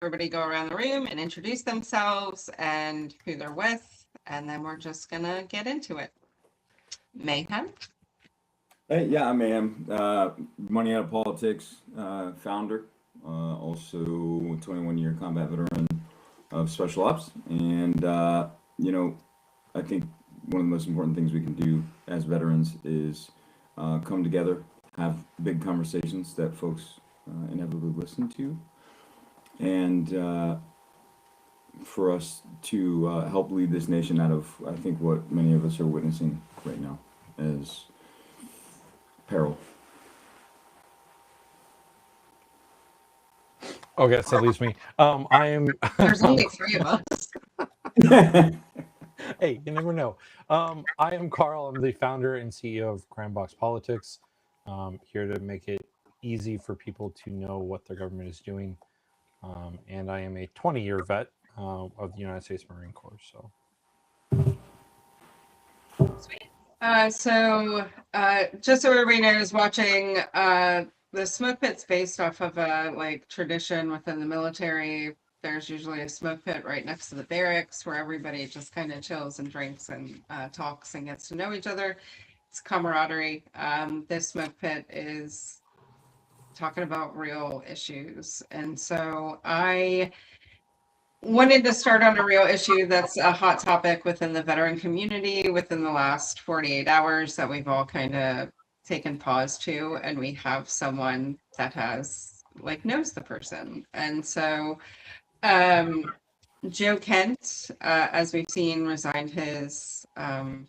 everybody go around the room and introduce themselves and who they're with, and then we're just gonna get into it. Mayhem. Hey, yeah, I'm Am. Money Out of Politics founder, also 21-year combat veteran of Special Ops. And, I think one of the most important things we can do as veterans is come together, have big conversations that folks inevitably listen to, and for us to help lead this nation out of, I think, what many of us are witnessing right now as peril. Oh, yes, that leaves me. I am. There's only three of us. Hey, you never know. I am Carl. I'm the founder and CEO of Crimebox Politics. Here to make it easy for people to know what their government is doing. And I am a 20-year vet of the United States Marine Corps. So, Just so everybody knows, watching the smoke pit's based off of a tradition within the military. There's usually a smoke pit right next to the barracks where everybody just kind of chills and drinks and talks and gets to know each other. It's camaraderie. This smoke pit is talking about real issues, and so I wanted to start on a real issue that's a hot topic within the veteran community within the last 48 hours that we've all kind of taken pause to, and we have someone that has knows the person. And so Joe Kent, as we've seen, resigned his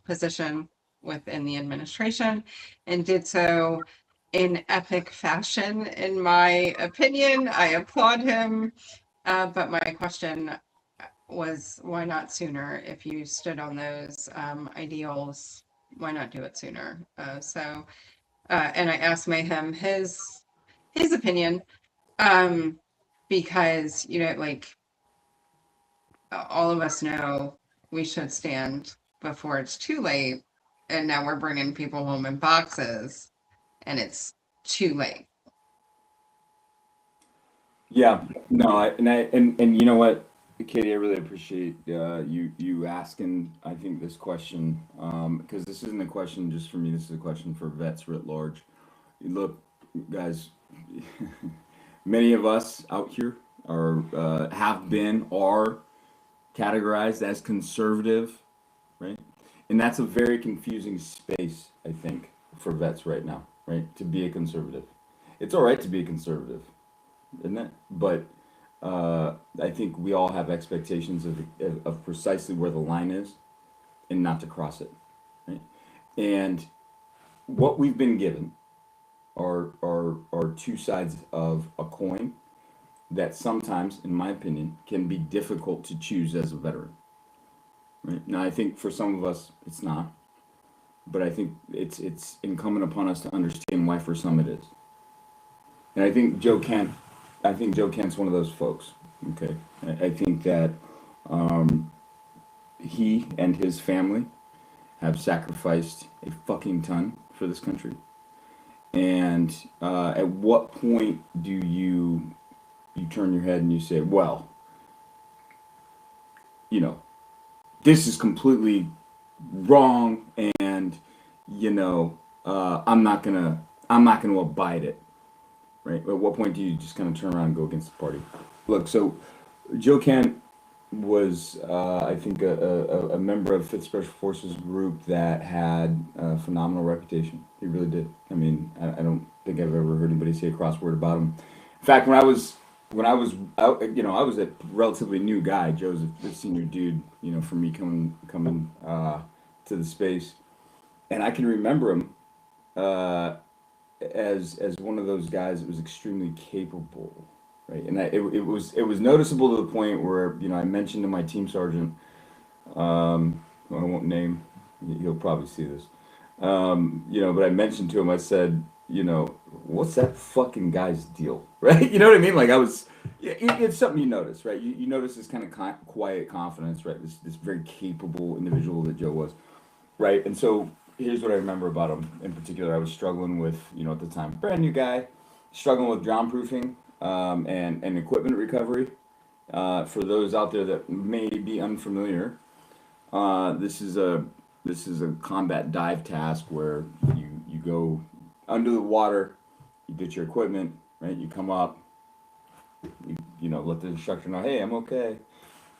position within the administration and did so in epic fashion, in my opinion. I applaud him. But my question was, why not sooner? If you stood on those ideals, why not do it sooner? And I asked Mayhem his opinion, because all of us know we should stand before it's too late, and now we're bringing people home in boxes, and it's too late. Yeah, no, and you know what, Katie, I really appreciate you asking. I think this question, because this isn't a question just for me. This is a question for vets writ large. Look, guys, many of us out here are have been are categorized as conservative, right? And that's a very confusing space, I think, for vets right now, right? To be a conservative, it's all right to be a conservative, isn't it? But I think we all have expectations of precisely where the line is and not to cross it, right? And what we've been given are two sides of a coin that sometimes, in my opinion, can be difficult to choose as a veteran, right? Now, I think for some of us, it's not, but I think it's incumbent upon us to understand why for some it is. And I think Joe Kent's one of those folks. Okay, I think that he and his family have sacrificed a fucking ton for this country. And at what point do you turn your head and you say, well, you know, this is completely wrong, and I'm not gonna abide it, right? At what point do you just kind of turn around and go against the party? Look, so Joe Kent was, I think, a member of Fifth Special Forces group that had a phenomenal reputation. He really did. I mean, I don't think I've ever heard anybody say a cross word about him. In fact, when I was out, I was a relatively new guy. Joe's a senior dude, for me coming to the space, and I can remember him as one of those guys that was extremely capable, right? And it was noticeable to the point where I mentioned to my team sergeant, who I won't name, he'll probably see this, but I mentioned to him, I said, what's that fucking guy's deal, right? You know what I mean? Like it's something you notice, right? You notice this kind of quiet confidence, right? This very capable individual that Joe was, right? And so here's what I remember about him in particular. I was struggling with, at the time, brand new guy, struggling with drown proofing and equipment recovery. For those out there that may be unfamiliar, this is a combat dive task where you go under the water, you get your equipment, right? You come up, you know, let the instructor know, hey, I'm okay,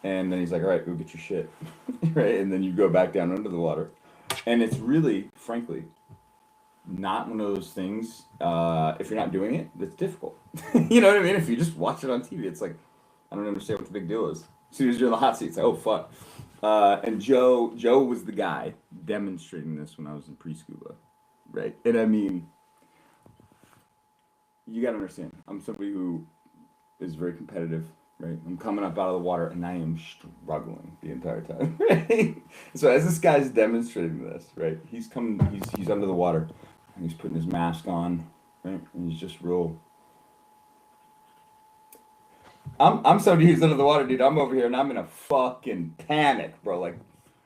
and then he's like, all right, go get your shit, right? And then you go back down under the water, and it's really, frankly, not one of those things. If you're not doing it, that's difficult. You know what I mean? If you just watch it on TV, it's like, I don't understand what the big deal is. As soon as you're in the hot seat, it's like, oh fuck. And Joe was the guy demonstrating this when I was in pre-scuba, right? And I mean, you gotta understand, I'm somebody who is very competitive, right? I'm coming up out of the water and I am struggling the entire time, right? So as this guy's demonstrating this, right? He's under the water and he's putting his mask on, right? And he's just real. I'm somebody who's under the water, dude. I'm over here and I'm in a fucking panic, bro. Like,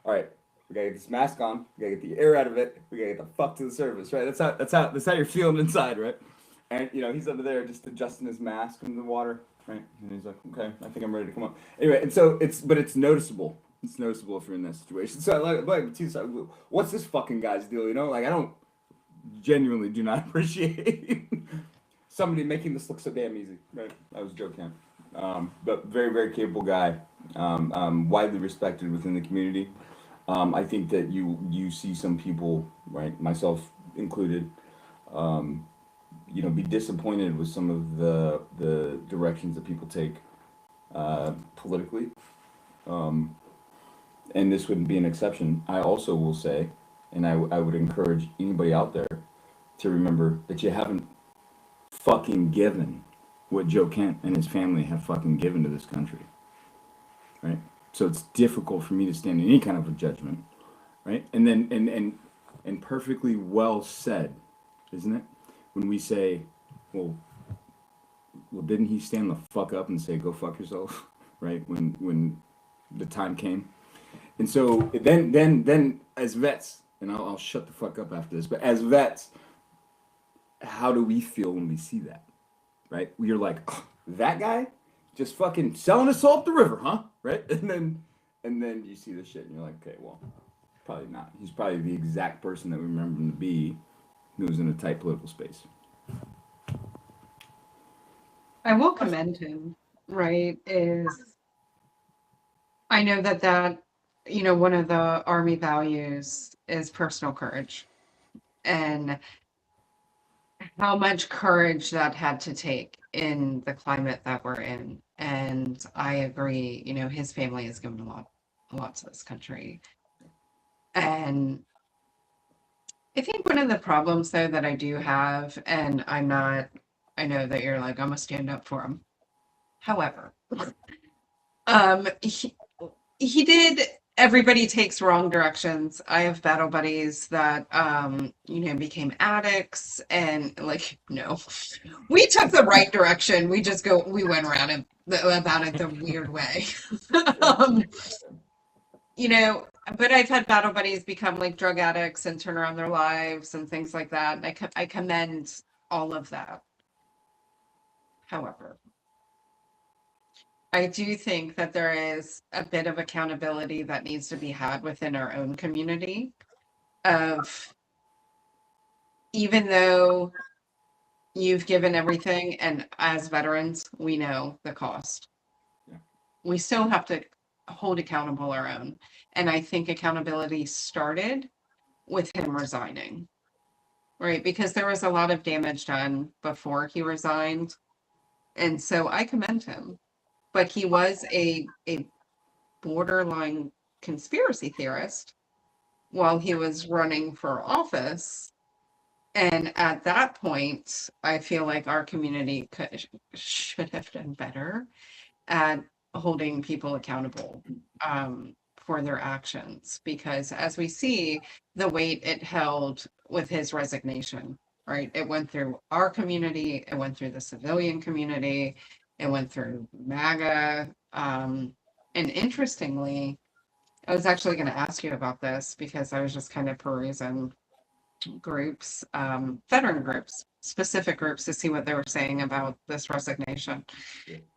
all right, we gotta get this mask on. We gotta get the air out of it. We gotta get the fuck to the surface, right? That's how you're feeling inside, right? And you know he's under there just adjusting his mask in the water, right? And he's like, okay, I think I'm ready to come up. Anyway, and so it's noticeable. It's noticeable if you're in that situation. So what's this fucking guy's deal? You know, like I don't genuinely do not appreciate somebody making this look so damn easy, right? That was Joe Kemp. But very, very capable guy, widely respected within the community. I think that you see some people, right, myself included, you know, be disappointed with some of the directions that people take politically, and this wouldn't be an exception. I also will say, and I would encourage anybody out there to remember that you haven't fucking given what Joe Kent and his family have fucking given to this country, right? So it's difficult for me to stand in any kind of a judgment, right? And then and perfectly well said, isn't it? When we say, well, didn't he stand the fuck up and say, go fuck yourself, right? When the time came, and so then as vets, and I'll shut the fuck up after this, but as vets, how do we feel when we see that? Right? You're like, oh, that guy just fucking selling us all up the river, huh? Right? And then you see this shit and you're like, okay, well, probably not. He's probably the exact person that we remember him to be who was in a tight political space. I will commend him, right? I know that, you know, one of the Army values is personal courage. And how much courage that had to take in the climate that we're in. And I agree, you know, his family has given a lot to this country. And I think one of the problems though that I do have, and I know that you're like, I'm gonna stand up for him. However, he did everybody takes wrong directions. I have battle buddies that you know, became addicts, and like, no, we took the right direction. We went around it about it the weird way. You know, but I've had battle buddies become like drug addicts and turn around their lives and things like that. And I commend all of that. However, I do think that there is a bit of accountability that needs to be had within our own community of, even though you've given everything, and as veterans, we know the cost. Yeah. We still have to hold accountable our own. And I think accountability started with him resigning, right? Because there was a lot of damage done before he resigned. And so I commend him. But he was a borderline conspiracy theorist while he was running for office. And at that point, I feel like our community should have done better at holding people accountable for their actions. Because as we see, the weight it held with his resignation, right? It went through our community, it went through the civilian community, it went through MAGA. And interestingly, I was actually going to ask you about this because I was just kind of perusing groups, veteran groups, specific groups, to see what they were saying about this resignation.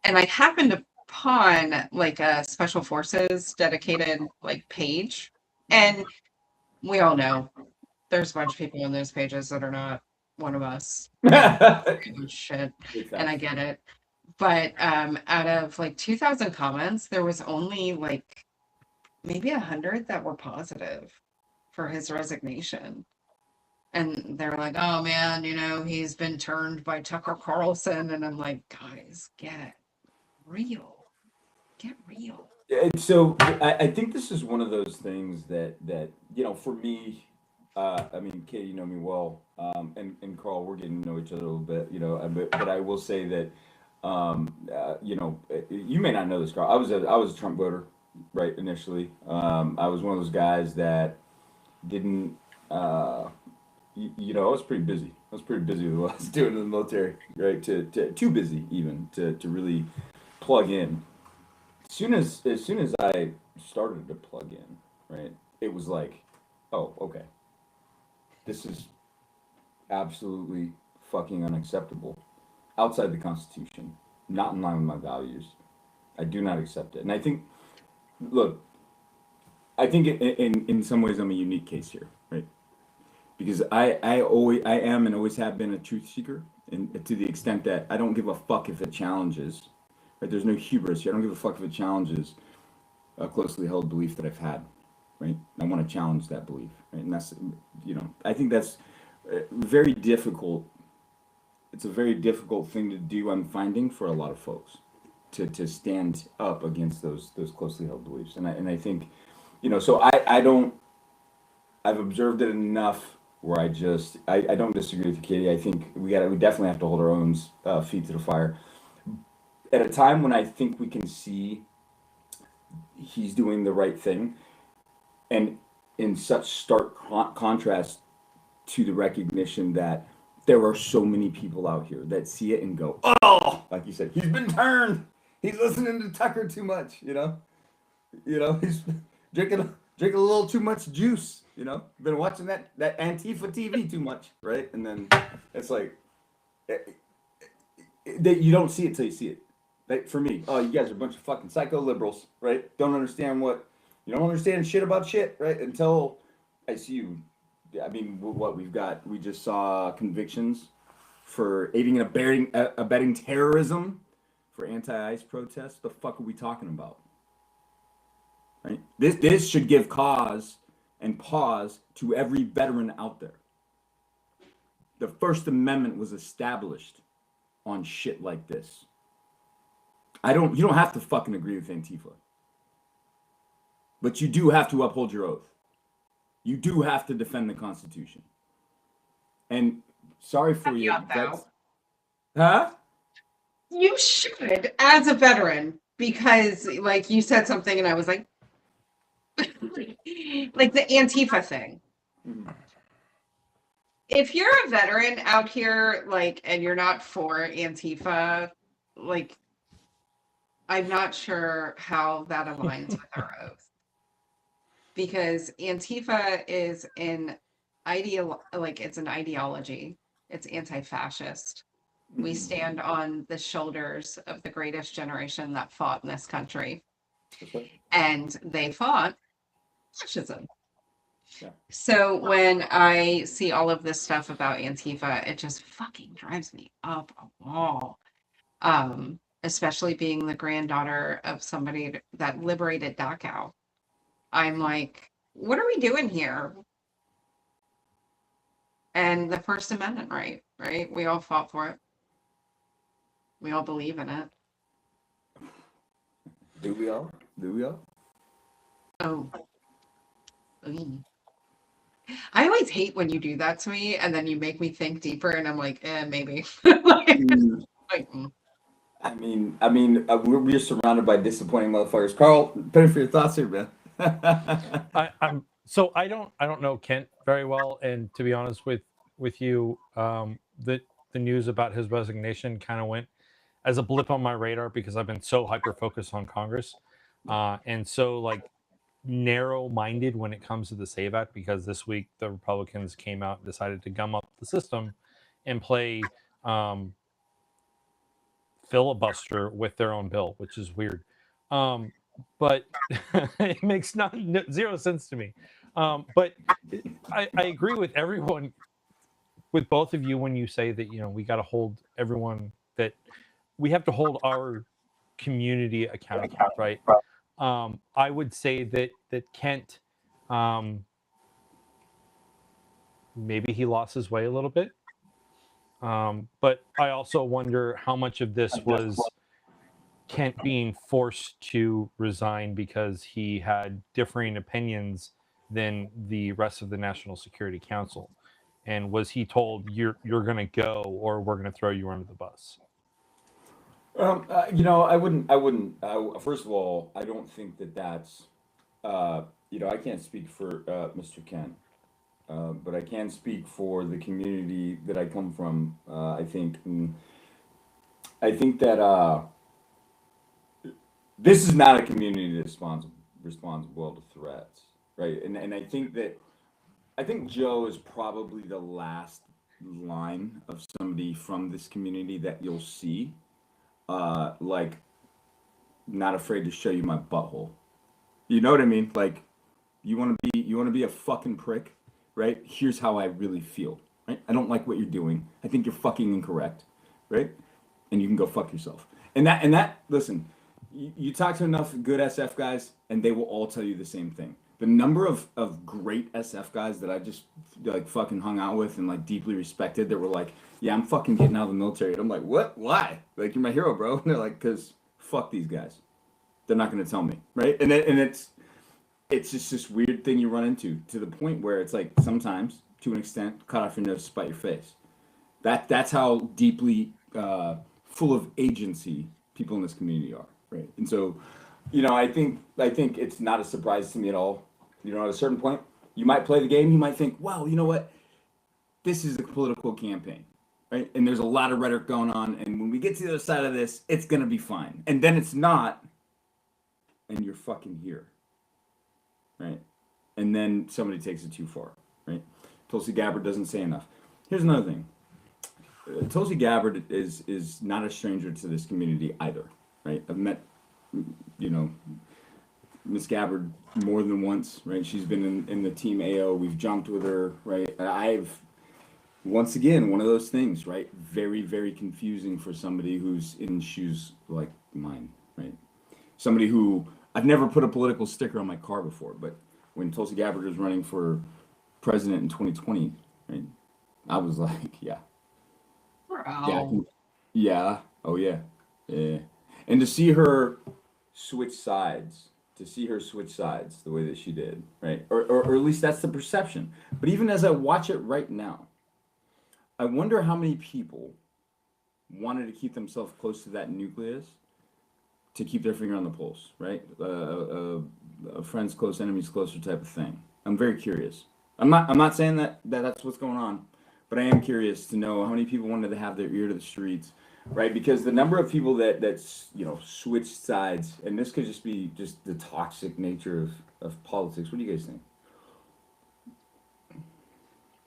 And I happened to upon like a special forces dedicated like page, and we all know there's a bunch of people in those pages that are not one of us. Shit, and I get it. But out of like 2,000 comments, there was only like maybe 100 that were positive for his resignation. And they're like, oh man, he's been turned by Tucker Carlson. And I'm like, guys, get real. Get real. And so I think this is one of those things that for me, I mean, Katie, you know me well, and Carl, we're getting to know each other a little bit, but I will say that, you may not know this, Carl. I was a Trump voter, right, initially. I was one of those guys that didn't, I was pretty busy. I was pretty busy with what I was doing in the military, right? Too busy even to really plug in. As soon as I started to plug in, right, it was like, oh, okay, this is absolutely fucking unacceptable. Outside the Constitution, not in line with my values. I do not accept it. And I think, look, in some ways I'm a unique case here, right? Because I am and always have been a truth seeker, and to the extent that I don't give a fuck if it challenges, right? There's no hubris here. I don't give a fuck if it challenges a closely held belief that I've had, right? I want to challenge that belief, right? And that's, I think that's very difficult. It's a very difficult thing to do, I'm finding, for a lot of folks to stand up against those closely held beliefs. And I think, so I've observed it enough where I don't disagree with you, Katie. I think we definitely have to hold our own feet to the fire. At a time when I think we can see he's doing the right thing, and in such stark contrast to the recognition that there are so many people out here that see it and go, oh, like you said, he's been turned. He's listening to Tucker too much, he's drinking a little too much juice, been watching that Antifa TV too much, right? And then it's like, you don't see it till you see it. Like for me, oh, you guys are a bunch of fucking psycho liberals, right? You don't understand shit about shit, right? Until I see you. I mean, we just saw convictions for aiding and abetting terrorism for anti-ICE protests. The fuck are we talking about? Right? This should give cause and pause to every veteran out there. The First Amendment was established on shit like this. You don't have to fucking agree with Antifa. But you do have to uphold your oath. You do have to defend the Constitution. And sorry for you. Huh? You should, as a veteran, because like you said something and I was like, like the Antifa thing. Mm-hmm. If you're a veteran out here, like, and you're not for Antifa, like, I'm not sure how that aligns with our oath. Because Antifa is an ideology. It's anti-fascist. Mm-hmm. We stand on the shoulders of the greatest generation that fought in this country. Okay. And they fought fascism. Yeah. So when I see all of this stuff about Antifa, it just fucking drives me up a wall. Especially being the granddaughter of somebody that liberated Dachau. I'm like, what are we doing here? And the First Amendment right? We all fought for it. We all believe in it. Do we all? Oh. I always hate when you do that to me and then you make me think deeper and I'm like, maybe. I mean, we're surrounded by disappointing motherfuckers. Carl, better for your thoughts here, man. I don't know Kent very well, and to be honest with you, the news about his resignation kind of went as a blip on my radar because I've been so hyper focused on Congress, and so like narrow-minded when it comes to the SAVE Act, because this week the Republicans came out and decided to gum up the system and play filibuster with their own bill, which is weird. But it makes zero sense to me. But I agree with everyone, with both of you, when you say that, you know, we got to hold everyone, that we have to hold our community accountable, right? I would say that Kent, maybe he lost his way a little bit. But I also wonder how much of this was Kent being forced to resign because he had differing opinions than the rest of the National Security Council. And was he told, you're going to go, or we're going to throw you under the bus? You know, I wouldn't. First of all, I don't think that that's. You know, I can't speak for Mr. Kent, but I can speak for the community that I come from. I think that this is not a community that's responsible to threats, right? And I think Joe is probably the last line of somebody from this community that you'll see, like, not afraid to show you my butthole. You know what I mean? Like, you want to be a fucking prick, right? Here's how I really feel, right? I don't like what you're doing. I think you're fucking incorrect, right? And you can go fuck yourself. And that listen, you talk to enough good SF guys, and they will all tell you the same thing. The number of great SF guys that I just like fucking hung out with and like deeply respected that were like, yeah, I'm fucking getting out of the military. And I'm like, what? Why? Like, you're my hero, bro. And they're like, because fuck these guys. They're not going to tell me, right? And it's just this weird thing you run into, to the point where it's like, sometimes, to an extent, cut off your nose to spite your face. That's how deeply full of agency people in this community are, right? And so, you know, I think it's not a surprise to me at all. You know, at a certain point, you might play the game. You might think, well, you know what? This is a political campaign, right? And there's a lot of rhetoric going on. And when we get to the other side of this, it's going to be fine. And then it's not. And you're fucking here, right? And then somebody takes it too far, right? Tulsi Gabbard doesn't say enough. Here's another thing. Tulsi Gabbard is not a stranger to this community either, right? I've met, you know, Miss Gabbard more than once, right? She's been in the team AO. We've jumped with her, right? I've, once again, one of those things, right? Very, very confusing for somebody who's in shoes like mine, right? Somebody who, I've never put a political sticker on my car before, but when Tulsi Gabbard was running for president in 2020, right? I was like, yeah. Wow. Yeah. Oh yeah. Yeah. And to see her switch sides, the way that she did, right? Or at least that's the perception. But even as I watch it right now, I wonder how many people wanted to keep themselves close to that nucleus, to keep their finger on the pulse, right? A friend's close, enemy's closer type of thing. I'm very curious. I'm not saying that that's what's going on, but I am curious to know how many people wanted to have their ear to the streets, right? Because the number of people that's, you know, switched sides, and this could just be just the toxic nature of politics. What do you guys think?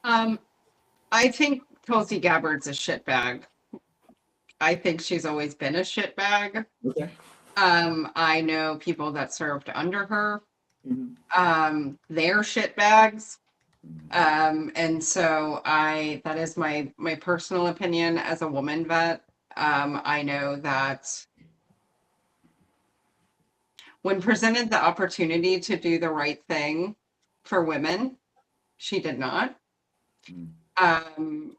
I think Tulsi Gabbard's a shitbag. I think she's always been a shitbag. Okay. I know people that served under her. Mm-hmm. They're shitbags. And so that is my personal opinion as a woman vet. I know that when presented the opportunity to do the right thing for women, she did not. And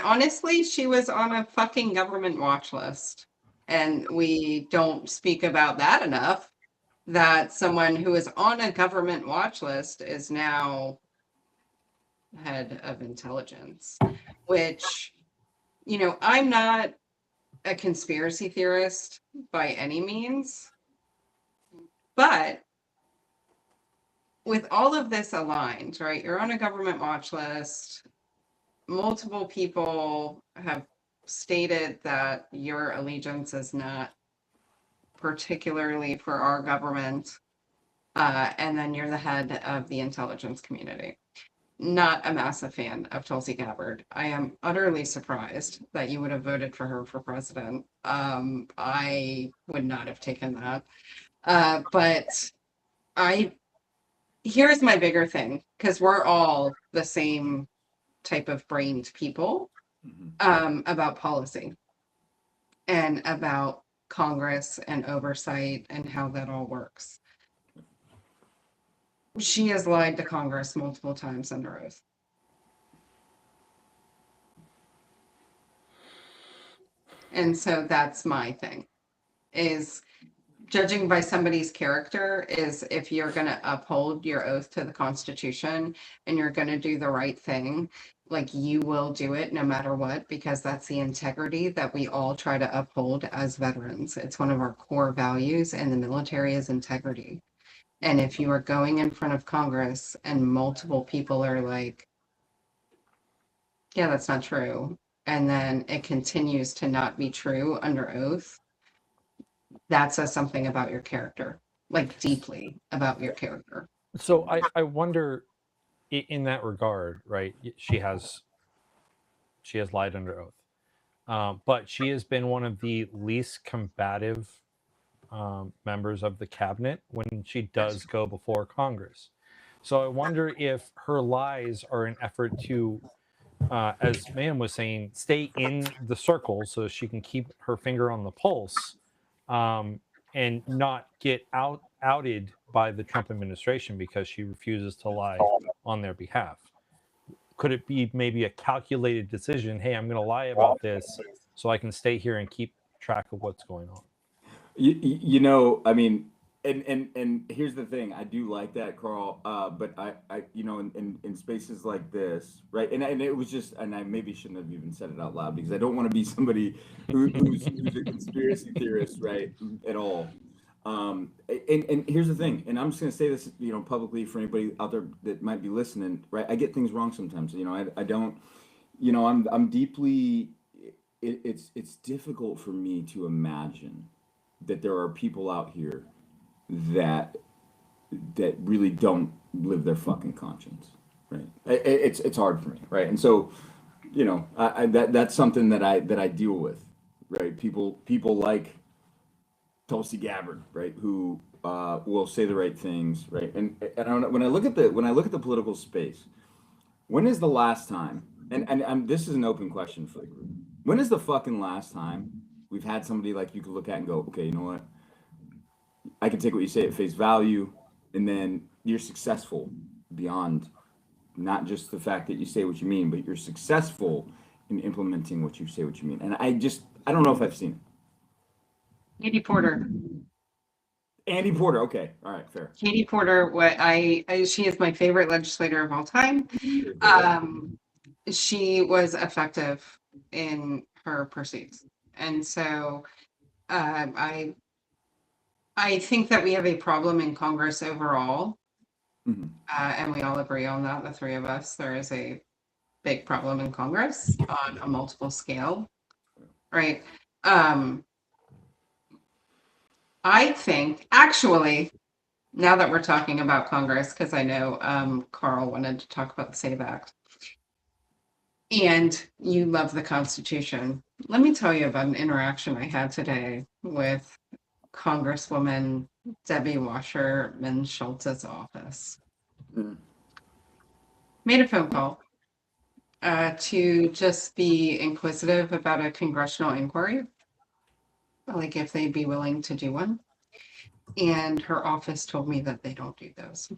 honestly, she was on a fucking government watch list. And we don't speak about that enough, that someone who is on a government watch list is now head of intelligence, which, you know, I'm not a conspiracy theorist by any means, but with all of this aligned, right? You're on a government watch list. Multiple people have stated that your allegiance is not particularly for our government, and then you're the head of the intelligence community. not a massive fan of Tulsi Gabbard. I am utterly surprised that you would have voted for her for president. I would not have taken that. But here's my bigger thing, because we're all the same type of brained people about policy and about Congress and oversight and how that all works. She has lied to Congress multiple times under oath. And so that's my thing, is judging by somebody's character is if you're going to uphold your oath to the Constitution and you're going to do the right thing, like you will do it no matter what, because that's the integrity that we all try to uphold as veterans. It's one of our core values in the military is integrity. And if you are going in front of Congress and multiple people are like, yeah, that's not true, and then it continues to not be true under oath, that says something about your character, like deeply about your character. So I wonder, in that regard, right? She has lied under oath, but she has been one of the least combative members of the cabinet when she does go before Congress. So I wonder if her lies are an effort to, as Mayim was saying, stay in the circle so she can keep her finger on the pulse, and not get outed by the Trump administration because she refuses to lie on their behalf. Could it be maybe a calculated decision? Hey, I'm going to lie about this so I can stay here and keep track of what's going on. You know, I mean, and here's the thing, I do like that, Carl. But I you know, in spaces like this, right? And it was just, and I maybe shouldn't have even said it out loud because I don't want to be somebody who's a conspiracy theorist, right? At all. And here's the thing, and I'm just gonna say this, you know, publicly for anybody out there that might be listening, right? I get things wrong sometimes. You know, I don't, you know, I'm deeply. It's difficult for me to imagine that there are people out here that really don't live their fucking conscience, right? It's hard for me, right? And so, you know, that's something that I deal with, right? People like Tulsi Gabbard, right, who will say the right things, right? And I don't know, when I look at the political space, when is the last time? And this is an open question for the group. When is the fucking last time we've had somebody like you could look at and go, okay, you know what? I can take what you say at face value, and then you're successful beyond not just the fact that you say what you mean, but you're successful in implementing what you say what you mean. And I don't know if I've seen it. Katie Porter. Andy Porter. Okay. All right. Fair. Katie Porter, she is my favorite legislator of all time. She was effective in her pursuits. And so I think that we have a problem in Congress overall. Mm-hmm. And we all agree on that, the three of us. There is a big problem in Congress on a multiple scale, right? I think, actually, now that we're talking about Congress, because I know Carl wanted to talk about the SAVE Act, and you love the Constitution. Let me tell you about an interaction I had today with Congresswoman Debbie Wasserman Schultz's office. Mm. Made a phone call to just be inquisitive about a congressional inquiry, like if they'd be willing to do one. And her office told me that they don't do those.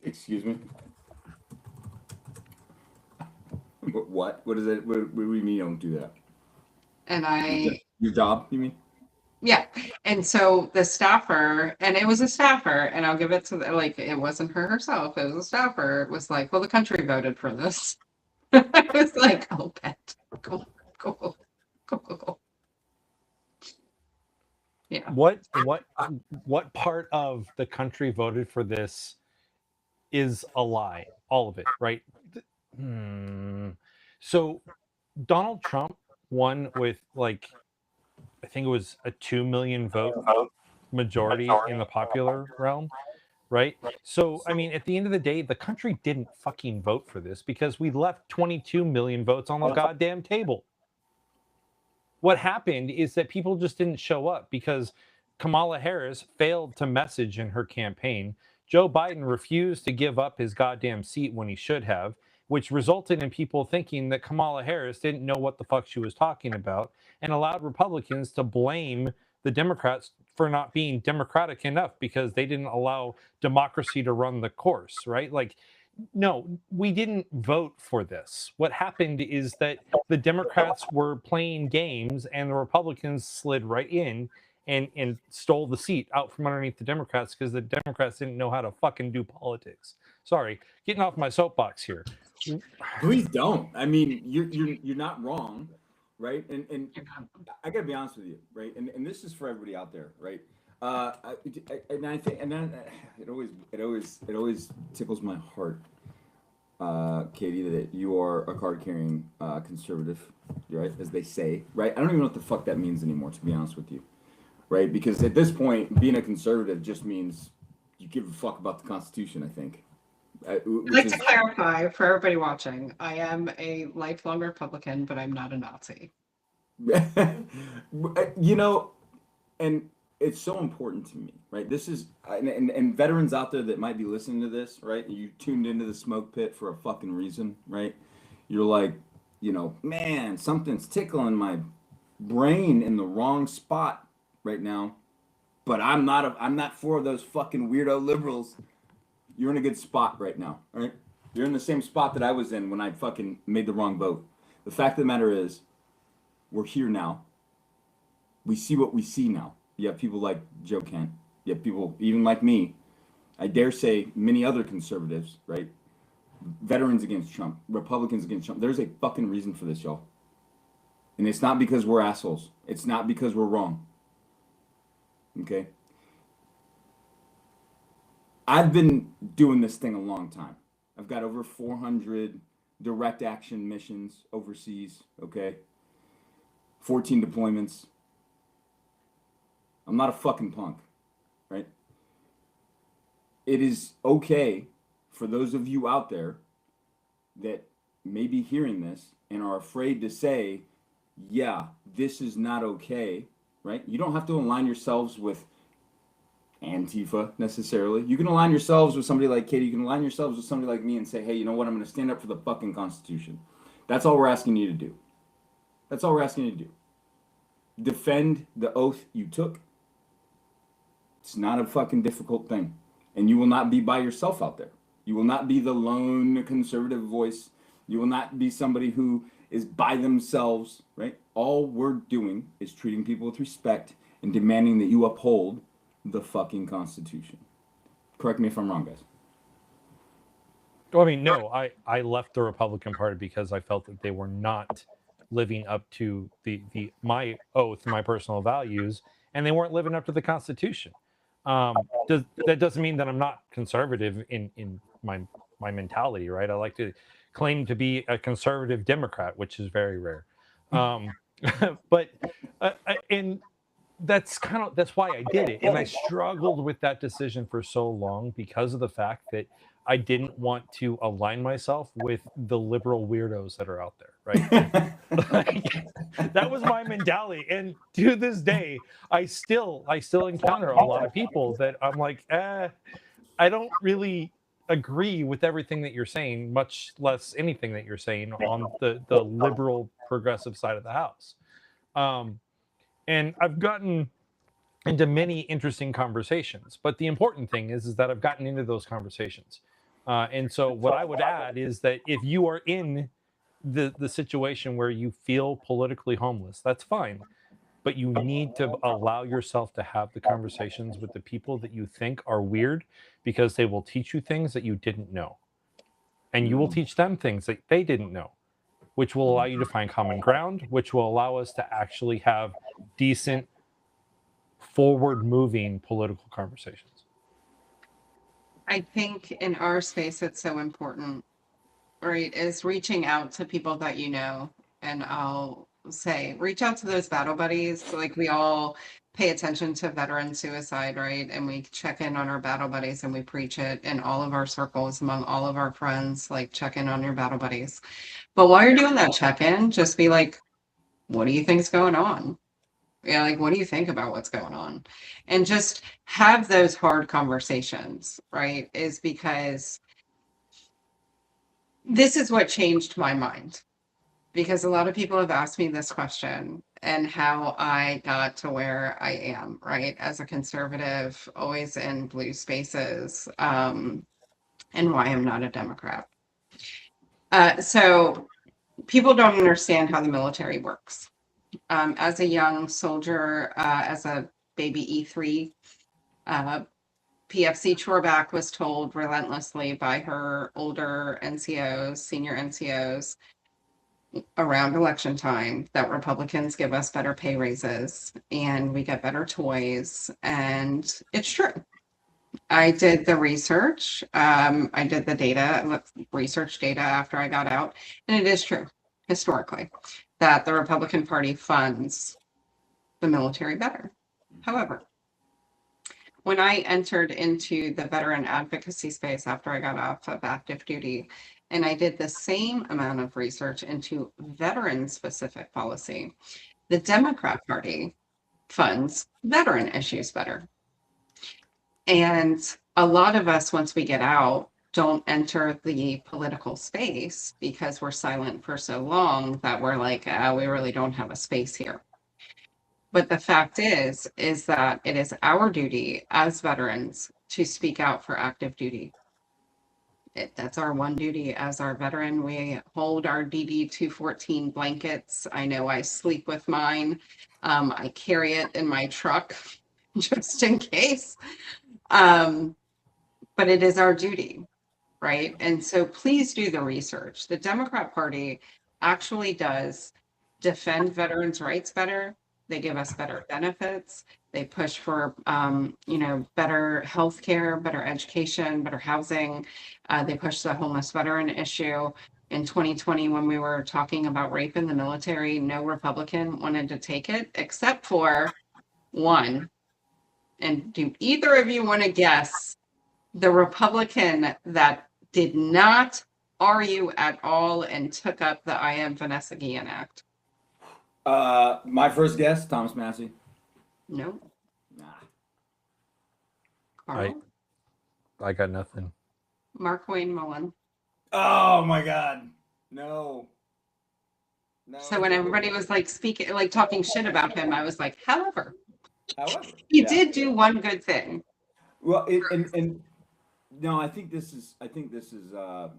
Excuse me? What? What is it? What do you mean you don't do that? And Your job, you mean? Yeah. And so the staffer, and it was a staffer, and I'll give it to like, it wasn't her herself, it was a staffer. It was like, well, the country voted for this. I was like, oh, pet, go. Yeah. What part of the country voted for this is a lie? All of it, right? So Donald Trump won with like, I think it was a 2 million vote majority in the popular realm. right? So, I mean, at the end of the day, the country didn't fucking vote for this because we left 22 million votes on the goddamn table. What happened is that people just didn't show up because Kamala Harris failed to message in her campaign. Joe Biden refused to give up his goddamn seat when he should have, which resulted in people thinking that Kamala Harris didn't know what the fuck she was talking about and allowed Republicans to blame the Democrats for not being democratic enough because they didn't allow democracy to run the course, right? Like, no, we didn't vote for this. What happened is that the Democrats were playing games and the Republicans slid right in and stole the seat out from underneath the Democrats because the Democrats didn't know how to fucking do politics. Sorry, getting off my soapbox here. Please don't. I mean, you're not wrong, right? And I gotta be honest with you, right? And this is for everybody out there, right? And I think, and then it always tickles my heart, Katie, that you are a card-carrying conservative, right? As they say, right? I don't even know what the fuck that means anymore, to be honest with you, right? Because at this point, being a conservative just means you give a fuck about the Constitution, I think. I'd like to clarify for everybody watching, I am a lifelong Republican, but I'm not a Nazi. You know, and it's so important to me, right? This is, and veterans out there that might be listening to this, right? You tuned into the smoke pit for a fucking reason, right? You're like, you know, man, something's tickling my brain in the wrong spot right now. But I'm not for those fucking weirdo liberals. You're in a good spot right now, all right? You're in the same spot that I was in when I fucking made the wrong vote. The fact of the matter is, we're here now. We see what we see now. You have people like Joe Kent. You have people even like me. I dare say many other conservatives, right? Veterans against Trump, Republicans against Trump. There's a fucking reason for this, y'all. And it's not because we're assholes. It's not because we're wrong. Okay? I've been doing this thing a long time. I've got over 400 direct action missions overseas, okay? 14 deployments. I'm not a fucking punk, right? It is okay for those of you out there that may be hearing this and are afraid to say, yeah, this is not okay, right? You don't have to align yourselves with Antifa necessarily. You can align yourselves with somebody like Katie. You can align yourselves with somebody like me and say, hey, you know what? I'm going to stand up for the fucking Constitution. That's all we're asking you to do. That's all we're asking you to do. Defend the oath you took. It's not a fucking difficult thing. And you will not be by yourself out there. You will not be the lone conservative voice. You will not be somebody who is by themselves, right? All we're doing is treating people with respect and demanding that you uphold the fucking Constitution. Correct me if I'm wrong, guys. Well, I mean, no, I left the Republican Party because I felt that they were not living up to my oath, my personal values, and they weren't living up to the Constitution. That doesn't mean that I'm not conservative in my mentality, right? I like to claim to be a conservative Democrat, which is very rare. But and that's why I did it, and I struggled with that decision for so long because of the fact that I didn't want to align myself with the liberal weirdos that are out there, right? Like, that was my mentality, and to this day, I still encounter a lot of people that I'm like, I don't really agree with everything that you're saying, much less anything that you're saying on the liberal progressive side of the house. And I've gotten into many interesting conversations, but the important thing is that I've gotten into those conversations. And so what I would add is that if you are in the situation where you feel politically homeless, that's fine. But you need to allow yourself to have the conversations with the people that you think are weird, because they will teach you things that you didn't know. And you will teach them things that they didn't know, which will allow you to find common ground, which will allow us to actually have decent, forward-moving political conversations. I think in our space, it's so important, right, is reaching out to people that you know. And I'll say, reach out to those battle buddies. Like, we all pay attention to veteran suicide, right? And we check in on our battle buddies and we preach it in all of our circles among all of our friends, like check in on your battle buddies. But while you're doing that check-in, just be like, what do you think's going on? Yeah, like what do you think about what's going on? And just have those hard conversations, right? Is because this is what changed my mind. Because a lot of people have asked me this question and how I got to where I am, right? As a conservative, always in blue spaces, and why I'm not a Democrat. So people don't understand how the military works. As a young soldier, as a baby E3, PFC Choreback was told relentlessly by her older NCOs, senior NCOs, around election time that Republicans give us better pay raises and we get better toys. And it's true. I did the research. I did the data, research data after I got out. And it is true, historically, that the Republican Party funds the military better. However, when I entered into the veteran advocacy space after I got off of active duty, and I did the same amount of research into veteran-specific policy, the Democrat Party funds veteran issues better. And a lot of us, once we get out, don't enter the political space because we're silent for so long that we're like, we really don't have a space here. But the fact is that it is our duty as veterans to speak out for active duty. That's our one duty as our veteran. We hold our DD 214 blankets. I know I sleep with mine. I carry it in my truck just in case. But it is our duty, right? And so please do the research. The Democrat Party actually does defend veterans' rights better. They give us better benefits. They push for, better healthcare, better education, better housing. They push the homeless veteran issue. In 2020, when we were talking about rape in the military, no Republican wanted to take it except for one. And do either of you want to guess the Republican that did not argue at all and took up the I Am Vanessa Guillen Act? My first guess, Thomas Massey. No. Nah. Carl? I got nothing. Mark Wayne Mullen. Oh my God. No. So when everybody was like speaking, like talking shit about him, I was like, however, he yeah. did do one good thing. Well, no, I think this is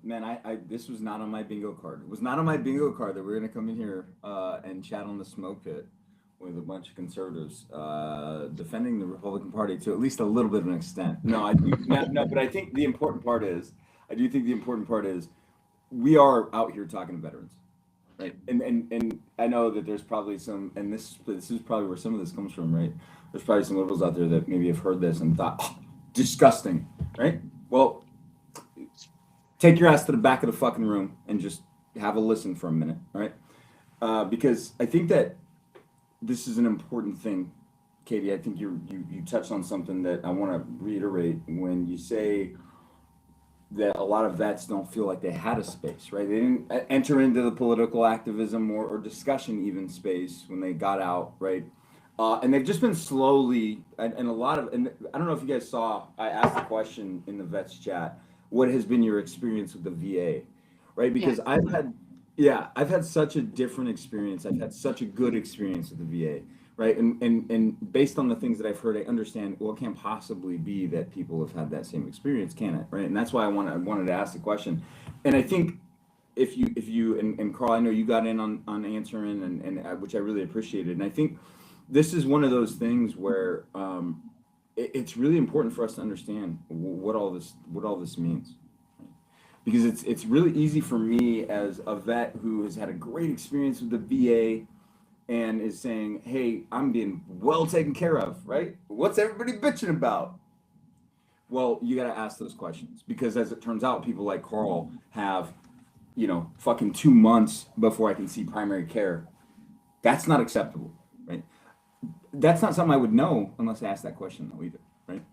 man, this was not on my bingo card. It was not on my bingo card that we're gonna come in here and chat on the smoke pit with a bunch of conservatives defending the Republican Party to at least a little bit of an extent. No, but I think the important part is we are out here talking to veterans, right? And I know that there's probably some, and this is probably where some of this comes from, right? There's probably some liberals out there that maybe have heard this and thought, oh, disgusting, right? Well, take your ass to the back of the fucking room and just have a listen for a minute, right? Because I think that this is an important thing, Katie. I think you touched on something that I want to reiterate when you say that a lot of vets don't feel like they had a space, right? They didn't enter into the political activism or discussion even space when they got out, right? And they've just been slowly, and a lot of, and I don't know if you guys saw, I asked the question in the vets chat, what has been your experience with the VA, right? Because Yeah. I've had such a different experience. I've had such a good experience with the VA, right? And based on the things that I've heard, I understand, well, it can't possibly be that people have had that same experience, can it, right? And that's why I wanted to ask the question. And I think if you, and Carl, I know you got in on answering and which I really appreciated. And I think this is one of those things where it's really important for us to understand what all this means, because it's really easy for me as a vet who has had a great experience with the VA and is saying, hey, I'm being well taken care of, right? What's everybody bitching about? Well, you got to ask those questions, because as it turns out, people like Carl have, fucking 2 months before I can see primary care. That's not acceptable, right? that's not something I would know unless I asked that question though either, right?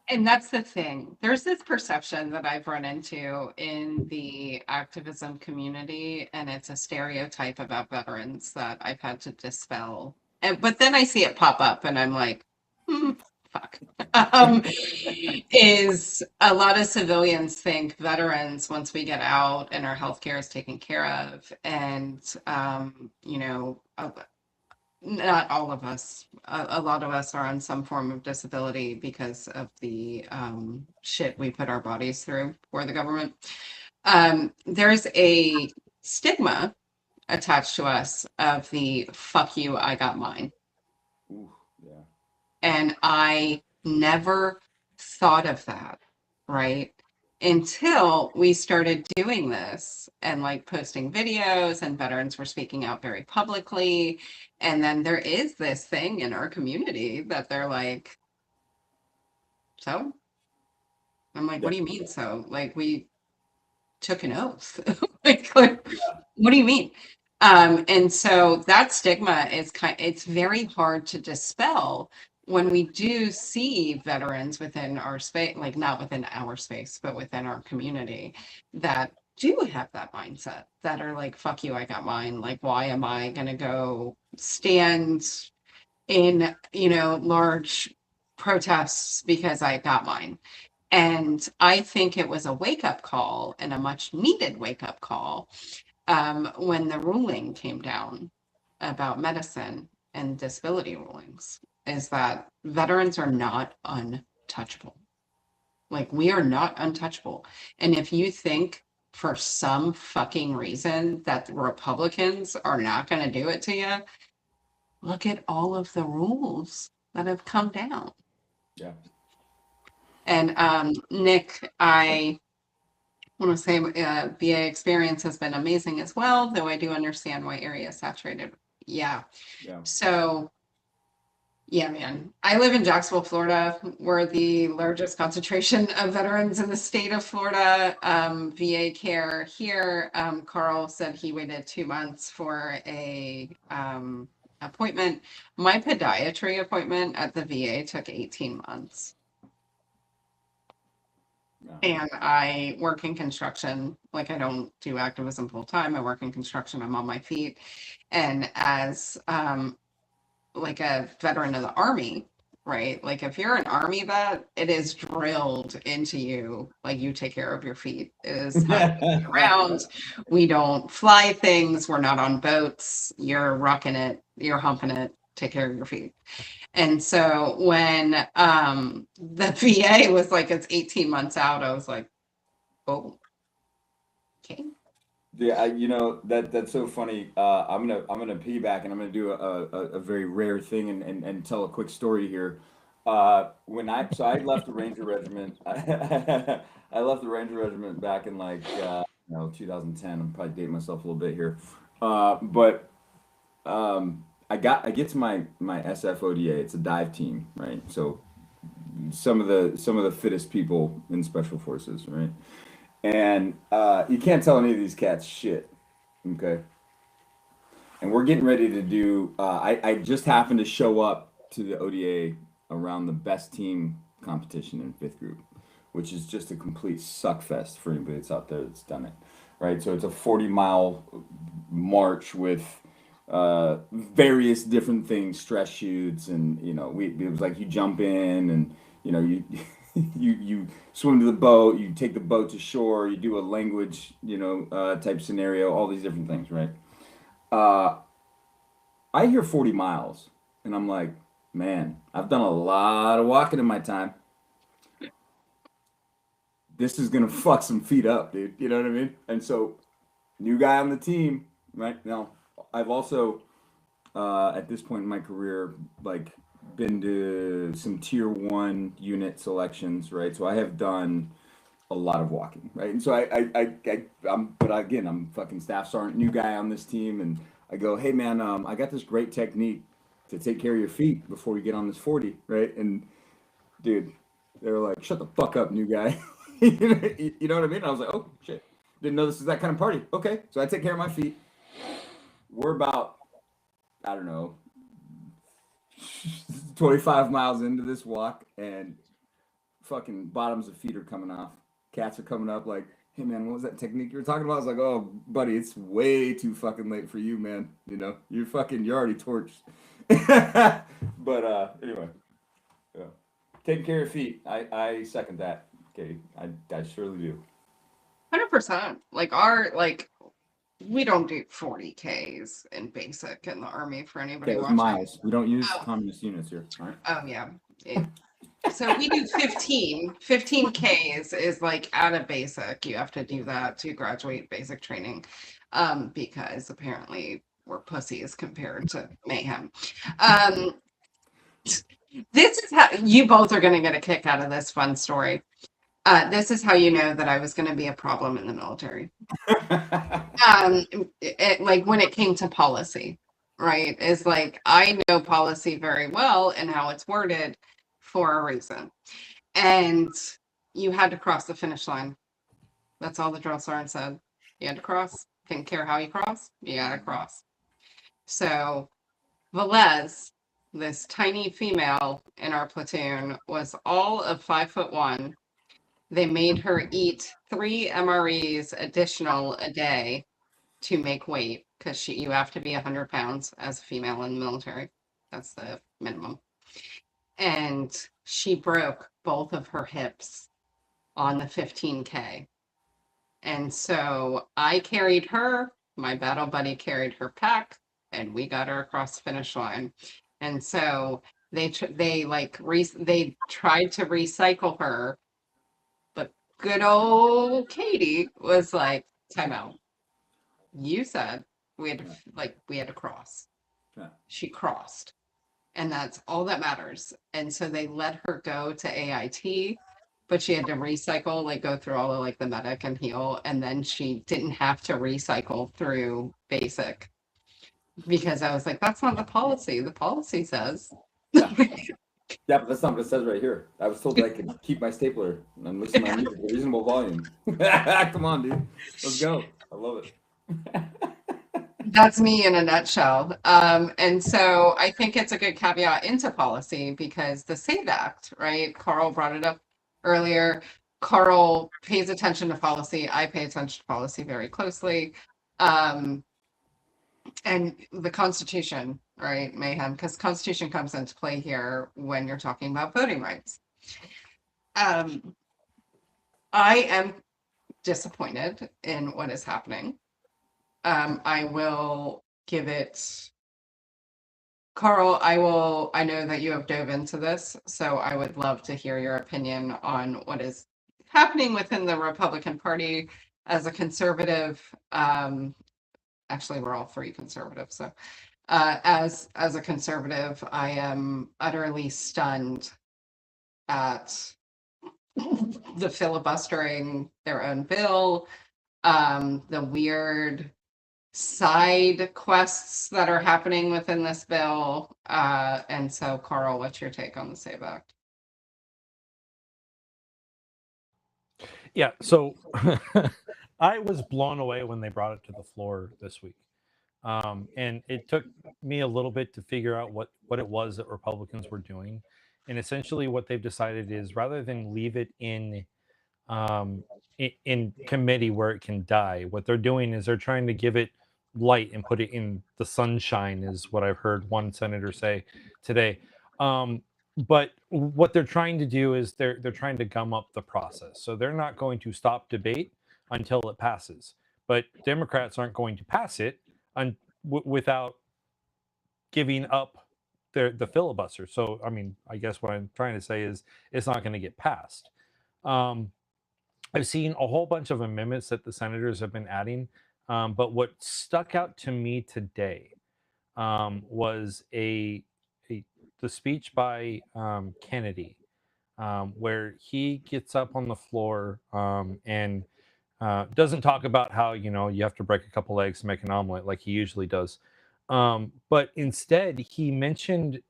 And that's the thing. There's this perception that I've run into in the activism community, and it's a stereotype about veterans that I've had to dispel. But then I see it pop up, and I'm like, fuck. Is a lot of civilians think veterans, once we get out and our healthcare is taken care of, and not all of us, a lot of us are on some form of disability because of the shit we put our bodies through for the government. There's a stigma attached to us of the fuck you, I got mine. Ooh, yeah. And I never thought of that, right? Until we started doing this and like posting videos, and veterans were speaking out very publicly. And then there is this thing in our community that they're like, so? I'm like, what do you mean so? Like, we took an oath. like, what do you mean? And so that stigma is it's very hard to dispel when we do see veterans within our space, like not within our space, but within our community, that do have that mindset, that are like, fuck you, I got mine. Like, why am I going to go stand in, large protests because I got mine? And I think it was a wake-up call, and a much needed wake-up call, when the ruling came down about medicine and disability rulings, is that veterans are not untouchable. Like, we are not untouchable. And if you think for some fucking reason that the Republicans are not going to do it to you, look at all of the rules that have come down. Yeah. And Nick, I want to say VA experience has been amazing as well, though I do understand why area is saturated. Yeah. So, yeah, man. I live in Jacksonville, Florida. We're the largest concentration of veterans in the state of Florida. VA care here. Carl said he waited 2 months for a appointment. My podiatry appointment at the VA took 18 months. And I work in construction. Like, I don't do activism full time. I work in construction. I'm on my feet. And as like a veteran of the Army, right? Like, if you're an Army vet, it is drilled into you. Like, you take care of your feet. It is how we get around. We don't fly things. We're not on boats. You're rocking it. You're humping it. Take care of your feet. And so when the VA was like, it's 18 months out, I was like, oh, okay. Yeah, that's so funny. I'm gonna piggyback, and I'm gonna do a very rare thing and tell a quick story here. I left the Ranger Regiment. I left the Ranger Regiment back in 2010. I'm probably dating myself a little bit here, but I get to my SFODA. It's a dive team, right? So some of the fittest people in special forces, right? And you can't tell any of these cats shit, okay? And we're getting ready to do. I just happened to show up to the ODA around the best team competition in 5th group, which is just a complete suck fest for anybody that's out there that's done it, right? So it's a 40-mile march with various different things, stress shoots, and it was like you jump in and you you swim to the boat, you take the boat to shore, you do a language type scenario, all these different things, right? I hear 40 miles and I'm like, man, I've done a lot of walking in my time. This is gonna fuck some feet up, dude. You know what I mean? And so, new guy on the team, right? Now, I've also, at this point in my career, been to some tier 1 unit selections, right? So I have done a lot of walking, right? And so I'm fucking staff sergeant, new guy on this team, and I go, hey man, I got this great technique to take care of your feet before we get on this 40, right? And dude, they were like, shut the fuck up, new guy. You know what I mean? I was like, oh shit, didn't know this is that kind of party. Okay, so I take care of my feet. We're about I don't know, 25 miles into this walk, and fucking bottoms of feet are coming off. Cats are coming up like, hey man, what was that technique you were talking about? I was like, oh buddy, it's way too fucking late for you, man. You know, you're already torched. But anyway, yeah. Taking care of feet. I second that, Katie. I surely do. 100%. We don't do 40Ks in basic in the Army for anybody Okay, watching. miles. We don't use Oh. communist units here. All right. Oh yeah. So we do 15. 15Ks is like out of basic. You have to do that to graduate basic training. Because apparently we're pussies compared to mayhem. This is how you both are gonna get a kick out of this fun story. This is how you know that I was gonna be a problem in the military. Like when it came to policy, right? Is like I know policy very well and how it's worded for a reason. And you had to cross the finish line. That's all the drill sergeant said. You had to cross. Didn't care how you cross, you gotta cross. So Velez, this tiny female in our platoon, was all of 5'1". They made her eat 3 MREs additional a day to make weight because you have to be 100 pounds as a female in the military. That's the minimum. And she broke both of her hips on the 15K. And so I carried her, my battle buddy carried her pack, and we got her across the finish line. And so they tried to recycle her, but good old Katie was like, time out. You said we had to cross. Yeah. She crossed. And that's all that matters. And so they let her go to AIT, but she had to recycle, like go through all of like the medic and heal. And then she didn't have to recycle through basic because I was like, that's not the policy. The policy says. Yeah, but that's not what it says right here. I was told that I could keep my stapler and listen to my music at a reasonable volume. Come on, dude. Let's go. I love it. That's me in a nutshell. And so I think it's a good caveat into policy because the SAVE Act, right? Carl brought it up earlier. Carl pays attention to policy. I pay attention to policy very closely. And the Constitution, right, mayhem, because Constitution comes into play here when you're talking about voting rights. I am disappointed in what is happening. I will give it, Carl, I know that you have dove into this, so I would love to hear your opinion on what is happening within the Republican Party as a conservative. Actually, we're all 3 conservatives, so as a conservative, I am utterly stunned at the filibustering their own bill, the weird side quests that are happening within this bill. And so, Carl, what's your take on the SAVE Act? Yeah, so I was blown away when they brought it to the floor this week. And it took me a little bit to figure out what it was that Republicans were doing. And essentially what they've decided is rather than leave it in committee where it can die, what they're doing is they're trying to give it light and put it in the sunshine, is what I've heard one senator say today. But what they're trying to do is they're trying to gum up the process. So they're not going to stop debate until it passes. But Democrats aren't going to pass it without giving up the filibuster. So, I mean, I guess what I'm trying to say is it's not going to get passed. I've seen a whole bunch of amendments that the senators have been adding. But what stuck out to me today was the speech by Kennedy, where he gets up on the floor and doesn't talk about how, you have to break a couple eggs to make an omelet like he usually does. But instead, he mentioned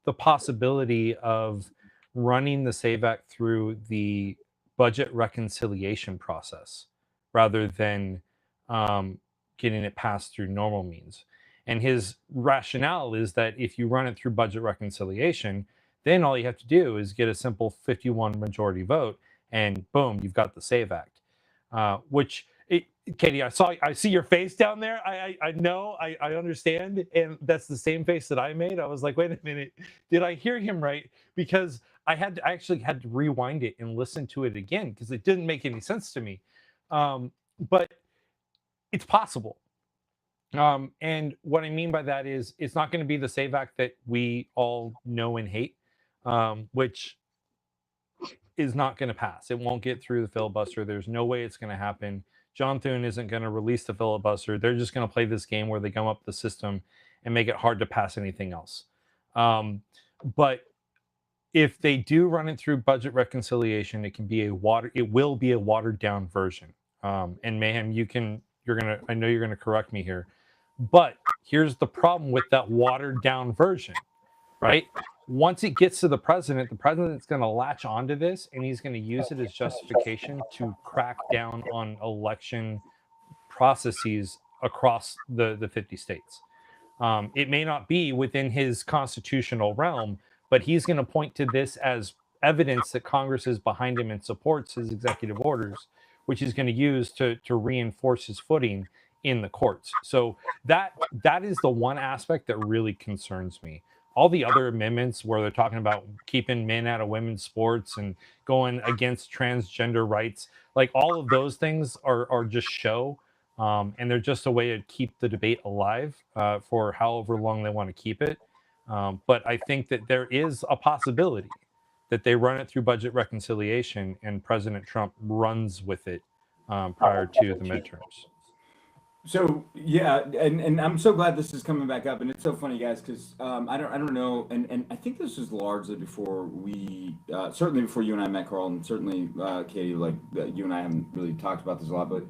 the possibility of running the SAVE Act through the budget reconciliation process rather than getting it passed through normal means. And his rationale is that if you run it through budget reconciliation, then all you have to do is get a simple 51 majority vote, and boom, you've got the SAVE Act. Katie, I see your face down there. I know, I understand, and that's the same face that I made. I was like, wait a minute, did I hear him right? Because I actually had to rewind it and listen to it again because it didn't make any sense to me. But it's possible. And what I mean by that is it's not going to be the SAVE Act that we all know and hate, which is not going to pass. It won't get through the filibuster. There's no way it's going to happen. John Thune isn't going to release the filibuster. They're just going to play this game where they gum up the system and make it hard to pass anything else. But if they do run it through budget reconciliation, it will be a watered down version. And Mayhem, I know you're gonna correct me here, but here's the problem with that watered down version, right? Once it gets to the president's going to latch onto this and he's going to use it as justification to crack down on election processes across the 50 states. It may not be within his constitutional realm, but he's going to point to this as evidence that Congress is behind him and supports his executive orders, which he's going to use to reinforce his footing in the courts. So that is the one aspect that really concerns me. All the other amendments where they're talking about keeping men out of women's sports and going against transgender rights, like all of those things are just show. And they're just a way to keep the debate alive for however long they want to keep it. But I think that there is a possibility that they run it through budget reconciliation and President Trump runs with it prior to the midterms. So yeah, and I'm so glad this is coming back up, and it's so funny, guys, because I don't know, and I think this was largely before we certainly before you and I met, Carl, and certainly Katie, like you and I haven't really talked about this a lot, but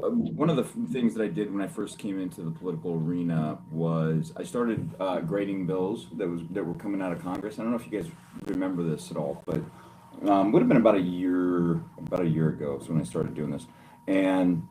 one of the things that I did when I first came into the political arena was I started grading bills that were coming out of Congress. I don't know if you guys remember this at all, but would have been about a year ago. So when I started doing this, and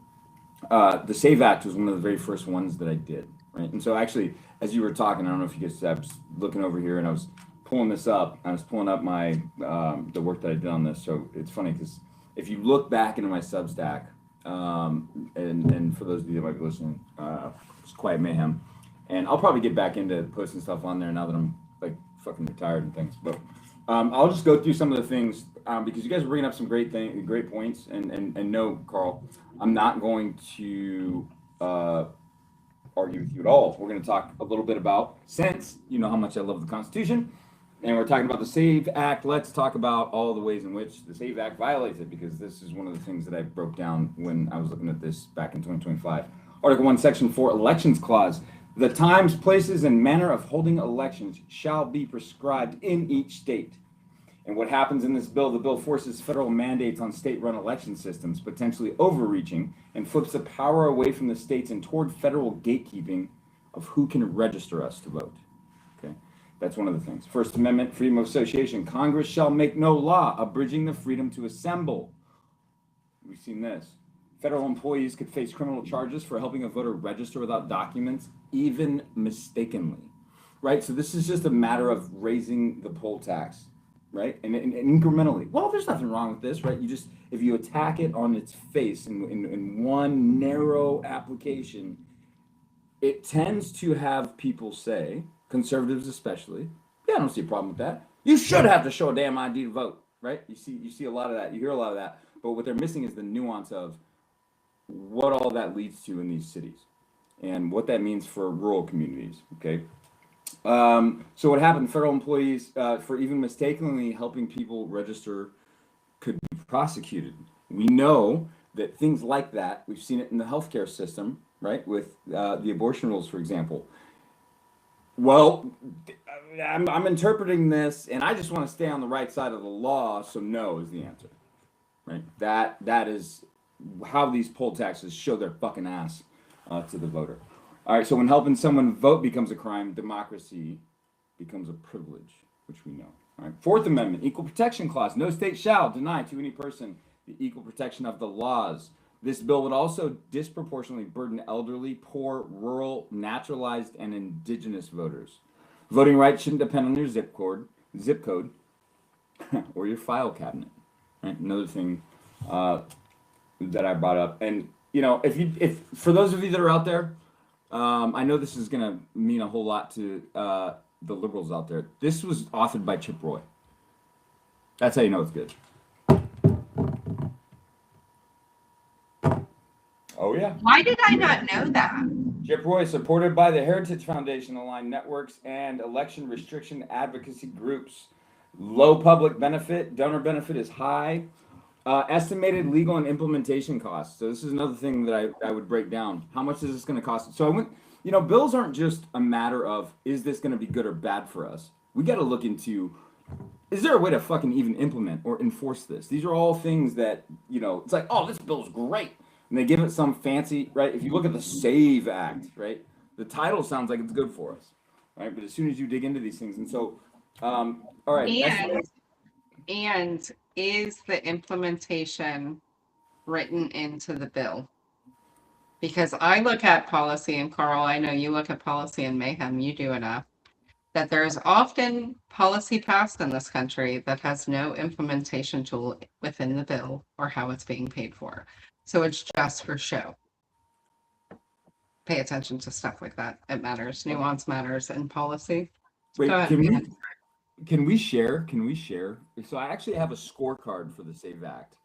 the SAVE Act was one of the very first ones that I did, right? And so actually, as you were talking, I don't know if you guys, I was looking over here and I was pulling this up. I was pulling up my the work that I did on this. So it's funny because if you look back into my Substack, and for those of you that might be listening, it's Quiet Mayhem, and I'll probably get back into posting stuff on there now that I'm like fucking retired and things. But I'll just go through some of the things because you guys are bringing up some great points, and no, Carl, I'm not going to argue with you at all. We're going to talk a little bit about, since you know how much I love the Constitution, and we're talking about the SAVE Act. Let's talk about all the ways in which the SAVE Act violates it, because this is one of the things that I broke down when I was looking at this back in 2025. Article 1, Section 4, Elections Clause. The times, places, and manner of holding elections shall be prescribed in each state. And what happens in this bill, the bill forces federal mandates on state-run election systems, potentially overreaching, and flips the power away from the states and toward federal gatekeeping of who can register us to vote. Okay, that's one of the things. First Amendment, freedom of association. Congress shall make no law abridging the freedom to assemble. We've seen this. Federal employees could face criminal charges for helping a voter register without documents, even mistakenly, right? So this is just a matter of raising the poll tax, right? And incrementally. Well, there's nothing wrong with this, right? You just, if you attack it on its face in one narrow application, it tends to have people say, conservatives especially, yeah, I don't see a problem with that. You should have to show a damn ID to vote, right? You see a lot of that. You hear a lot of that. But what they're missing is the nuance of what all that leads to in these cities and what that means for rural communities, okay? So what happened, federal employees, for even mistakenly helping people register, could be prosecuted. We know that things like that, we've seen it in the healthcare system, right? With the abortion rules, for example. Well, I'm interpreting this, and I just want to stay on the right side of the law, so no is the answer, right? That is how these poll taxes show their fucking ass to the voter. All right, so when helping someone vote becomes a crime, democracy becomes a privilege, which we know. All right, Fourth Amendment, Equal Protection Clause. No state shall deny to any person the equal protection of the laws This bill would also disproportionately burden elderly, poor, rural, naturalized, and indigenous voters. Voting rights shouldn't depend on your zip code, or your file cabinet. Right? Another thing that I brought up, and if for those of you that are out there, I know this is gonna mean a whole lot to the liberals out there. This was authored by Chip Roy. That's how you know it's good. Oh yeah. Why did I not know that? Chip Roy, supported by the Heritage Foundation, aligned networks, and election restriction advocacy groups. Low public benefit, donor benefit is high. Estimated legal and implementation costs. So this is another thing that I would break down. How much is this going to cost? So I went, bills aren't just a matter of, is this going to be good or bad for us? We got to look into, is there a way to fucking even implement or enforce this? These are all things that, it's like, oh, this bill's great. And they give it some fancy, right? If you look at the SAVE Act, right? The title sounds like it's good for us, right? But as soon as you dig into these things, and so, all right. And is the implementation written into the bill? Because I look at policy, and Carl, I know you look at policy and mayhem, you do enough, that there's often policy passed in this country that has no implementation tool within the bill or how it's being paid for. So it's just for show. Pay attention to stuff like that. It matters. Nuance matters in policy. Wait, Go ahead. can we share? So I actually have a scorecard for the SAVE Act.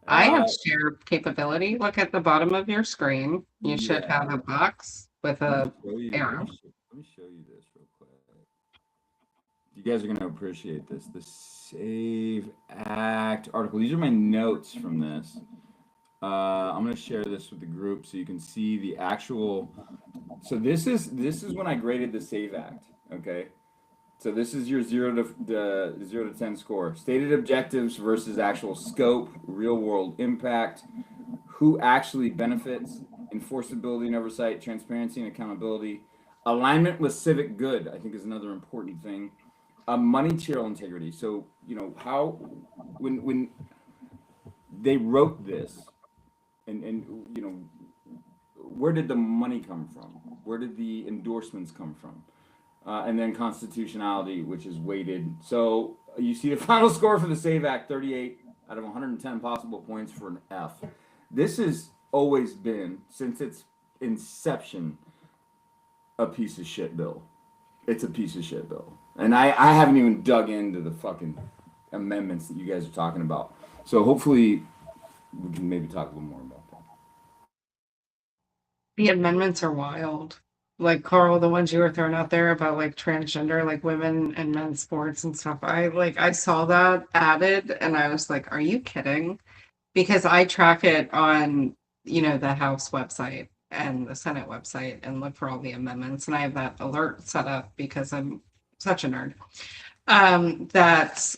I have share capability. Look at the bottom of your screen. You should have a box with a arrow. Let me show you this real quick. You guys are going to appreciate this. The SAVE Act article. These are my notes from this. I'm going to share this with the group so you can see the actual. So this is when I graded the SAVE Act. Okay. So this is your 0 to 10 score. Stated objectives versus actual scope, real world impact, who actually benefits, enforceability and oversight, transparency and accountability, alignment with civic good, I think is another important thing. Monetary integrity. So, how when they wrote this and where did the money come from? Where did the endorsements come from? And then constitutionality, which is weighted. So you see the final score for the SAVE Act, 38 out of 110 possible points for an F. This has always been, since its inception, a piece of shit bill. It's a piece of shit bill. And I haven't even dug into the fucking amendments that you guys are talking about. So hopefully we can maybe talk a little more about that. The amendments are wild. Like Carl, the ones you were throwing out there about like transgender, like women and men's sports and stuff. I saw that added and I was like, are you kidding? Because I track it on, the House website and the Senate website and look for all the amendments. And I have that alert set up because I'm such a nerd. That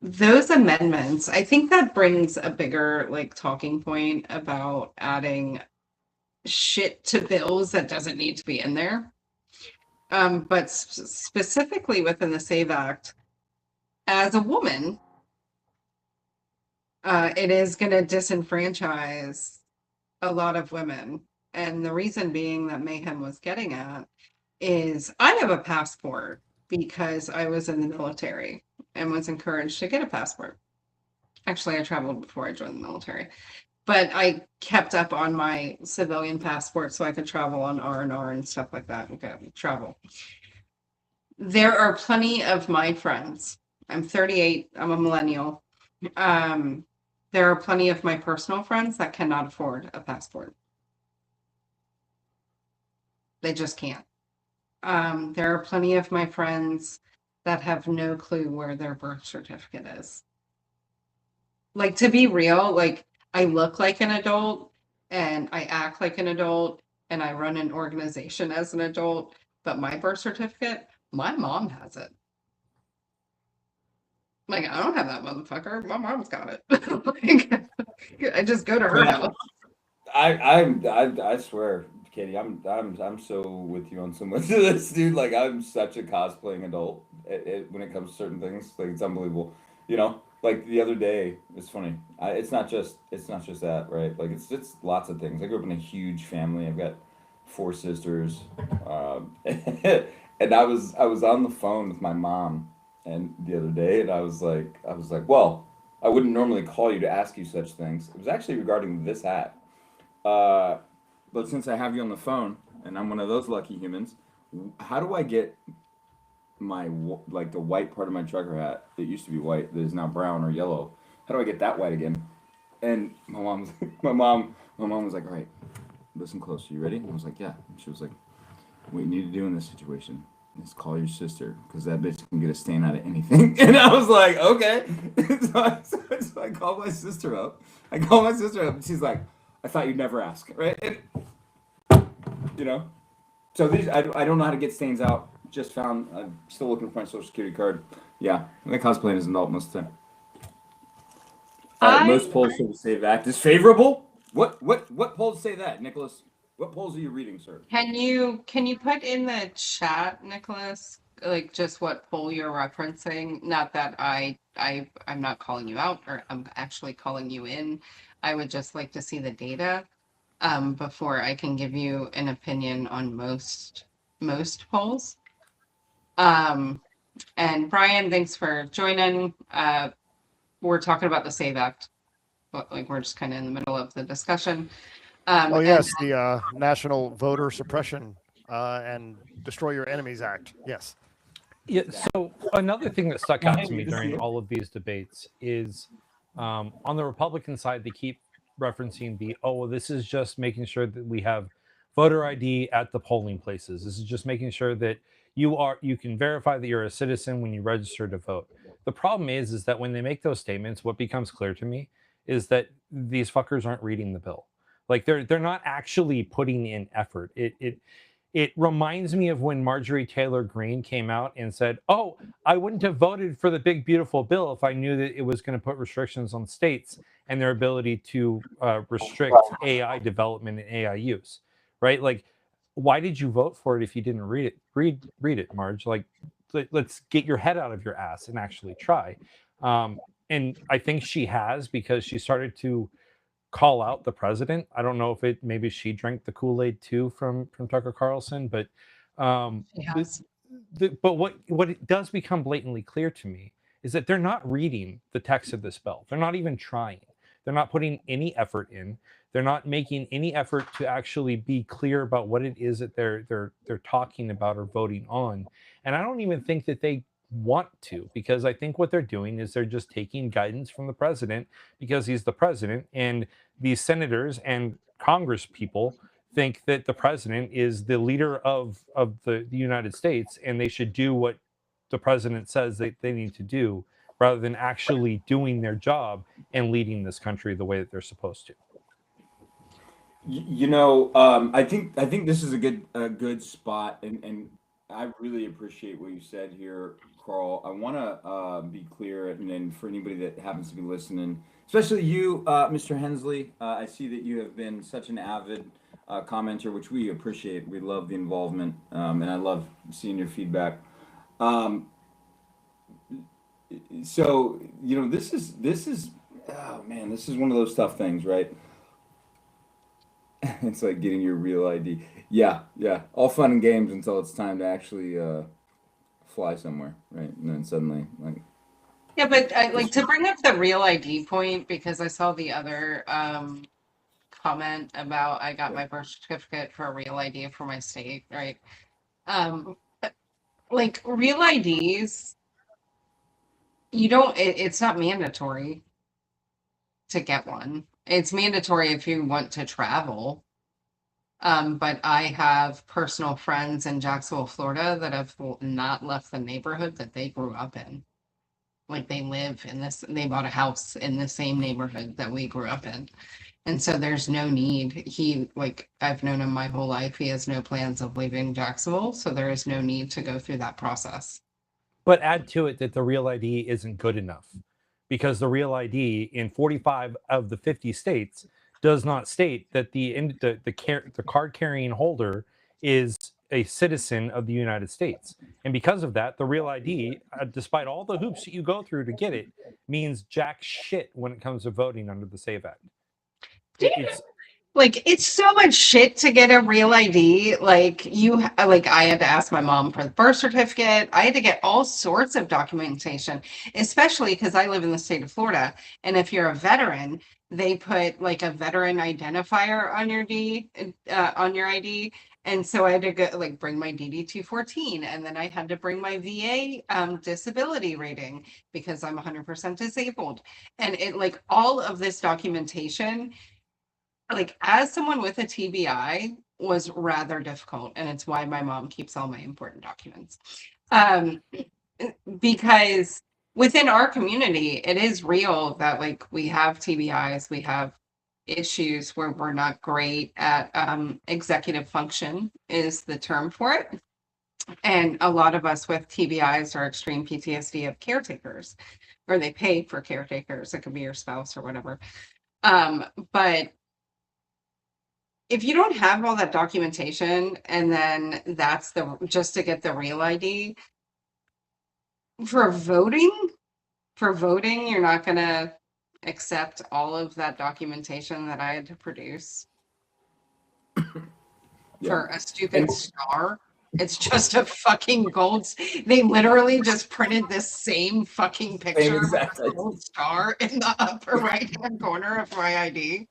those amendments, I think that brings a bigger like talking point about adding shit to bills that doesn't need to be in there. But specifically within the SAVE Act, as a woman, it is going to disenfranchise a lot of women. And the reason being that Mayhem was getting at is I have a passport because I was in the military and was encouraged to get a passport. Actually, I traveled before I joined the military. But I kept up on my civilian passport so I could travel on R&R and stuff like that. Okay, travel. There are plenty of my friends. I'm 38. I'm a millennial. There are plenty of my personal friends that cannot afford a passport. They just can't. There are plenty of my friends that have no clue where their birth certificate is. Like, to be real, like, I look like an adult and I act like an adult and I run an organization as an adult, but my birth certificate, my mom has it. Like, I don't have that motherfucker. My mom's got it. Like, I just go to her house. I swear, Katie, I'm so with you on so much of this, dude. Like, I'm such a cosplaying adult when it comes to certain things. Like, it's unbelievable. like the other day, it's funny. It's not just that, right? Like it's lots of things. I grew up in a huge family. I've got four sisters, and I was on the phone with my mom, and the other day, and I was like, well, I wouldn't normally call you to ask you such things. It was actually regarding this hat. Uh, but since I have you on the phone, and I'm one of those lucky humans, how do I get like the white part of my trucker hat that used to be white that is now brown or yellow? How do I get that white again? And my mom was my mom was like, all right, listen close. You ready? And I was like, yeah. And she was like, what you need to do in this situation is call your sister because that bitch can get a stain out of anything. And I was like, okay. So I called my sister up. And she's like, I thought you'd never ask, right? And, you know, so these I don't know how to get stains out. Just found. I'm still looking for my social security card. Yeah, I cosplaying as an adult most of the time. Most I polls show the Save Act is favorable. What polls say that, Nicholas? What polls are you reading, sir? can you put in the chat, Nicholas, like just what poll you're referencing? Not that I'm not calling you out or I'm actually calling you in. I would just like to see the data before I can give you an opinion on most polls. Um, and Brian, thanks for joining. We're talking about the Save Act, but like we're just kind of in the middle of the discussion. Oh And yes, the National Voter Suppression and Destroy Your Enemies Act. Yes. Yeah. So another thing that stuck out to me Good to see during you. all of these debates is on the Republican side, they keep referencing well, this is just making sure that we have voter ID at the polling places. This is just making sure that you can verify that you're a citizen when you register to vote. The problem is that when they make those statements, what becomes clear to me is that these fuckers aren't reading the bill. Like they're not actually putting in effort. It reminds me of when Marjorie Taylor Greene came out and said, "Oh, I wouldn't have voted for the big beautiful bill if I knew that it was going to put restrictions on states and their ability to restrict AI development and AI use." Right? Like, why did you vote for it if you didn't read it? Read it, Marge. Like, let's get your head out of your ass and actually try. And I think she has, because she started to call out the president. I don't know if maybe she drank the Kool-Aid too from Tucker Carlson, but yes. but what it does become blatantly clear to me is that they're not reading the text of this bill. They're not even trying. They're not putting any effort in. They're not making any effort to actually be clear about what it is that they're talking about or voting on. And I don't even think that they want to, because I think what they're doing is they're just taking guidance from the president because he's the president, and these senators and Congress people think that the president is the leader of the United States and they should do what the president says that they need to do, rather than actually doing their job and leading this country the way that they're supposed to. I think this is a good spot, and I really appreciate what you said here, Carl. I want to be clear, and then for anybody that happens to be listening, especially you, Mr. Hensley, I see that you have been such an avid commenter, which we appreciate. We love the involvement, and I love seeing your feedback. Um, so this is oh man, this is one of those tough things, right? It's like getting your real ID. Yeah, yeah. All fun and games until it's time to actually fly somewhere, right? And then suddenly, like, Yeah, but I this. like to bring up the real ID point because I saw the other comment about I got my birth certificate for a real ID for my state, right? Um, like real IDs, it's not mandatory to get one. It's mandatory if you want to travel. But I have personal friends in Jacksonville, Florida that have not left the neighborhood that they grew up in. Like they live in they bought a house in the same neighborhood that we grew up in. And so there's no need. I've known him my whole life. He has no plans of leaving Jacksonville. So there is no need to go through that process. But add to it that the real ID isn't good enough, because the real ID in 45 of the 50 states does not state that the card carrying holder is a citizen of the United States. And because of that, the Real ID, despite all the hoops that you go through to get it, means jack shit when it comes to voting under the SAVE Act. It's Like, it's so much shit to get a Real ID. Like, I had to ask my mom for the birth certificate. I had to get all sorts of documentation, especially because I live in the state of Florida. And if you're a veteran, they put like a veteran identifier on your on your ID. And so I had to go like bring my DD 214, and then I had to bring my VA disability rating because I'm 100% disabled. And it like all of this documentation, like as someone with a TBI, was rather difficult, and it's why my mom keeps all my important documents. Because within our community, it is real that like we have TBIs, we have issues where we're not great at executive function is the term for it. And a lot of us with TBIs are extreme PTSD of caretakers, or they pay for caretakers. It could be your spouse or whatever. But if you don't have all that documentation, and then that's just to get the Real ID for voting, you're not going to accept all of that documentation that I had to produce for a stupid star. It's just a fucking they literally just printed this same fucking picture of a gold star in the upper right hand corner of my ID.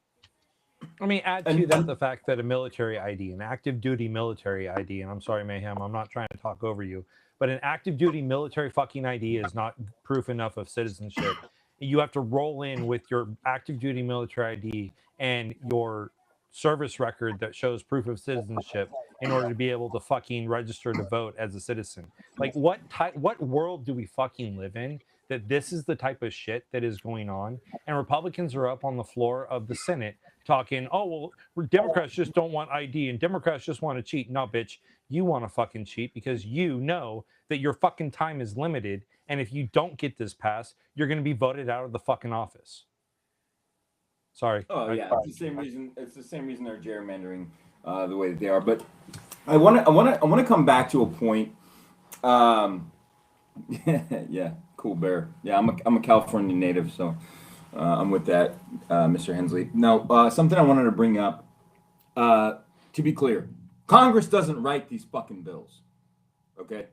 I mean, add to that the fact that a military ID, an active duty military ID, and I'm sorry, Mayhem, I'm not trying to talk over you, but an active duty military fucking ID is not proof enough of citizenship. You have to roll in with your active duty military ID and your service record that shows proof of citizenship in order to be able to fucking register to vote as a citizen. Like, what world do we fucking live in that this is the type of shit that is going on? And Republicans are up on the floor of the Senate talking, oh, well, Democrats just don't want ID and Democrats just want to cheat. No, bitch, you want to fucking cheat because you know that your fucking time is limited. And if you don't get this passed, you're going to be voted out of the fucking office. Sorry. Oh yeah, it's the same reason. It's the same reason they're gerrymandering the way that they are. But I want to come back to a point. Yeah, cool bear. Yeah, I'm a California native, so I'm with that, Mr. Hensley. Now, something I wanted to bring up. To be clear, Congress doesn't write these fucking bills. Okay,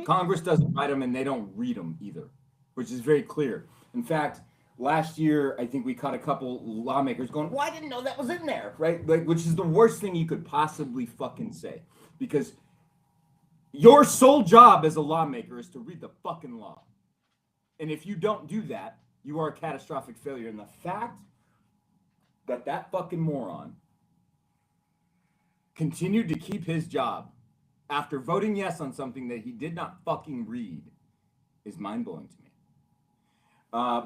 Congress doesn't write them, and they don't read them either, which is very clear. In fact, last year, I think we caught a couple lawmakers going, well, I didn't know that was in there, right? Like, which is the worst thing you could possibly fucking say. Because your sole job as a lawmaker is to read the fucking law. And if you don't do that, you are a catastrophic failure. And the fact that that fucking moron continued to keep his job after voting yes on something that he did not fucking read is mind-blowing to me.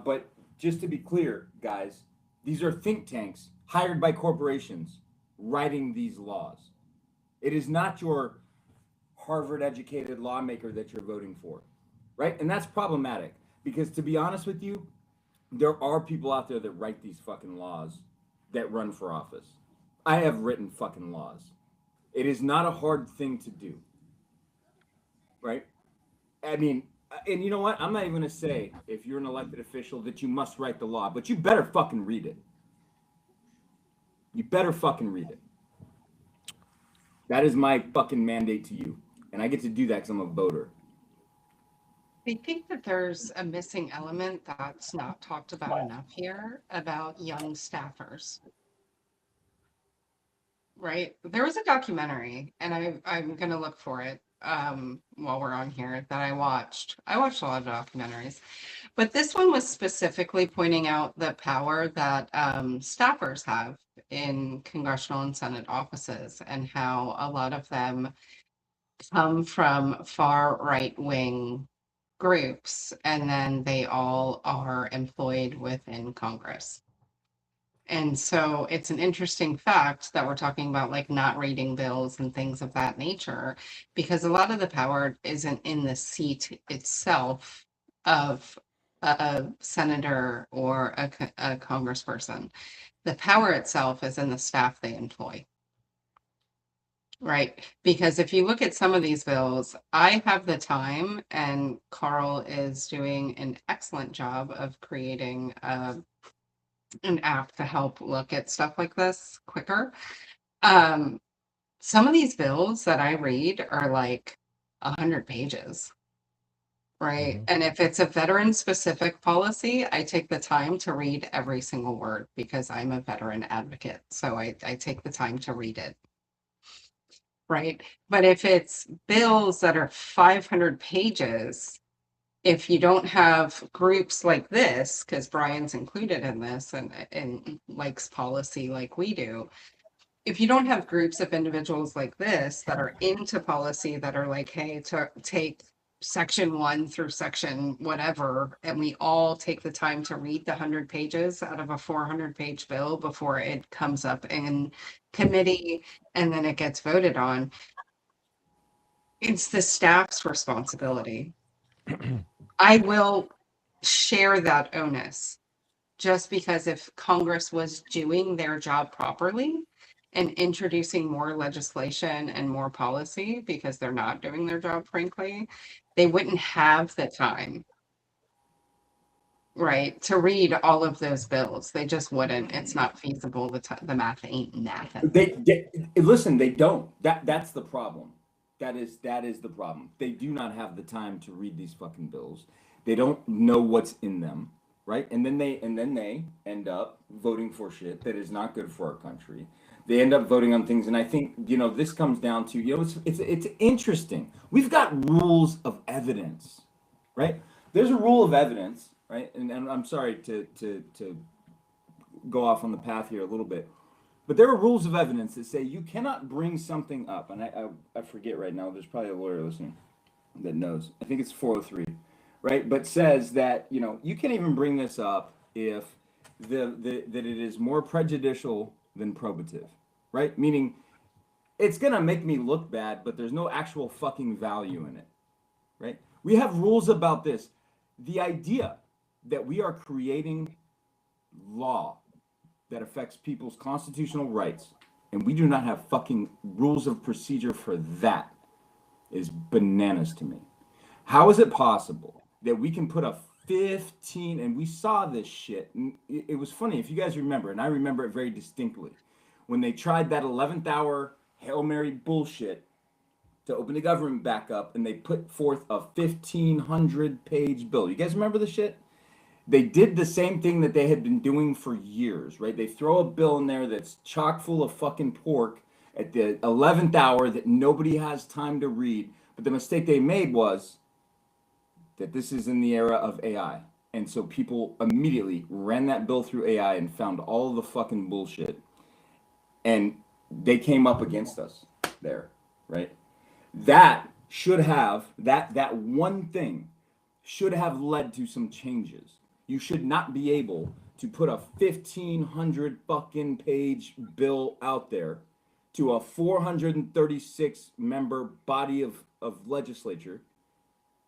But just to be clear, guys, these are think tanks hired by corporations writing these laws. It is not your Harvard-educated lawmaker that you're voting for, right? And that's problematic because, to be honest with you, there are people out there that write these fucking laws that run for office. I have written fucking laws. It is not a hard thing to do, right? I mean, and you know what? I'm not even going to say, if you're an elected official, that you must write the law, but you better fucking read it. You better fucking read it. That is my fucking mandate to you. And I get to do that because I'm a voter. I think that there's a missing element that's not talked about enough here about young staffers. Right? There was a documentary, and I'm going to look for it while we're on here, that I watched. I watched a lot of documentaries, but this one was specifically pointing out the power that staffers have in congressional and Senate offices, and how a lot of them come from far right-wing groups, and then they all are employed within Congress. And so it's an interesting fact that we're talking about, like, not reading bills and things of that nature, because a lot of the power isn't in the seat itself of a senator or a congressperson. The power itself is in the staff they employ. right? Because if you look at some of these bills, I have the time, and Carl is doing an excellent job of creating an app to help look at stuff like this quicker. Some of these bills that I read are like 100 pages. Right. Mhm. And if it's a veteran specific policy, I take the time to read every single word because I'm a veteran advocate. So I take the time to read it. Right. But if it's bills that are 500 pages, if you don't have groups like this, because Brian's included in this and likes policy like we do, if you don't have groups of individuals like this that are into policy that are like, hey, to take section 1 through section whatever, and we all take the time to read the 100 pages out of a 400-page bill before it comes up in committee and then it gets voted on, it's the staff's responsibility. I will share that onus, just because if Congress was doing their job properly and introducing more legislation and more policy, because they're not doing their job, frankly, they wouldn't have the time, right, to read all of those bills. They just wouldn't. It's not feasible. The math ain't math. They listen. They don't. That's the problem. That is the problem. They do not have the time to read these fucking bills. They don't know what's in them, right? And then they end up voting for shit that is not good for our country. They end up voting on things, and I think this comes down to it's interesting. We've got rules of evidence, right? There's a rule of evidence, right? And I'm sorry to go off on the path here a little bit. But there are rules of evidence that say you cannot bring something up, and I forget right now. There's probably a lawyer listening that knows. I think it's 403, right? But says that you can't even bring this up if that it is more prejudicial than probative, right? Meaning it's gonna make me look bad, but there's no actual fucking value in it, right? We have rules about this. The idea that we are creating law that affects people's constitutional rights, and we do not have fucking rules of procedure for that, is bananas to me. How is it possible that we can put a 15, and we saw this shit, and it was funny, if you guys remember, and I remember it very distinctly, when they tried that 11th hour Hail Mary bullshit to open the government back up, and they put forth a 1,500-page bill. You guys remember the shit? They did the same thing that they had been doing for years, right? They throw a bill in there that's chock full of fucking pork at the 11th hour that nobody has time to read. But the mistake they made was that this is in the era of AI. And so people immediately ran that bill through AI and found all the fucking bullshit. And they came up against us there, right? That should have, that one thing should have led to some changes. You should not be able to put a 1,500 fucking page bill out there to a 436 member body of legislature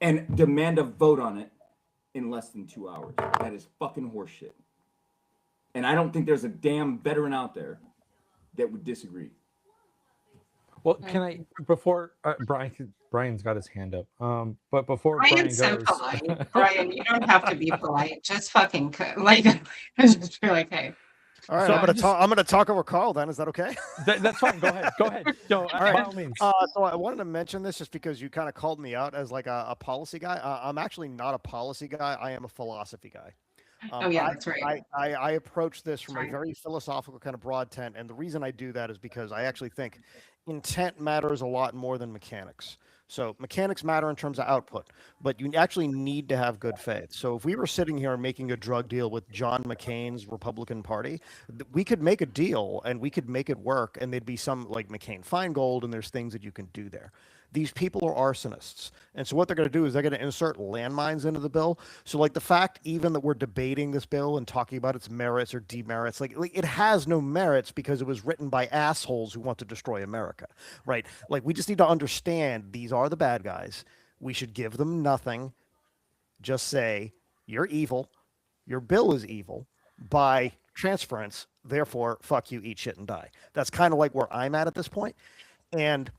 and demand a vote on it in less than 2 hours. That is fucking horseshit. And I don't think there's a damn veteran out there that would disagree. Well, can I, before Brian's got his hand up. But before Brian's Brian so goes, polite. Brian, you don't have to be polite. Just fucking just be like, hey. All right, So I'm gonna talk over Carl then. Is that okay? that's fine. Go ahead. Go ahead. No, All right. by all means. So I wanted to mention this just because you kind of called me out as like a policy guy. I'm actually not a policy guy. I am a philosophy guy. Oh yeah, that's right. I approach this from That's a right. very philosophical kind of broad tent, and the reason I do that is because I actually think intent matters a lot more than mechanics. So mechanics matter in terms of output, but you actually need to have good faith. So if we were sitting here making a drug deal with John McCain's Republican Party, we could make a deal and we could make it work, and there'd be some like McCain-Feingold, and there's things that you can do there. These people are arsonists. And so what they're going to do is they're going to insert landmines into the bill. So like the fact even that we're debating this bill and talking about its merits or demerits, like it has no merits because it was written by assholes who want to destroy America, right? Like we just need to understand these are the bad guys. We should give them nothing. Just say, you're evil. Your bill is evil by transference. Therefore, fuck you, eat shit, and die. That's kind of like where I'm at this point. And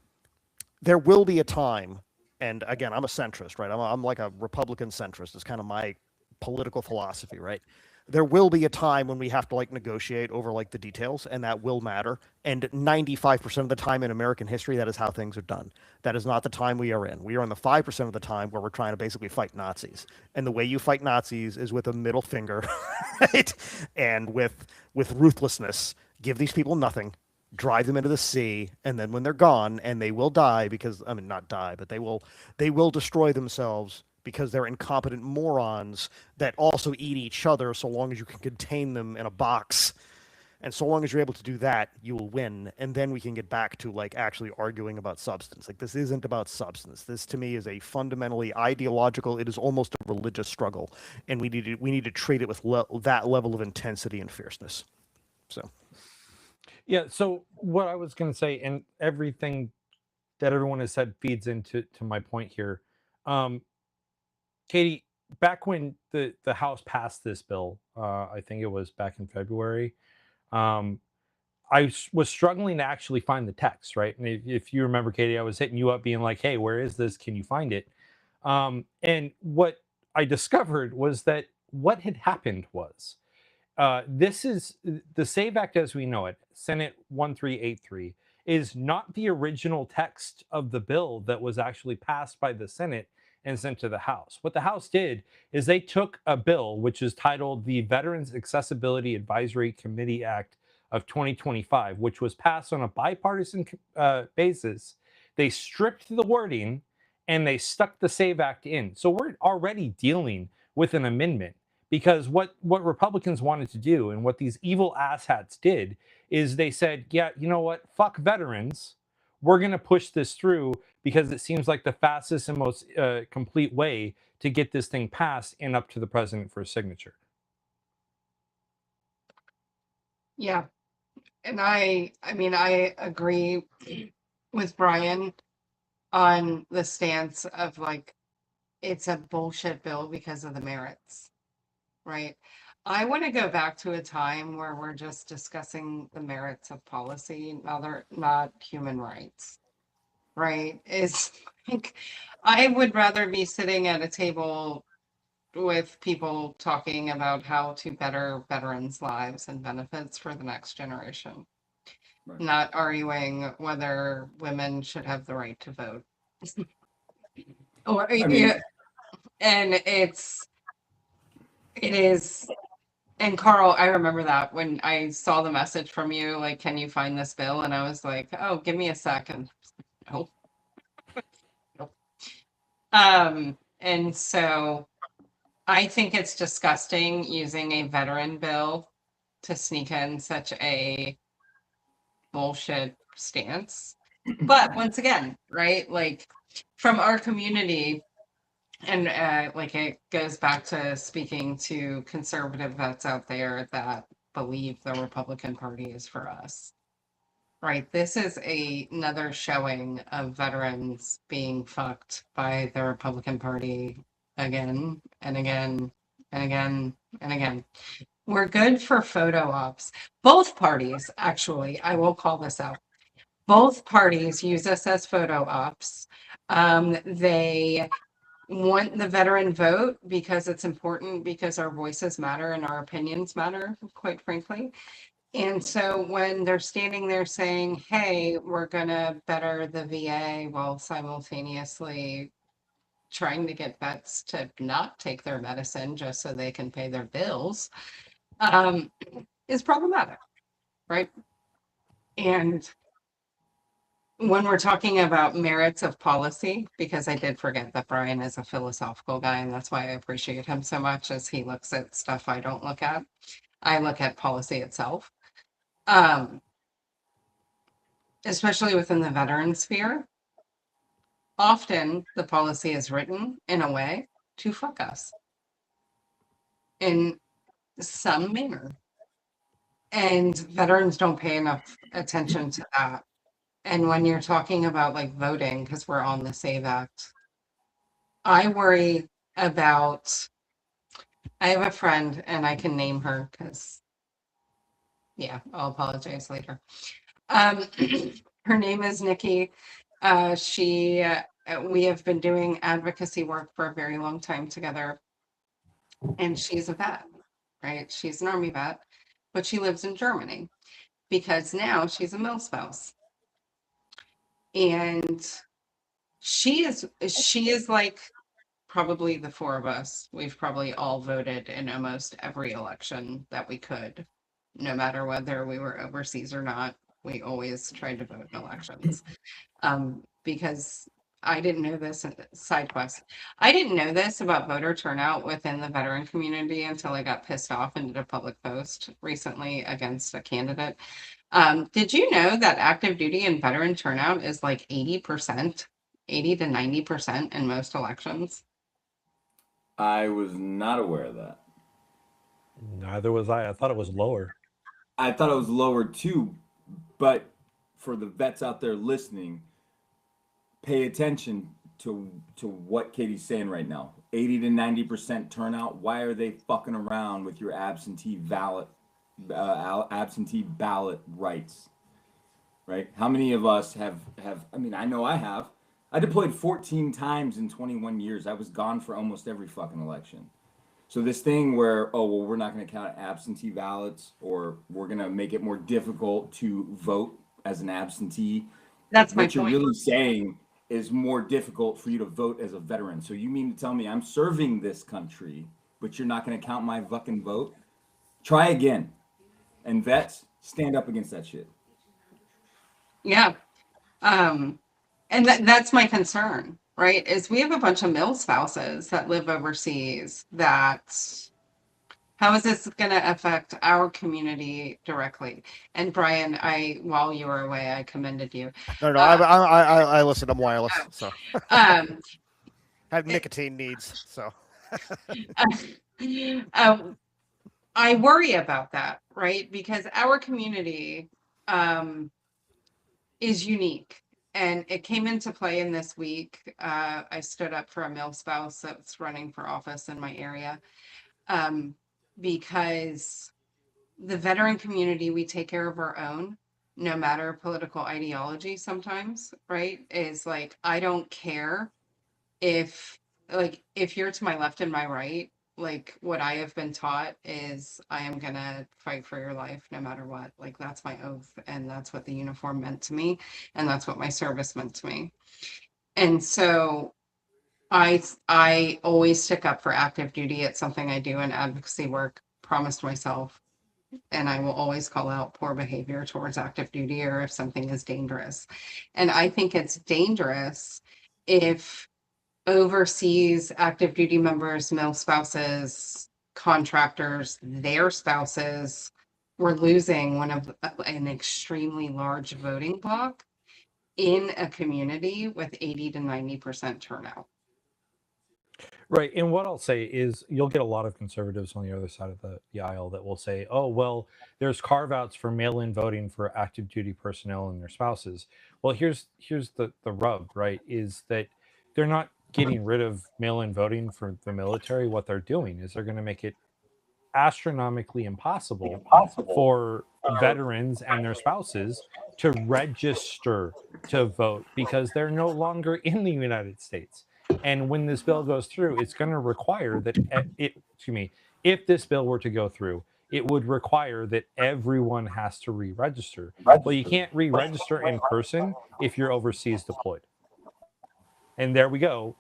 there will be a time, and again, I'm a centrist, right? I'm like a Republican centrist. It's kind of my political philosophy, right? There will be a time when we have to like negotiate over like the details, and that will matter. And 95% of the time in American history, that is how things are done. That is not the time we are in. We are in the 5% of the time where we're trying to basically fight Nazis. And the way you fight Nazis is with a middle finger, right? And with ruthlessness. Give these people nothing, drive them into the sea, and then when they're gone, and they will die because, I mean, not die, but they will destroy themselves because they're incompetent morons that also eat each other, so long as you can contain them in a box. And so long as you're able to do that, you will win. And then we can get back to like actually arguing about substance. Like, this isn't about substance. This to me is a fundamentally ideological, it is almost a religious struggle. And we need to treat it with that level of intensity and fierceness. So Yeah. So what I was going to say, and everything that everyone has said feeds into my point here. Katie, back when the House passed this bill, I think it was back in February, I was struggling to actually find the text, right? And if you remember, Katie, I was hitting you up being like, hey, where is this? Can you find it? And what I discovered was that what had happened was this is the SAVE Act as we know it, Senate 1383, is not the original text of the bill that was actually passed by the Senate and sent to the House. What the House did is they took a bill which is titled the Veterans Accessibility Advisory Committee Act of 2025, which was passed on a bipartisan basis. They stripped the wording and they stuck the SAVE Act in. So we're already dealing with an amendment, because what Republicans wanted to do and what these evil asshats did is they said, yeah, you know what, fuck veterans. We're going to push this through because it seems like the fastest and most complete way to get this thing passed and up to the president for a signature. Yeah. And I mean, I agree with Brian on the stance of like, it's a bullshit bill because of the merits, right? I want to go back to a time where we're just discussing the merits of policy, not human rights, right? It's like, I would rather be sitting at a table with people talking about how to better veterans' lives and benefits for the next generation, Right. not arguing whether women should have the right to vote. Or, I mean, and it is. And Carl, I remember that when I saw the message from you, like, can you find this bill? And I was like, oh, give me a second. Nope. Nope. And so I think it's disgusting using a veteran bill to sneak in such a bullshit stance. But once again, right, like from our community, and like it goes back to speaking to conservative vets out there that believe the Republican Party is for us. Right. This is another showing of veterans being fucked by the Republican Party again and again and again and again. We're good for photo ops. Both parties, actually, I will call this out. Both parties use us as photo ops. They want the veteran vote because it's important, because our voices matter and our opinions matter, quite frankly. And so when they're standing there saying, hey, we're going to better the VA while simultaneously trying to get vets to not take their medicine just so they can pay their bills, is problematic, right? And when we're talking about merits of policy, because I did forget that Brian is a philosophical guy, and that's why I appreciate him so much, as he looks at stuff I don't look at. I look at policy itself. Especially within the veteran sphere, often the policy is written in a way to fuck us in some manner. And veterans don't pay enough attention to that. And when you're talking about like voting, because we're on the SAVE Act, I worry about, I have a friend and I can name her because, yeah, I'll apologize later. Her name is Nikki. We have been doing advocacy work for a very long time together. And she's a vet, right? She's an Army vet, but she lives in Germany because now she's a milspouse. And she is like probably the four of us. We've probably all voted in almost every election that we could, no matter whether we were overseas or not. We always tried to vote in elections. Because I didn't know this, side quest. I didn't know this about voter turnout within the veteran community until I got pissed off and did a public post recently against a candidate. Did you know that active duty and veteran turnout is like 80%, 80 to 90% in most elections? I was not aware of that. Neither was I. I thought it was lower. I thought it was lower too, but for the vets out there listening, pay attention to what Katie's saying right now. 80 to 90% turnout. Why are they fucking around with your absentee ballot rights? Right? How many of us have? I mean, I know I have. I deployed 14 times in 21 years. I was gone for almost every fucking election. So this thing where, oh, well, we're not going to count absentee ballots, or we're going to make it more difficult to vote as an absentee. That's my what you're point. really saying is more difficult for you to vote as a veteran. So you mean to tell me I'm serving this country, but you're not going to count my fucking vote? Try again. And vets, stand up against that shit. Yeah. And that's my concern, right? Is we have a bunch of milspouses that live overseas that how is this going to affect our community directly? And Brian, while you were away, I commended you. No, I listen. I'm wireless, so Um, I have nicotine needs. So I worry about that, right? Because our community is unique. And it came into play in this week. I stood up for a milspouse that's running for office in my area. Because the veteran community, we take care of our own, no matter political ideology sometimes, right? Is like, I don't care if you're to my left and my right, like what I have been taught is I am gonna fight for your life no matter what. Like that's my oath, and that's what the uniform meant to me, and that's what my service meant to me. And so I always stick up for active duty. It's something I do in advocacy work, promised myself, and I will always call out poor behavior towards active duty or if something is dangerous. And I think it's dangerous if overseas active duty members, milspouses, contractors, their spouses were losing an extremely large voting block in a community with 80 to 90% turnout. Right. And what I'll say is you'll get a lot of conservatives on the other side of the aisle that will say, oh, well, there's carve outs for mail-in voting for active duty personnel and their spouses. Well, here's the rub, right, is that they're not getting rid of mail-in voting for the military. What they're doing is they're going to make it astronomically impossible for veterans and their spouses to register to vote because they're no longer in the United States. And when this bill goes through, it's going to require that if this bill were to go through, it would require that everyone has to re-register. Well, you can't re-register in person if you're overseas deployed. And there we go.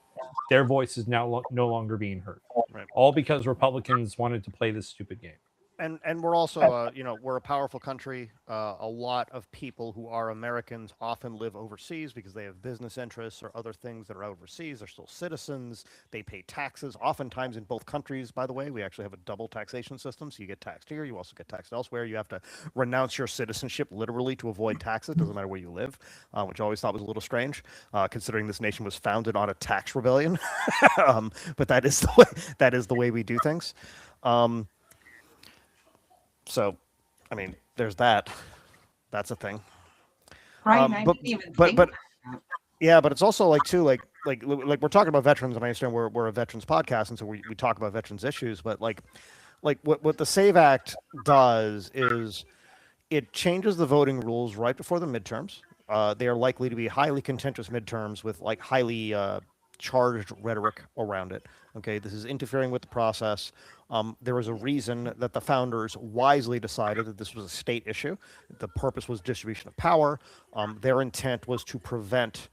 Their voice is now no longer being heard. Right. All because Republicans wanted to play this stupid game. And we're also, we're a powerful country. A lot of people who are Americans often live overseas because they have business interests or other things that are overseas. They're still citizens. They pay taxes, oftentimes in both countries, by the way. We actually have a double taxation system. So you get taxed here. You also get taxed elsewhere. You have to renounce your citizenship literally to avoid taxes. Doesn't matter where you live, which I always thought was a little strange, considering this nation was founded on a tax rebellion. But that is the way we do things. So, I mean, there's that. That's a thing. Right. I didn't even think but about that. yeah, but it's also like we're talking about veterans, and I understand we're a veterans podcast, and so we talk about veterans issues. But like what the SAVE Act does is it changes the voting rules right before the midterms. they are likely to be highly contentious midterms with like highly charged rhetoric around it. Okay, this is interfering with the process. There was a reason that the founders wisely decided that this was a state issue. The purpose was distribution of power. Their intent was to prevent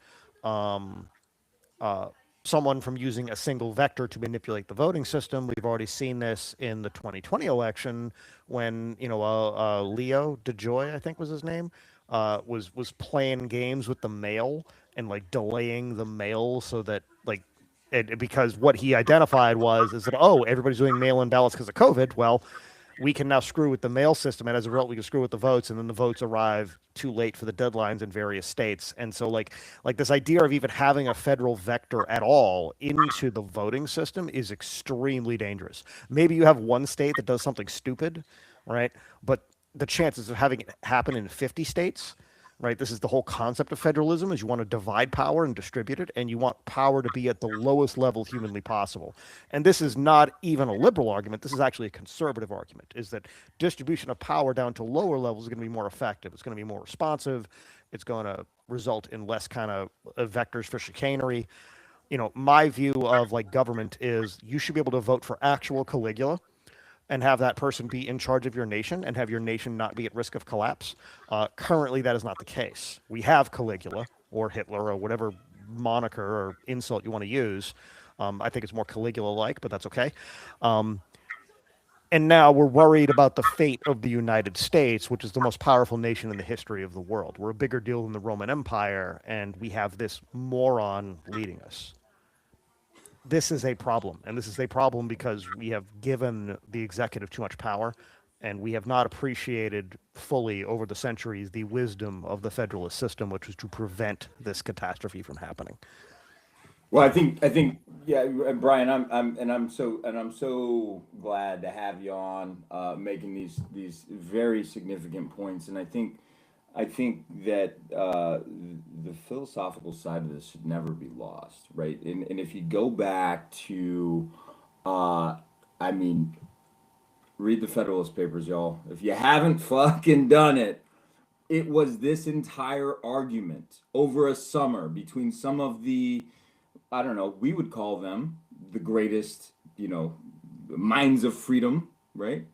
someone from using a single vector to manipulate the voting system. We've already seen this in the 2020 election when, you know, Leo DeJoy, I think was his name, was playing games with the mail and like delaying the mail so that like because what he identified is that, oh, everybody's doing mail-in ballots because of COVID. Well, we can now screw with the mail system, and as a result, we can screw with the votes, and then the votes arrive too late for the deadlines in various states. And so, like this idea of even having a federal vector at all into the voting system is extremely dangerous. Maybe you have one state that does something stupid, right? But the chances of having it happen in 50 states, right? This is the whole concept of federalism: is you want to divide power and distribute it, and you want power to be at the lowest level humanly possible. And this is not even a liberal argument. This is actually a conservative argument, is that distribution of power down to lower levels is going to be more effective. It's going to be more responsive. It's going to result in less kind of vectors for chicanery. You know, my view of like government is you should be able to vote for actual Caligula and have that person be in charge of your nation and have your nation not be at risk of collapse. Currently, that is not the case. We have Caligula or Hitler or whatever moniker or insult you want to use. I think it's more Caligula-like, but that's okay. And now we're worried about the fate of the United States, which is the most powerful nation in the history of the world. We're a bigger deal than the Roman Empire, and we have this moron leading us. This is a problem, and this is a problem because we have given the executive too much power, and we have not appreciated fully over the centuries the wisdom of the federalist system, which was to prevent this catastrophe from happening. Well, I think, yeah, Brian, I'm so glad to have you on, making these very significant points, and I think that the philosophical side of this should never be lost, right? And if you go back to, I mean, read the Federalist Papers, y'all. If you haven't fucking done it, it was this entire argument over a summer between some of the, I don't know, we would call them the greatest, you know, minds of freedom, right?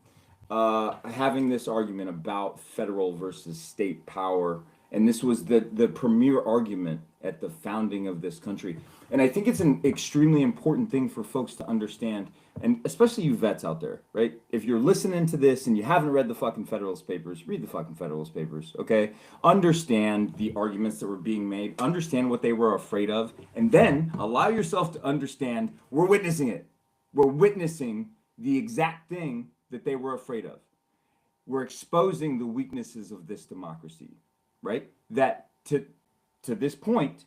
Having this argument about federal versus state power, and this was the premier argument at the founding of this country. And I think it's an extremely important thing for folks to understand, and especially you vets out there, right? If you're listening to this and you haven't read the fucking Federalist Papers, read the fucking Federalist Papers, okay? Understand the arguments that were being made, understand what they were afraid of, and then allow yourself to understand we're witnessing it. We're witnessing the exact thing that they were afraid of. We're exposing the weaknesses of this democracy, right? That to this point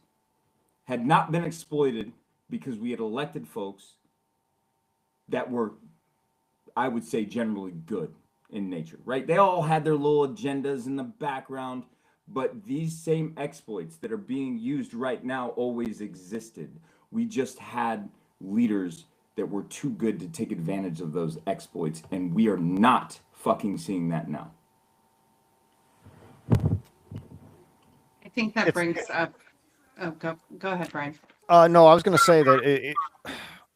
had not been exploited because we had elected folks that were, I would say, generally good in nature, right? They all had their little agendas in the background, but these same exploits that are being used right now always existed. We just had leaders that were too good to take advantage of those exploits, and we are not fucking seeing that now. I think that brings up. Oh, go ahead, Brian. No, I was going to say that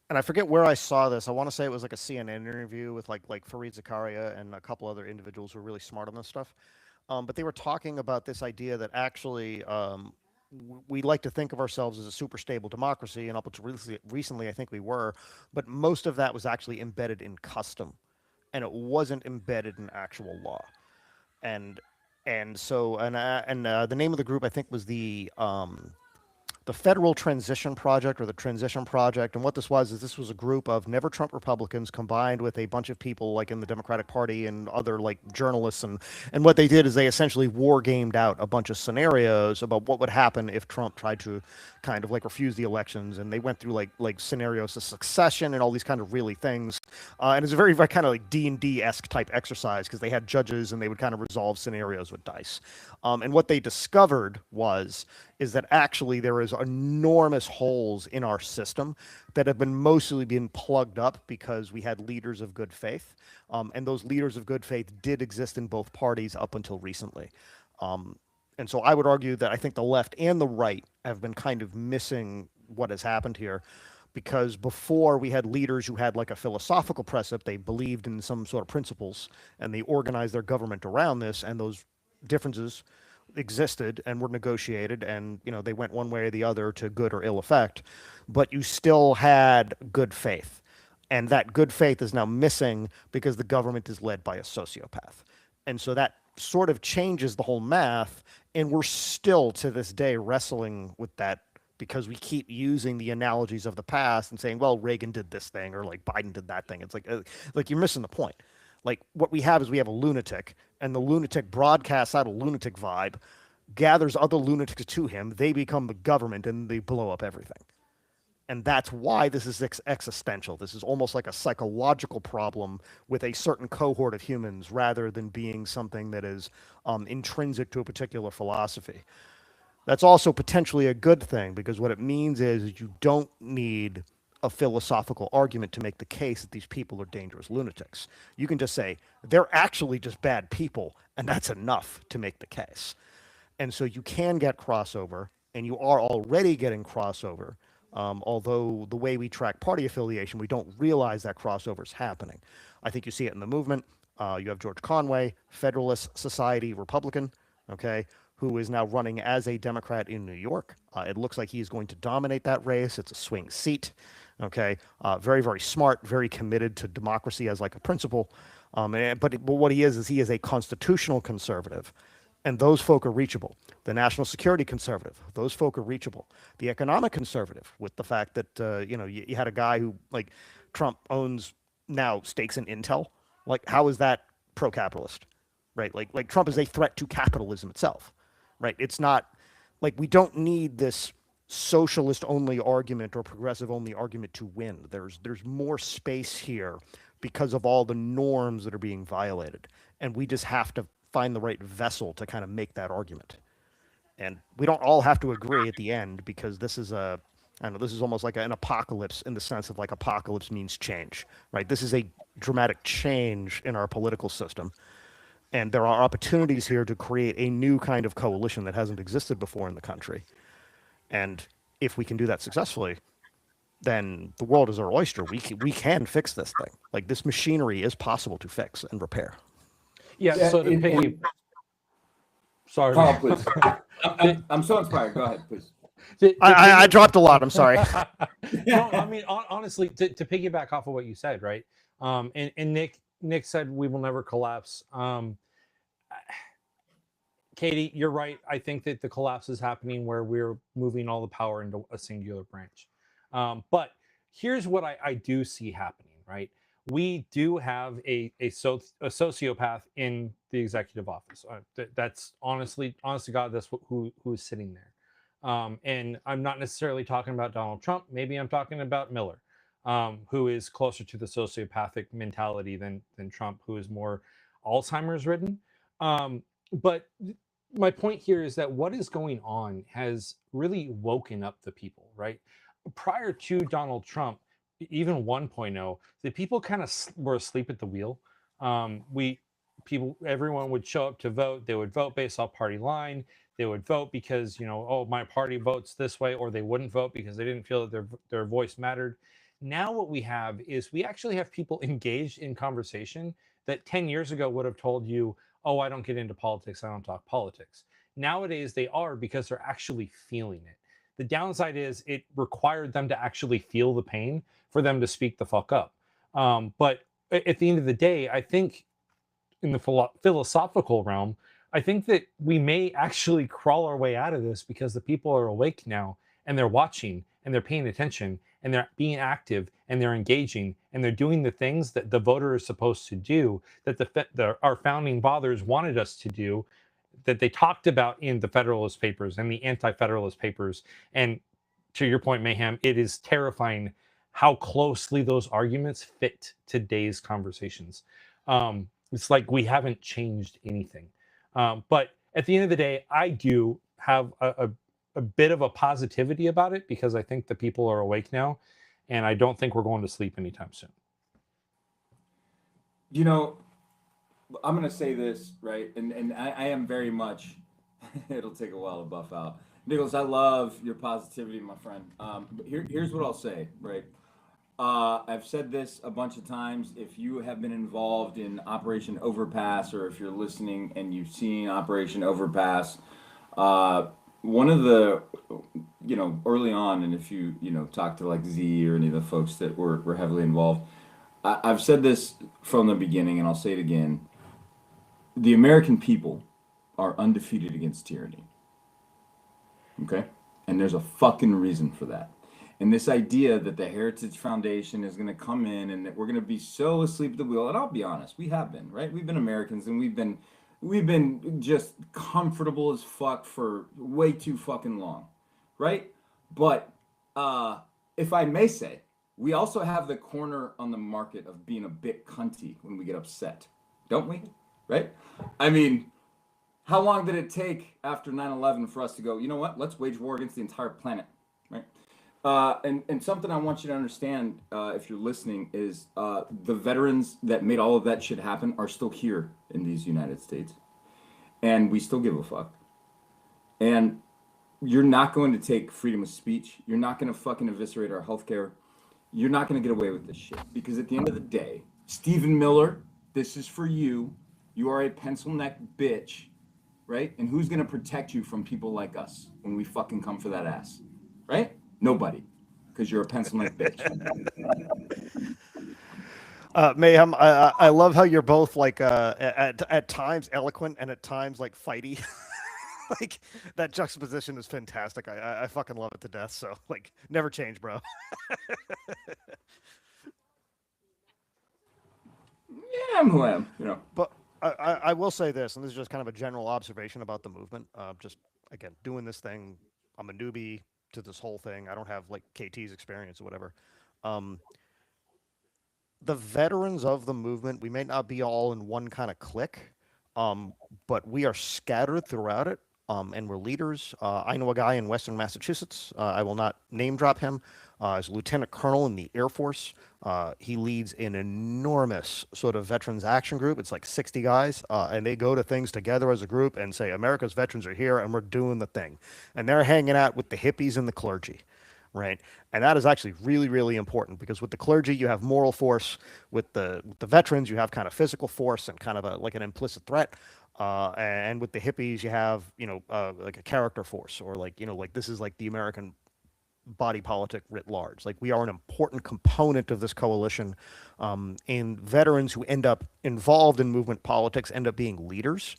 and I forget where I saw this. I want to say it was like a CNN interview with like Fareed Zakaria and a couple other individuals who are really smart on this stuff. But they were talking about this idea that actually we like to think of ourselves as a super stable democracy, and up until recently, I think we were, but most of that was actually embedded in custom, and it wasn't embedded in actual law. And so the name of the group, I think, was the Federal Transition Project, or the Transition Project. And what this was is this was a group of never Trump Republicans combined with a bunch of people like in the Democratic Party and other like journalists. And what they did is they essentially war gamed out a bunch of scenarios about what would happen if Trump tried to kind of like refuse the elections. And they went through like scenarios of succession and all these kind of really things. And it's a very, very kind of like D&D-esque type exercise because they had judges and they would kind of resolve scenarios with dice. And what they discovered is that actually there is enormous holes in our system that have been mostly been plugged up because we had leaders of good faith. And those leaders of good faith did exist in both parties up until recently. And so I would argue that I think the left and the right have been kind of missing what has happened here, because before we had leaders who had like a philosophical precept, they believed in some sort of principles and they organized their government around this, and those differences existed and were negotiated, and they went one way or the other to good or ill effect, but you still had good faith. And that good faith is now missing because the government is led by a sociopath. And so that sort of changes the whole math. And we're still to this day wrestling with that because we keep using the analogies of the past and saying, well, Reagan did this thing or like Biden did that thing. It's like you're missing the point. Like what we have is we have a lunatic, and the lunatic broadcasts out a lunatic vibe, gathers other lunatics to him. They become the government and they blow up everything. And that's why this is existential. This is almost like a psychological problem with a certain cohort of humans rather than being something that is intrinsic to a particular philosophy. That's also potentially a good thing, because what it means is you don't need a philosophical argument to make the case that these people are dangerous lunatics. You can just say, they're actually just bad people, and that's enough to make the case. And so you can get crossover, and you are already getting crossover. Although the way we track party affiliation, we don't realize that crossover is happening. I think you see it in the movement. You have George Conway, Federalist Society Republican, okay, who is now running as a Democrat in New York. It looks like he's going to dominate that race. It's a swing seat, okay. Very, very smart, very committed to democracy as like a principle. But what he is he is a constitutional conservative. And those folk are reachable. The national security conservative, those folk are reachable. The economic conservative, with the fact that, you had a guy who, like, Trump owns now stakes in Intel. Like, how is that pro-capitalist, right? Like Trump is a threat to capitalism itself, right? It's not, like, we don't need this socialist-only argument or progressive-only argument to win. There's more space here because of all the norms that are being violated. And we just have to find the right vessel to kind of make that argument. And we don't all have to agree at the end, because this is this is almost like an apocalypse in the sense of like apocalypse means change, right? This is a dramatic change in our political system. And there are opportunities here to create a new kind of coalition that hasn't existed before in the country. And if we can do that successfully, then the world is our oyster. We can fix this thing. Like, this machinery is possible to fix and repair. Yeah, so to piggy... Sorry. Carl, please. I'm so inspired. Go ahead, please. I dropped a lot. I'm sorry. No, I mean, honestly, to piggyback off of what you said, right? And Nick said we will never collapse. Katie, you're right. I think that the collapse is happening where we're moving all the power into a singular branch. But here's what I do see happening, right? We do have a sociopath in the executive office. That's honest to God, that's who is sitting there. And I'm not necessarily talking about Donald Trump. Maybe I'm talking about Miller, who is closer to the sociopathic mentality than Trump, who is more Alzheimer's ridden. But my point here is that what is going on has really woken up the people, right? Prior to Donald Trump, even 1.0, the people kind of were asleep at the wheel. Everyone would show up to vote. They would vote based off party line. They would vote because, my party votes this way, or they wouldn't vote because they didn't feel that their voice mattered. Now what we have is we actually have people engaged in conversation that 10 years ago would have told you, oh, I don't get into politics, I don't talk politics. Nowadays they are, because they're actually feeling it. The downside is it required them to actually feel the pain for them to speak the fuck up. But at the end of the day, I think in the philosophical realm, I think that we may actually crawl our way out of this because the people are awake now, and they're watching, and they're paying attention, and they're being active, and they're engaging, and they're doing the things that the voter is supposed to do, that our founding fathers wanted us to do, that they talked about in the Federalist Papers and the Anti-Federalist Papers. And to your point, Mayhem, it is terrifying how closely those arguments fit today's conversations. It's like we haven't changed anything. But at the end of the day, I do have a bit of a positivity about it, because I think the people are awake now, and I don't think we're going to sleep anytime soon. I'm going to say this, right? And I am very much It'll take a while to buff out. Nicholas, I love your positivity, my friend. But here's what I'll say, right? I've said this a bunch of times. If you have been involved in Operation Overpass, or if you're listening and you've seen Operation Overpass, one of the, early on, and if you, talk to like Z or any of the folks that were heavily involved, I've said this from the beginning, and I'll say it again. The American people are undefeated against tyranny. Okay? And there's a fucking reason for that. And this idea that the Heritage Foundation is going to come in and that we're going to be so asleep at the wheel, and I'll be honest, we have been, right? We've been Americans, and we've been just comfortable as fuck for way too fucking long, right? But if I may say, we also have the corner on the market of being a bit cunty when we get upset, don't we? Right? I mean, how long did it take after 9/11 for us to go, you know what, let's wage war against the entire planet, right? And something I want you to understand, if you're listening, is the veterans that made all of that shit happen are still here in these United States. And we still give a fuck. And you're not going to take freedom of speech. You're not going to fucking eviscerate our healthcare. You're not going to get away with this shit. Because at the end of the day, Stephen Miller, this is for you. You are a pencil neck bitch, right? And who's going to protect you from people like us when we fucking come for that ass, right? Nobody, because you're a pencil neck bitch. Mayhem, I love how you're both like at times eloquent and at times like fighty. Like that juxtaposition is fantastic. I fucking love it to death. So like never change, bro. Yeah, I'm who I am, But I will say this, and this is just kind of a general observation about the movement. Just again, doing this thing, I'm a newbie to this whole thing. I don't have like KT's experience or whatever. The veterans of the movement, we may not be all in one kind of clique, but we are scattered throughout it, and we're leaders. I know a guy in Western Massachusetts. I will not name drop him. As a lieutenant colonel in the Air Force. He leads an enormous sort of veterans action group. It's like 60 guys, and they go to things together as a group and say, America's veterans are here, and we're doing the thing. And they're hanging out with the hippies and the clergy. Right, and that is actually really, really important because with the clergy you have moral force, with the veterans you have kind of physical force and kind of like an implicit threat, and with the hippies you have like a character force or like this is like the American body politic writ large. Like we are an important component of this coalition, and veterans who end up involved in movement politics end up being leaders,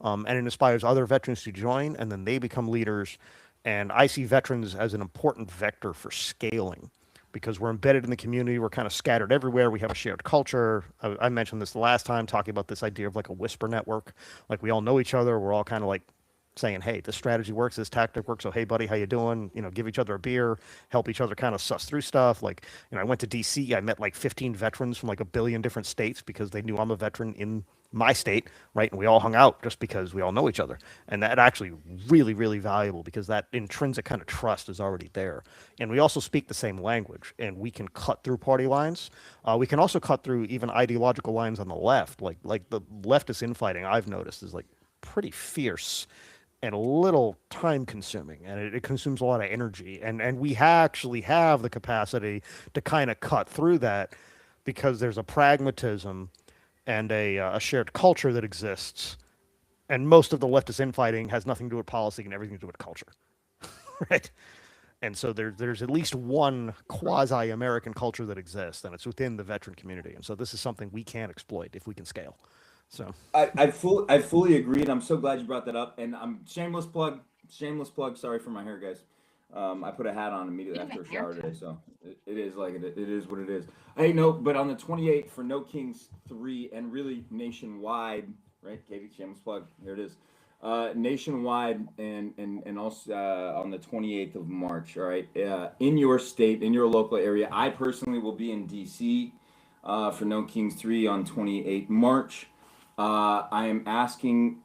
and it inspires other veterans to join, and then they become leaders. And I see veterans as an important vector for scaling because we're embedded in the community. We're kind of scattered everywhere. We have a shared culture. I mentioned this the last time, talking about this idea of like a whisper network. Like we all know each other. We're all kind of like saying, hey, this strategy works, this tactic works. So, hey, buddy, how you doing? Give each other a beer, help each other kind of suss through stuff. Like, I went to DC. I met like 15 veterans from like a billion different states because they knew I'm a veteran in my state, right? And we all hung out just because we all know each other. And that actually really, really valuable because that intrinsic kind of trust is already there. And we also speak the same language and we can cut through party lines. We can also cut through even ideological lines on the left. Like the leftist infighting I've noticed is like pretty fierce and a little time consuming, and it consumes a lot of energy. And we actually have the capacity to kind of cut through that because there's a pragmatism and a shared culture that exists. And most of the leftist infighting has nothing to do with policy and everything to do with culture, right? And so there's at least one quasi-American culture that exists, and it's within the veteran community. And so this is something we can exploit if we can scale. So I fully agree, and I'm so glad you brought that up. And I'm shameless plug. Sorry for my hair, guys. I put a hat on immediately after a shower today, so it is like it is what it is. Hey, no, but on the 28th for No Kings 3 and really nationwide, right? Katie, shameless plug. Here it is. Nationwide and also on the 28th of March. All right, in your state, in your local area. I personally will be in DC for No Kings 3 on 28 March. I am asking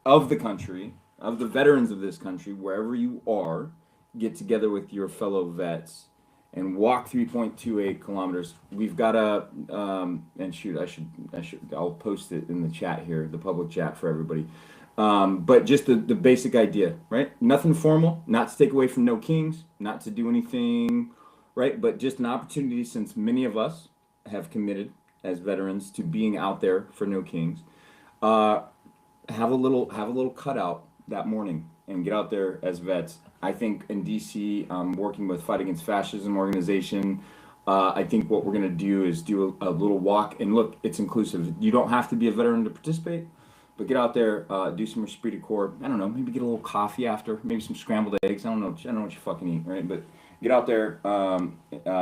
of the country, of the veterans of this country, wherever you are, get together with your fellow vets and walk 3.28 kilometers. We've got and shoot, I'll post it in the chat here, the public chat for everybody. But just the basic idea, right? Nothing formal, not to take away from No Kings, not to do anything, right? But just an opportunity, since many of us have committed as veterans to being out there for No Kings. Have a little cutout that morning and get out there as vets. I think in DC, working with Fight Against Fascism organization, I think what we're gonna do is do a little walk, and look, it's inclusive. You don't have to be a veteran to participate, but get out there, do some esprit de corps. I don't know, maybe get a little coffee after, maybe some scrambled eggs. I don't know what you fucking eat, right? But get out there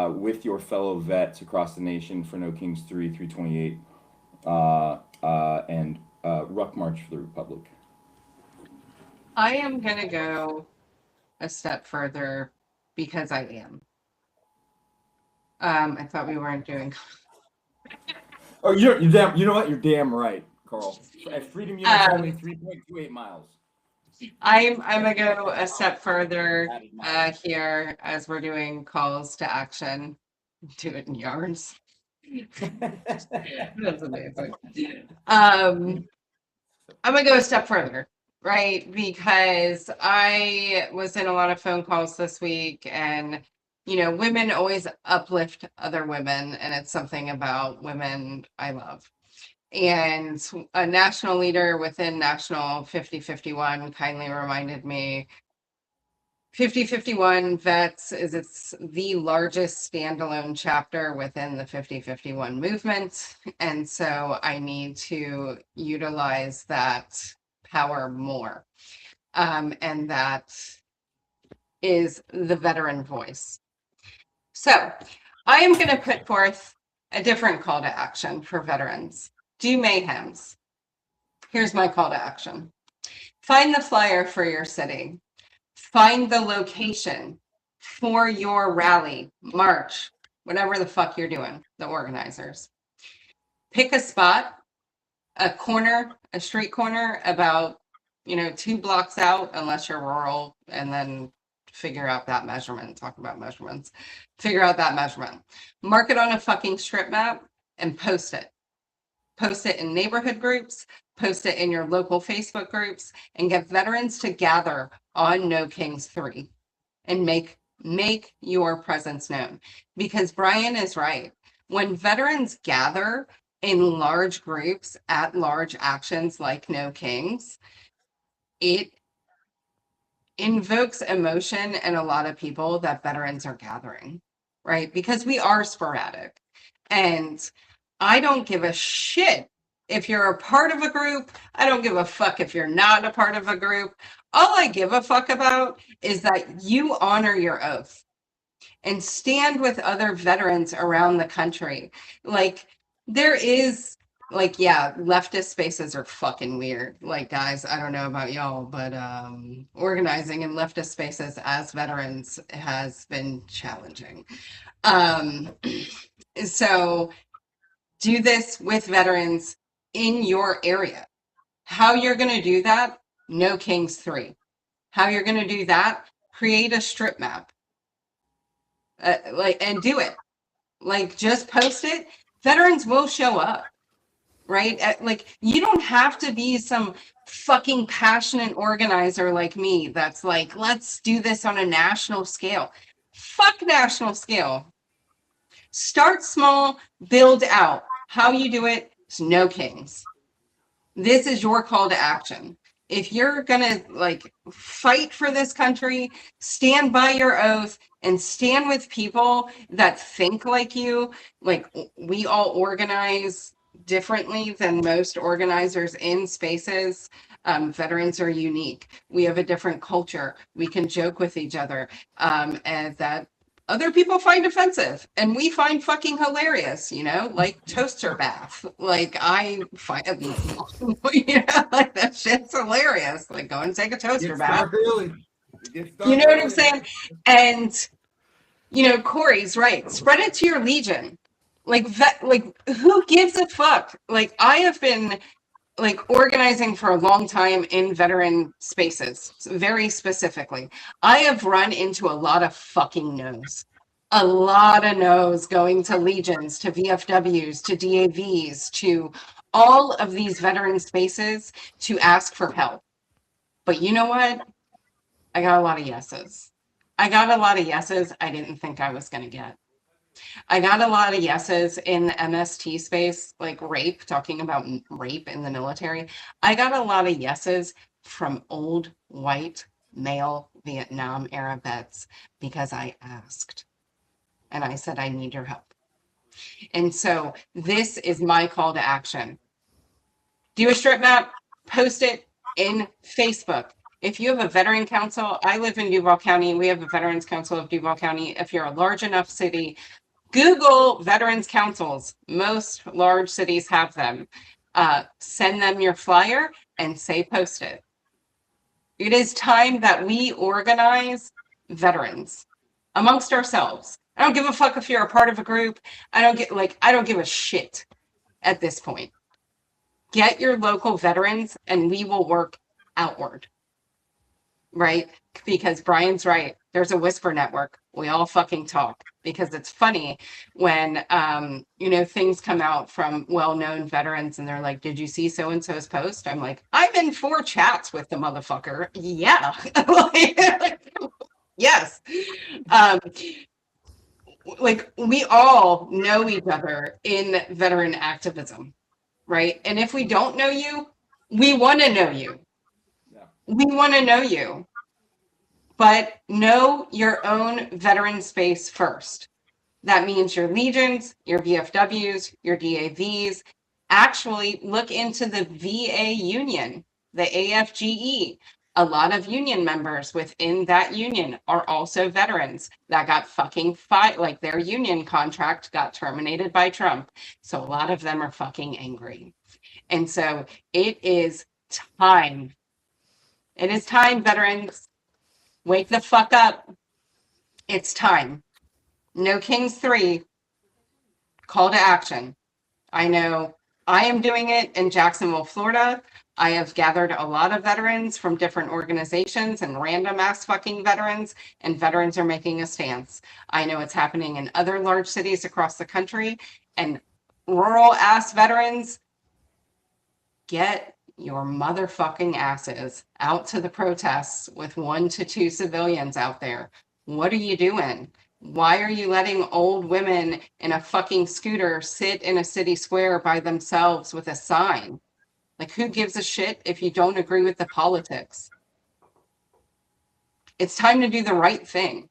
with your fellow vets across the nation for No Kings 3, 328, and Ruck March for the Republic. I am going to go a step further because I am. I thought we weren't doing. Oh, you're damn. You know what? You're damn right, Carl. At Freedom Unit's only 3.28 miles. I'm gonna go a step further here as we're doing calls to action. Do it in yards. That's amazing. I'm gonna go a step further, right? Because I was in a lot of phone calls this week, and women always uplift other women, and it's something about women I love. And a national leader within National 5051 kindly reminded me 5051 Vets it's the largest standalone chapter within the 5051 movement. And so I need to utilize that power more. And that is the veteran voice. So I am going to put forth a different call to action for veterans. Do mayhems. Here's my call to action. Find the flyer for your city. Find the location for your rally, march, whatever the fuck you're doing, the organizers. Pick a spot, a corner, a street corner about, 2 blocks out, unless you're rural, and then figure out that measurement. Talk about measurements. Figure out that measurement. Mark it on a fucking strip map and post it. Post it in neighborhood groups, post it in your local Facebook groups, and get veterans to gather on No Kings 3 and make your presence known. Because Brian is right. When veterans gather in large groups at large actions like No Kings, it invokes emotion in a lot of people that veterans are gathering, right? Because we are sporadic. And I don't give a shit if you're a part of a group. I don't give a fuck if you're not a part of a group. All I give a fuck about is that you honor your oath and stand with other veterans around the country. Like, there is, leftist spaces are fucking weird. Like, guys, I don't know about y'all, but organizing in leftist spaces as veterans has been challenging. So do this with veterans in your area. How you're going to do that? No Kings 3. How you're going to do that? Create a strip map. And do it. Just post it. Veterans will show up, right? You don't have to be some fucking passionate organizer like me that's like, let's do this on a national scale. Fuck national scale. Start small, build out. How you do it is No Kings. This is your call to action. If you're gonna fight for this country, stand by your oath and stand with people that think like you. We all organize differently than most organizers in spaces. Veterans are unique. We have a different culture. We can joke with each other, and that other people find offensive, and we find fucking hilarious, like toaster bath. I find, that shit's hilarious. Go and take a toaster bath. You know what I'm saying? And, Corey's right. Spread it to your legion. Who gives a fuck? I have been organizing for a long time in veteran spaces, very specifically. I have run into a lot of fucking no's. A lot of no's going to legions, to VFWs, to DAVs, to all of these veteran spaces to ask for help. But you know what? I got a lot of yeses. I got a lot of yeses I didn't think I was going to get. I got a lot of yeses in the MST space, like rape, talking about rape in the military. I got a lot of yeses from old white male Vietnam era vets because I asked and I said, I need your help. And so this is my call to action. Do a strip map, post it in Facebook. If you have a veteran council, I live in Duval County. We have a Veterans Council of Duval County. If you're a large enough city, Google veterans councils. Most large cities have them. Send them your flyer and say post it. It is time that we organize veterans amongst ourselves. I don't give a fuck if you're a part of a group. I don't give a shit at this point. Get your local veterans and we will work outward. Right? Because Brian's right. There's a whisper network. We all fucking talk because it's funny when, things come out from well-known veterans and they're like, did you see so-and-so's post? I'm like, I'm in 4 chats with the motherfucker. Yeah. Yes. We all know each other in veteran activism, right? And if we don't know you, we want to know you. Yeah. We want to know you. But know your own veteran space first. That means your legions, your VFWs, your DAVs. Actually, look into the VA union, the AFGE. A lot of union members within that union are also veterans that got fucking fired, like their union contract got terminated by Trump. So a lot of them are fucking angry. And so it is time. It is time, veterans. Wake the fuck up. It's time. No Kings 3. Call to action. I know I am doing it in Jacksonville, Florida. I have gathered a lot of veterans from different organizations and random ass fucking veterans, and veterans are making a stance. I know it's happening in other large cities across the country, and rural ass veterans, get your motherfucking asses out to the protests with 1 to 2 civilians out there. What are you doing? Why are you letting old women in a fucking scooter sit in a city square by themselves with a sign? Like, who gives a shit if you don't agree with the politics? It's time to do the right thing.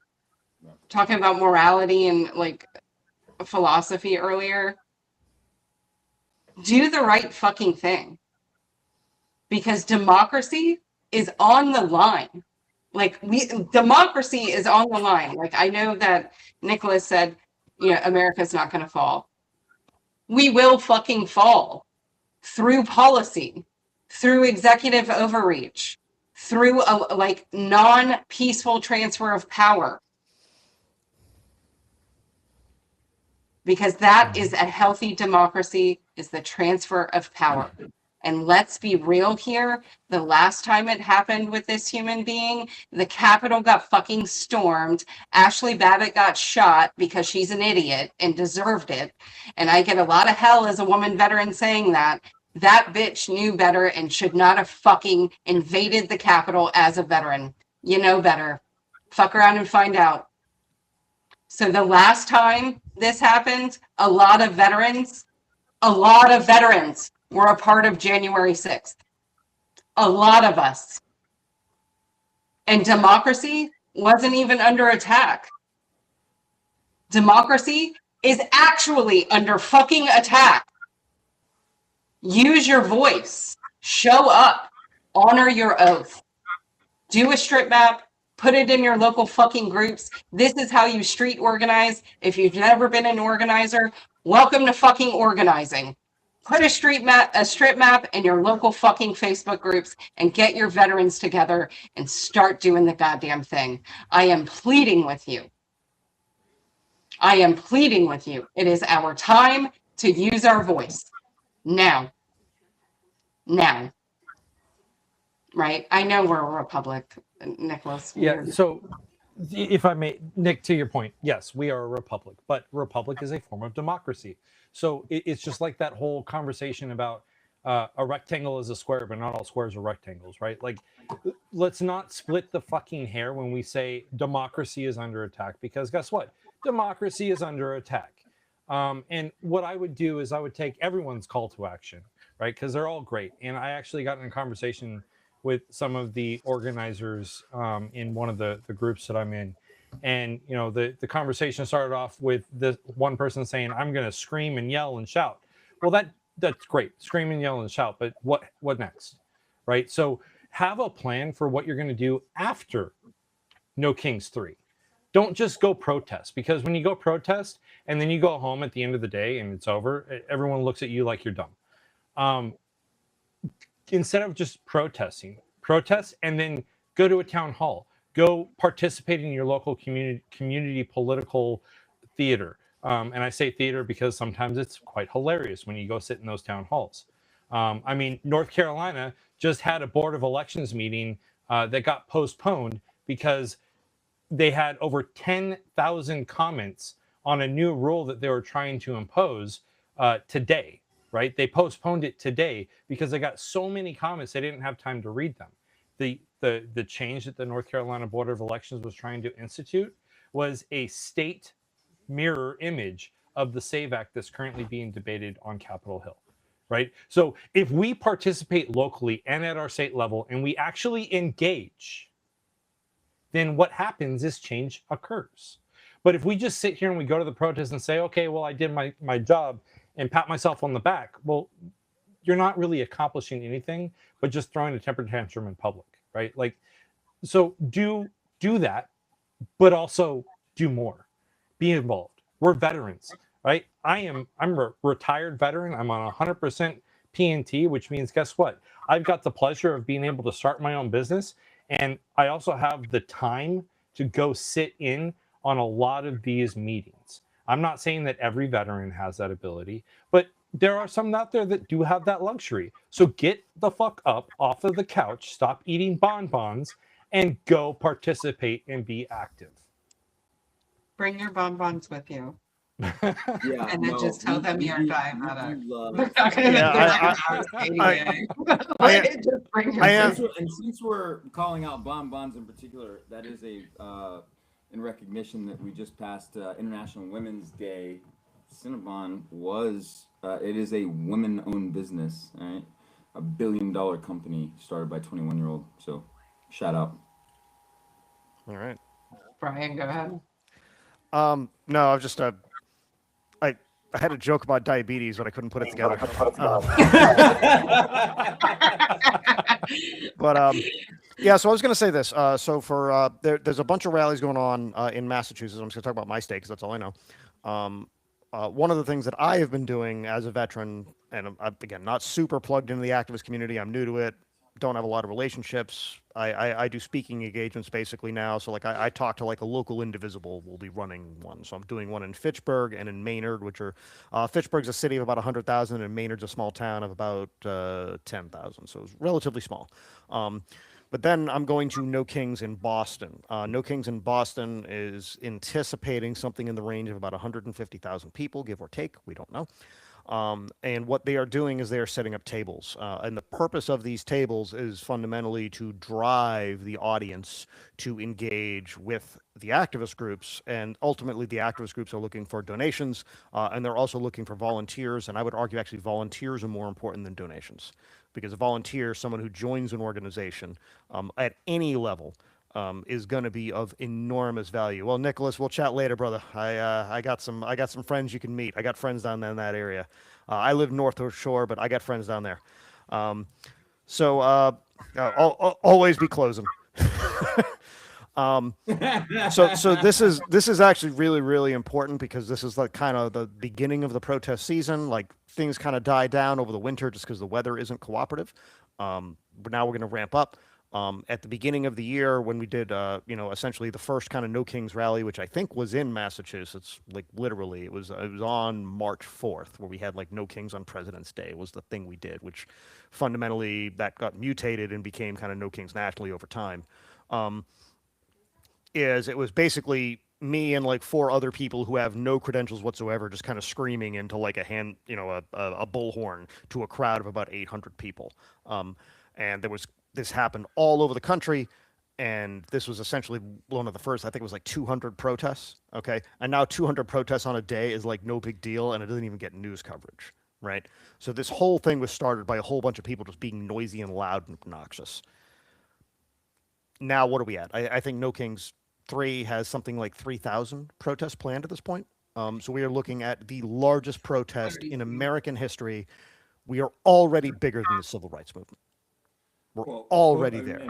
Talking about morality and like philosophy earlier. Do the right fucking thing. Because democracy is on the line. Democracy is on the line. Like, I know that Nicholas said, America's not going to fall. We will fucking fall through policy, through executive overreach, through a non-peaceful transfer of power. Because that is a healthy democracy, is the transfer of power. And let's be real here. The last time it happened with this human being, the Capitol got fucking stormed. Ashley Babbitt got shot because she's an idiot and deserved it. And I get a lot of hell as a woman veteran saying that. That bitch knew better and should not have fucking invaded the Capitol as a veteran. You know better. Fuck around and find out. So the last time this happened, a lot of veterans were a part of January 6th. A lot of us. And democracy wasn't even under attack. Democracy is actually under fucking attack. Use your voice. Show up. Honor your oath. Do a strip map. Put it in your local fucking groups. This is how you street organize. If you've never been an organizer, welcome to fucking organizing. Put a strip map in your local fucking Facebook groups and get your veterans together and start doing the goddamn thing. I am pleading with you. I am pleading with you. It is our time to use our voice. Now. Right? I know we're a republic, Nicholas. Yeah, so if I may, Nick, to your point, yes, we are a republic, but republic is a form of democracy. So it's just like that whole conversation about a rectangle is a square, but not all squares are rectangles, right? Like, let's not split the fucking hair when we say democracy is under attack, because guess what? Democracy is under attack. And what I would do is I would take everyone's call to action, right? Because they're all great. And I actually got in a conversation with some of the organizers in one of the groups that I'm in. And, you know, the conversation started off with this one person saying, I'm going to scream and yell and shout. Well, that's great. Scream and yell and shout. But what next? Right? So have a plan for what you're going to do after No Kings 3. Don't just go protest, because when you go protest and then you go home at the end of the day and it's over, everyone looks at you like you're dumb. Instead of just protest and then go to a town hall, go participate in your local community political theater. And I say theater because sometimes it's quite hilarious when you go sit in those town halls. I mean, North Carolina just had a board of elections meeting that got postponed because they had over 10,000 comments on a new rule that they were trying to impose today, right? They postponed it today because they got so many comments they didn't have time to read them. The change that the North Carolina Board of Elections was trying to institute was a state mirror image of the SAVE Act that's currently being debated on Capitol Hill, right? So if we participate locally and at our state level and we actually engage, then what happens is change occurs. But if we just sit here and we go to the protest and say, okay, well, I did my job and pat myself on the back, well, you're not really accomplishing anything but just throwing a temper tantrum in public, right? Like, so do that, but also do more. Be involved. We're veterans, right? I'm a retired veteran. I'm on 100% PNT, which means guess what? I've got the pleasure of being able to start my own business. And I also have the time to go sit in on a lot of these meetings. I'm not saying that every veteran has that ability, but there are some out there that do have that luxury. So get the fuck up off of the couch, stop eating bonbons, and go participate and be active. Bring your bonbons with you. Yeah, And then just tell them you're diabetic. They're I not gonna Yeah, just bring your I am- And since we're calling out bonbons in particular, that is a in recognition that we just passed International Women's Day. Cinnabon was it is a women-owned business, right? A $1 billion company started by 21-year-old. So, shout out. All right. Brian, go ahead. No, I was just I had a joke about diabetes, but I couldn't put it together. But yeah, so I was going to say this. So for there's a bunch of rallies going on in Massachusetts. I'm just going to talk about my state because that's all I know. One of the things that I have been doing as a veteran, and I'm again not super plugged into the activist community. I'm new to it. Don't have a lot of relationships. I do speaking engagements basically now. So like I talk to like a local Indivisible will be running one. So I'm doing one in Fitchburg and in Maynard, which are Fitchburg's a city of about 100,000 and Maynard's a small town of about 10,000. So it's relatively small. But then I'm going to No Kings in Boston. No Kings in Boston is anticipating something in the range of about 150,000 people, give or take. We don't know. And what they are doing is they are setting up tables. And the purpose of these tables is fundamentally to drive the audience to engage with the activist groups. And ultimately, the activist groups are looking for donations, and they're also looking for volunteers. And I would argue actually volunteers are more important than donations, because a volunteer, someone who joins an organization at any level, is going to be of enormous value. Well, Nicholas, we'll chat later, brother. I got some friends you can meet. I got friends down there in that area. I live North Shore, but I got friends down there. So I'll always be closing. So this is actually really, really important, because this is like kind of the beginning of the protest season. Like things kind of die down over the winter just because the weather isn't cooperative. But now we're going to ramp up. At the beginning of the year, when we did, essentially the first kind of No Kings rally, which I think was in Massachusetts, like literally, it was on March 4th, where we had like No Kings on President's Day was the thing we did, which fundamentally that got mutated and became kind of No Kings nationally over time. It was basically me and like 4 other people who have no credentials whatsoever, just kind of screaming into like a bullhorn to a crowd of about 800 people. And there was this happened all over the country, and this was essentially one of the first. I think it was like 200 protests. Okay, and now 200 protests on a day is like no big deal, and it doesn't even get news coverage, right? So this whole thing was started by a whole bunch of people just being noisy and loud and obnoxious. Now what are we at? I think No Kings 3 has something like 3,000 protests planned at this point. So we are looking at the largest protest in American history. We are already bigger than the civil rights movement. We're already there,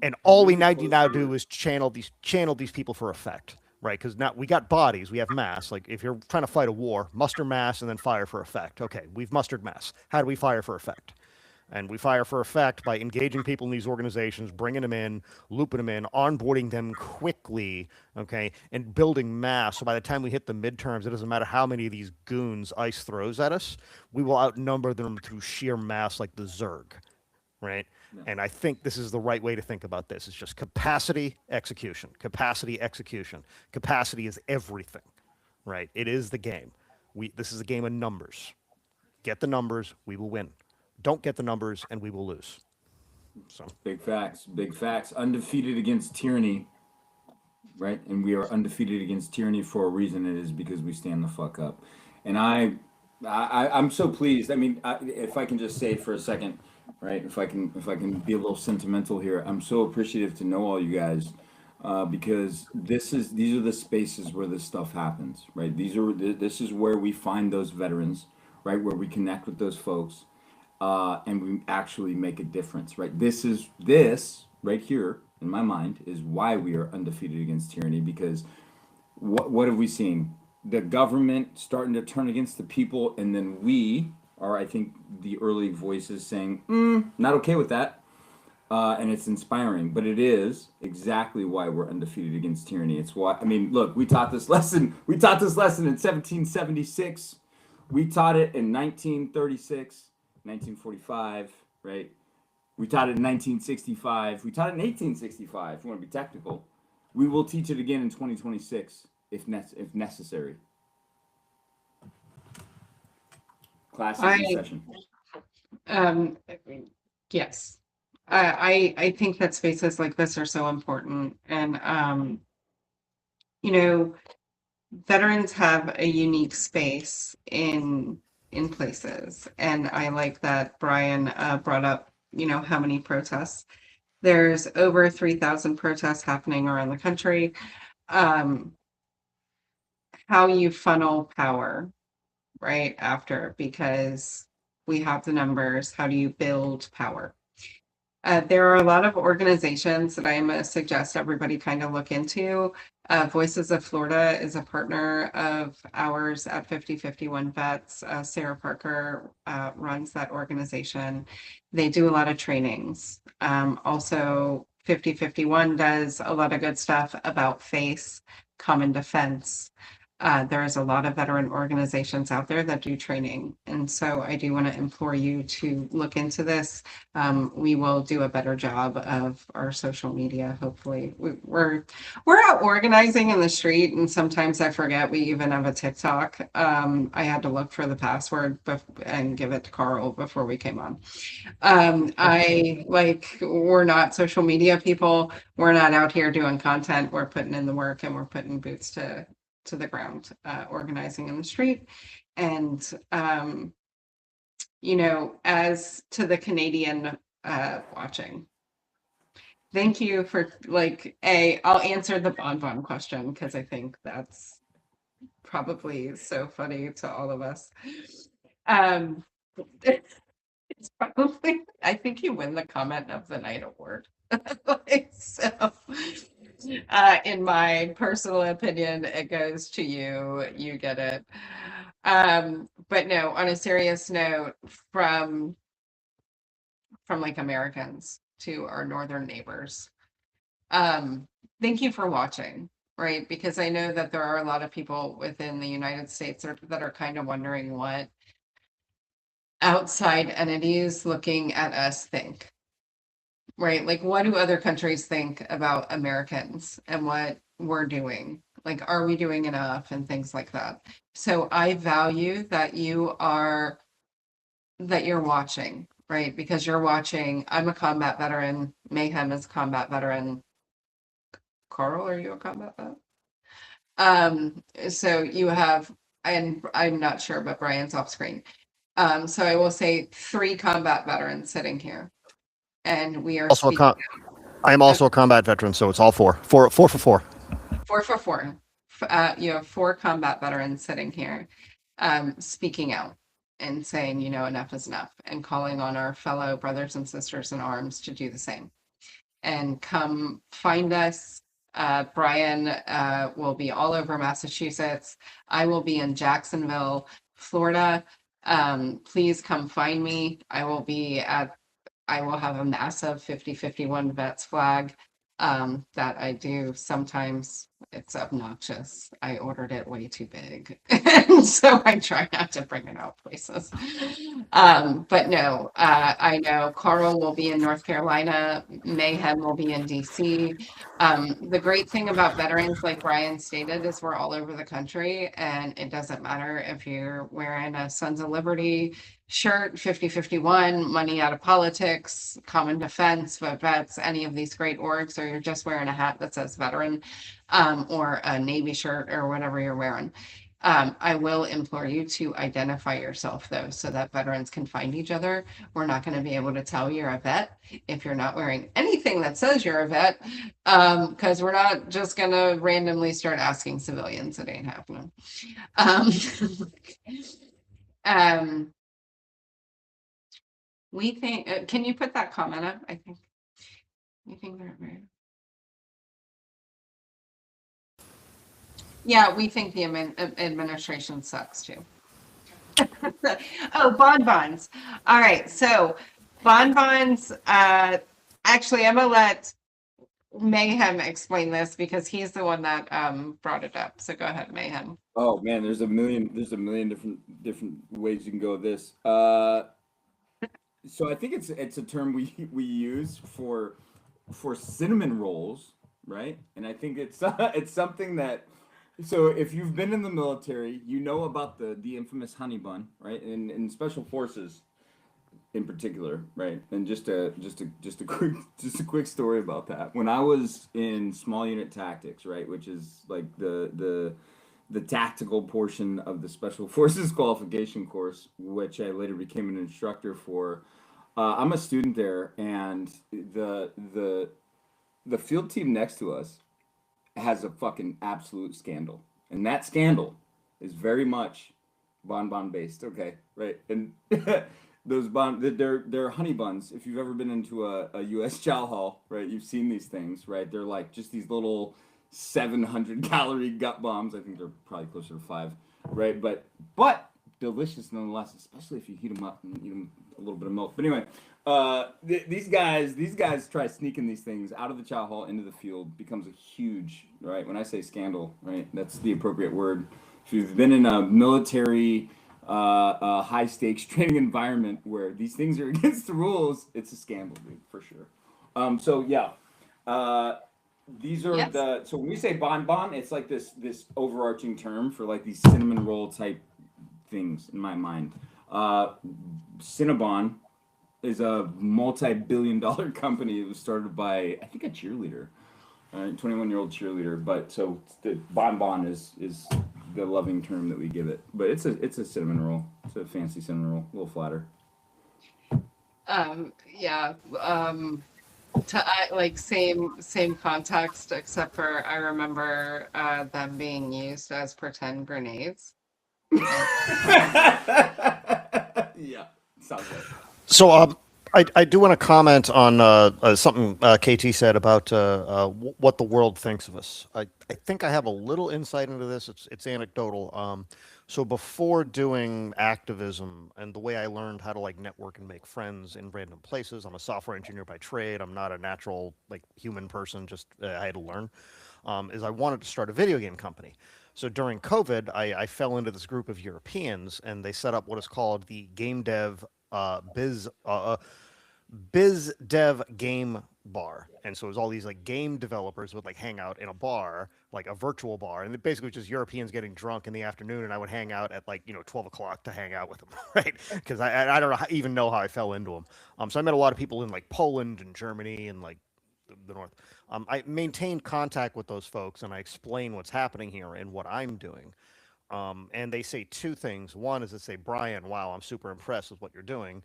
and all we need to now do is channel these people for effect, right? Because now we got bodies, we have mass. Like if you're trying to fight a war, muster mass and then fire for effect. Okay, we've mustered mass. How do we fire for effect? And we fire for effect by engaging people in these organizations, bringing them in, looping them in, onboarding them quickly, okay, and building mass. So by the time we hit the midterms, it doesn't matter how many of these goons ICE throws at us, we will outnumber them through sheer mass like the Zerg, right? And I think this is the right way to think about this. It's just capacity, execution, capacity, execution. Capacity is everything, right? It is the game. This is a game of numbers. Get the numbers, we will win. Don't get the numbers, and we will lose. So big facts, big facts. Undefeated against tyranny, right? And we are undefeated against tyranny for a reason. It is because we stand the fuck up. And I'm so pleased. I mean, if I can just say for a second, right? If I can be a little sentimental here, I'm so appreciative to know all you guys, because these are the spaces where this stuff happens, right? This is where we find those veterans, right? Where we connect with those folks. And we actually make a difference, right? This right here in my mind is why we are undefeated against tyranny, because what have we seen? The government starting to turn against the people, and then we are, I think, the early voices saying, not okay with that. And it's inspiring, but it is exactly why we're undefeated against tyranny. It's why, I mean, look, we taught this lesson in 1776. We taught it in 1936. 1945, right? We taught it in 1965. We taught it in 1865. If we want to be technical, we will teach it again in 2026 if necessary. Class is in session. Yes, I think that spaces like this are so important, and you know, veterans have a unique space in places, and I like that Brian brought up, you know, how many protests. There's over 3,000 protests happening around the country. How you funnel power right after, because we have the numbers. How do you build power? There are a lot of organizations that I'm going to suggest everybody kind of look into. Voices of Florida is a partner of ours at 5051 Vets. Sarah Parker runs that organization. They do a lot of trainings. Also, 5051 does a lot of good stuff about FACE, Common Defense. There's a lot of veteran organizations out there that do training. And so I do want to implore you to look into this. We will do a better job of our social media. Hopefully we're out organizing in the street, and sometimes I forget we even have a TikTok. I had to look for the password and give it to Carl before we came on. We're not social media people. We're not out here doing content. We're putting in the work, and we're putting boots to the ground, organizing in the street. And you know, as to the Canadian watching, thank you for I'll answer the bonbon question, because I think that's probably so funny to all of us. It's probably, I think you win the comment of the night award. In my personal opinion, it goes to you. You get it. But no, on a serious note, from like Americans to our northern neighbors, thank you for watching, right? Because I know that there are a lot of people within the United States that are kind of wondering what outside entities looking at us think. Right? Like, what do other countries think about Americans and what we're doing? Like, are we doing enough and things like that? So I value that you're watching, right? Because you're watching, I'm a combat veteran, Mayhem is a combat veteran. Carl, are you a combat vet? So you have, and I'm not sure, but Brian's off screen. So I will say 3 combat veterans sitting here. And we are Also, speaking I am also a combat veteran, so it's all four. Four for four. 4 for 4. You have 4 combat veterans sitting here, speaking out and saying, you know, enough is enough, and calling on our fellow brothers and sisters in arms to do the same. And come find us. Brian will be all over Massachusetts. I will be in Jacksonville, Florida. Please come find me. I will have a massive 5051 vets flag that I do sometimes. It's obnoxious. I ordered it way too big. And so I try not to bring it out places. But no, I know Carl will be in North Carolina. Mayhem will be in DC. The great thing about veterans, like Brian stated, is we're all over the country, and it doesn't matter if you're wearing a Sons of Liberty shirt, 5051, Money Out of Politics, Common Defense, Vets, any of these great orgs, or you're just wearing a hat that says veteran, or a Navy shirt or whatever you're wearing. I will implore you to identify yourself, though, so that veterans can find each other. We're not going to be able to tell you're a vet if you're not wearing anything that says you're a vet, because we're not just going to randomly start asking civilians. It ain't happening. We think, can you put that comment up? I think, we think they're very. Yeah, we think the administration sucks too. Oh, bonbons. All right, so bonbons, actually, I'm gonna let Mayhem explain this because he's the one that brought it up. So go ahead, Mayhem. Oh man, there's a million different ways you can go with this. So I think it's a term we use for cinnamon rolls, right? And I think it's it's something that, so if you've been in the military, you know about the infamous honey bun, right? And in special forces in particular, right? And just a quick story about that. When I was in small unit tactics, right, which is like the tactical portion of the special forces qualification course, which I later became an instructor for. I'm a student there, and the field team next to us has a fucking absolute scandal, and that scandal is very much bonbon based. Okay, right, and those they're honey buns. If you've ever been into a U.S. chow hall, right, you've seen these things, right? They're like just these little 700 calorie gut bombs. I think they're probably closer to 5, right? But delicious nonetheless, especially if you heat them up and eat them a little bit of milk. But anyway, these guys try sneaking these things out of the chow hall into the field. Becomes a huge, right? When I say scandal, right, that's the appropriate word. If you've been in a military high stakes training environment where these things are against the rules, it's a scandal, dude, for sure. So yeah, these are Yes. so when we say bonbon, it's like this overarching term for like these cinnamon roll type things in my mind. Cinnabon is a multi-billion-dollar company. It was started by, I think, a cheerleader, 21-year-old cheerleader. But so the bonbon is the loving term that we give it. But it's a cinnamon roll. It's a fancy cinnamon roll, a little flatter. Yeah. Like same context, except for I remember them being used as pretend grenades. Yeah, sounds good. So I do want to comment on something KT said about what the world thinks of us. I think I have a little insight into this. It's anecdotal. So before doing activism and the way I learned how to like network and make friends in random places, I'm a software engineer by trade. I'm not a natural like human person. Just I had to learn. Is I wanted to start a video game company. So during COVID, I fell into this group of Europeans, and they set up what is called the Game Dev Biz Dev Game Bar. And so it was all these like game developers would like hang out in a bar like a virtual bar, and it basically was just Europeans getting drunk in the afternoon, and I would hang out at like 12 o'clock to hang out with them, right? Because I don't even know how I fell into them. So I met a lot of people in like Poland and Germany and like the north. I maintained contact with those folks, and I explain what's happening here and what I'm doing. And they say two things. One is they say, Brian, wow, I'm super impressed with what you're doing.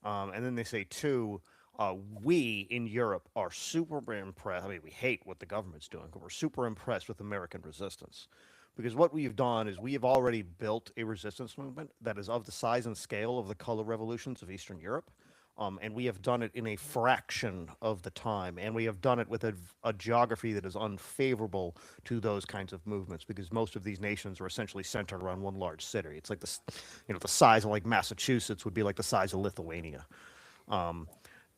And then they say, two, we in Europe are super impressed. I mean, we hate what the government's doing, but we're super impressed with American resistance. Because what we've done is we have already built a resistance movement that is of the size and scale of the color revolutions of Eastern Europe. And we have done it in a fraction of the time, and we have done it with a geography that is unfavorable to those kinds of movements, because most of these nations are essentially centered around one large city. It's like this, the size of like Massachusetts would be like the size of Lithuania.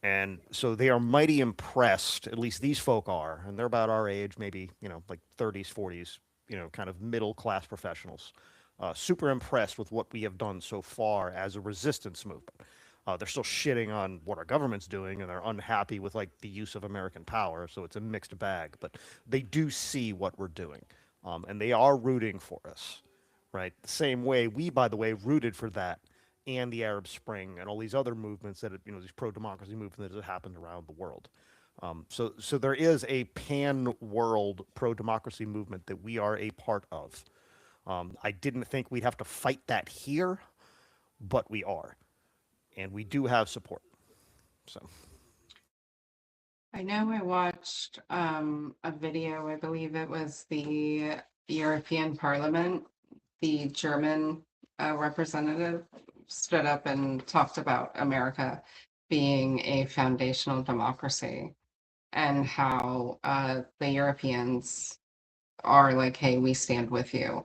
And so they are mighty impressed, at least these folk are, and they're about our age, maybe, like 30s, 40s, kind of middle class professionals, super impressed with what we have done so far as a resistance movement. They're still shitting on what our government's doing, and they're unhappy with like the use of American power. So it's a mixed bag, but they do see what we're doing, and they are rooting for us, right? The same way we, by the way, rooted for that and the Arab Spring and all these other movements that these pro-democracy movements that have happened around the world. So there is a pan-world pro-democracy movement that we are a part of. I didn't think we'd have to fight that here, but we are. And we do have support. So I know I watched a video, I believe it was the European Parliament, the German representative stood up and talked about America being a foundational democracy and how the Europeans are like, hey, we stand with you.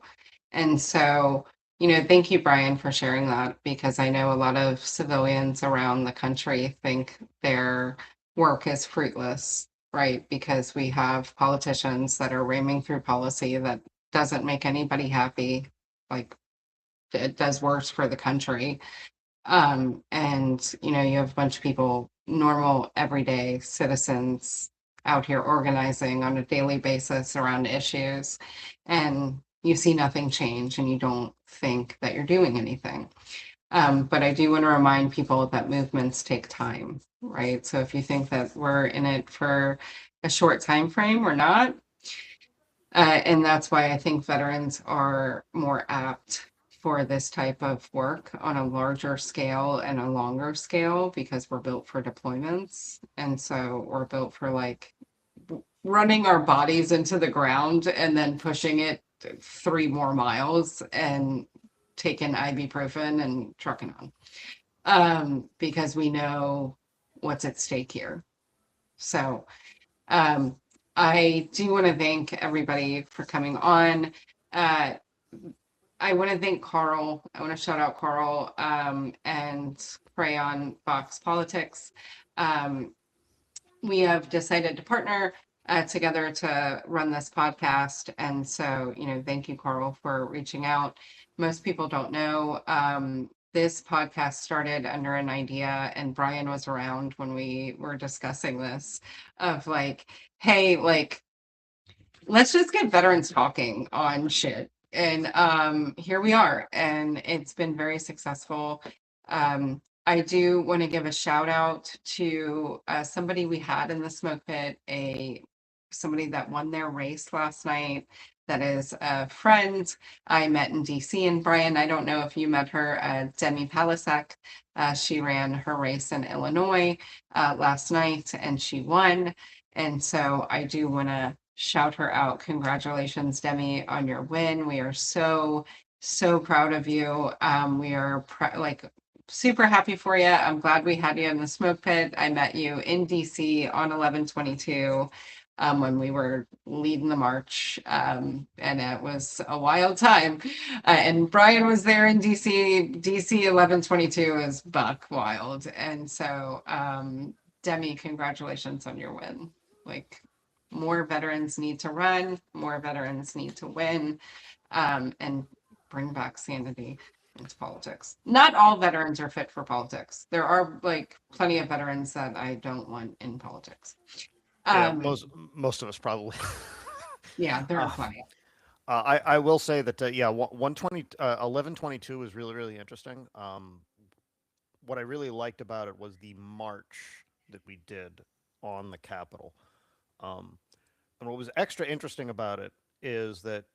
And so, thank you, Brian, for sharing that, because I know a lot of civilians around the country think their work is fruitless, right? Because we have politicians that are ramming through policy that doesn't make anybody happy, like it does worse for the country. And you have a bunch of people, normal, everyday citizens out here organizing on a daily basis around issues, and you see nothing change and you don't think that you're doing anything. But I do want to remind people that movements take time, right? So if you think that we're in it for a short time frame, we're not. And that's why I think veterans are more apt for this type of work on a larger scale and a longer scale, because we're built for deployments. And so we're built for like running our bodies into the ground and then pushing it 3 more miles and taking ibuprofen and trucking on, because we know what's at stake here. So I do want to thank everybody for coming on. I want to thank Carl. I want to shout out Carl and Crayon Box Politics. We have decided to partner together to run this podcast. And so, thank you, Carl, for reaching out. Most people don't know, this podcast started under an idea, and Brian was around when we were discussing this, of like, hey, like, let's just get veterans talking on shit. And here we are, and it's been very successful. I do want to give a shout out to somebody we had in the smoke pit, somebody that won their race last night. That is a friend I met in DC. And Brian, I don't know if you met her, Demi Palisek. She ran her race in Illinois last night, and she won. And so I do want to shout her out. Congratulations, Demi, on your win. We are so proud of you. We are super happy for you. I'm glad we had you in the smoke pit. I met you in DC on 11/22 when we were leading the march, and it was a wild time. And Brian was there in DC. DC 11/22 is buck wild. And so Demi, congratulations on your win. Like, more veterans need to run, more veterans need to win, and bring back sanity into politics. Not all veterans are fit for politics. There are like plenty of veterans that I don't want in politics. yeah, most of us probably. Yeah, there are Uh, plenty. I will say that yeah, 1122 was really really interesting. What I really liked about it was the march that we did on the Capitol. Um, and what was extra interesting about it is that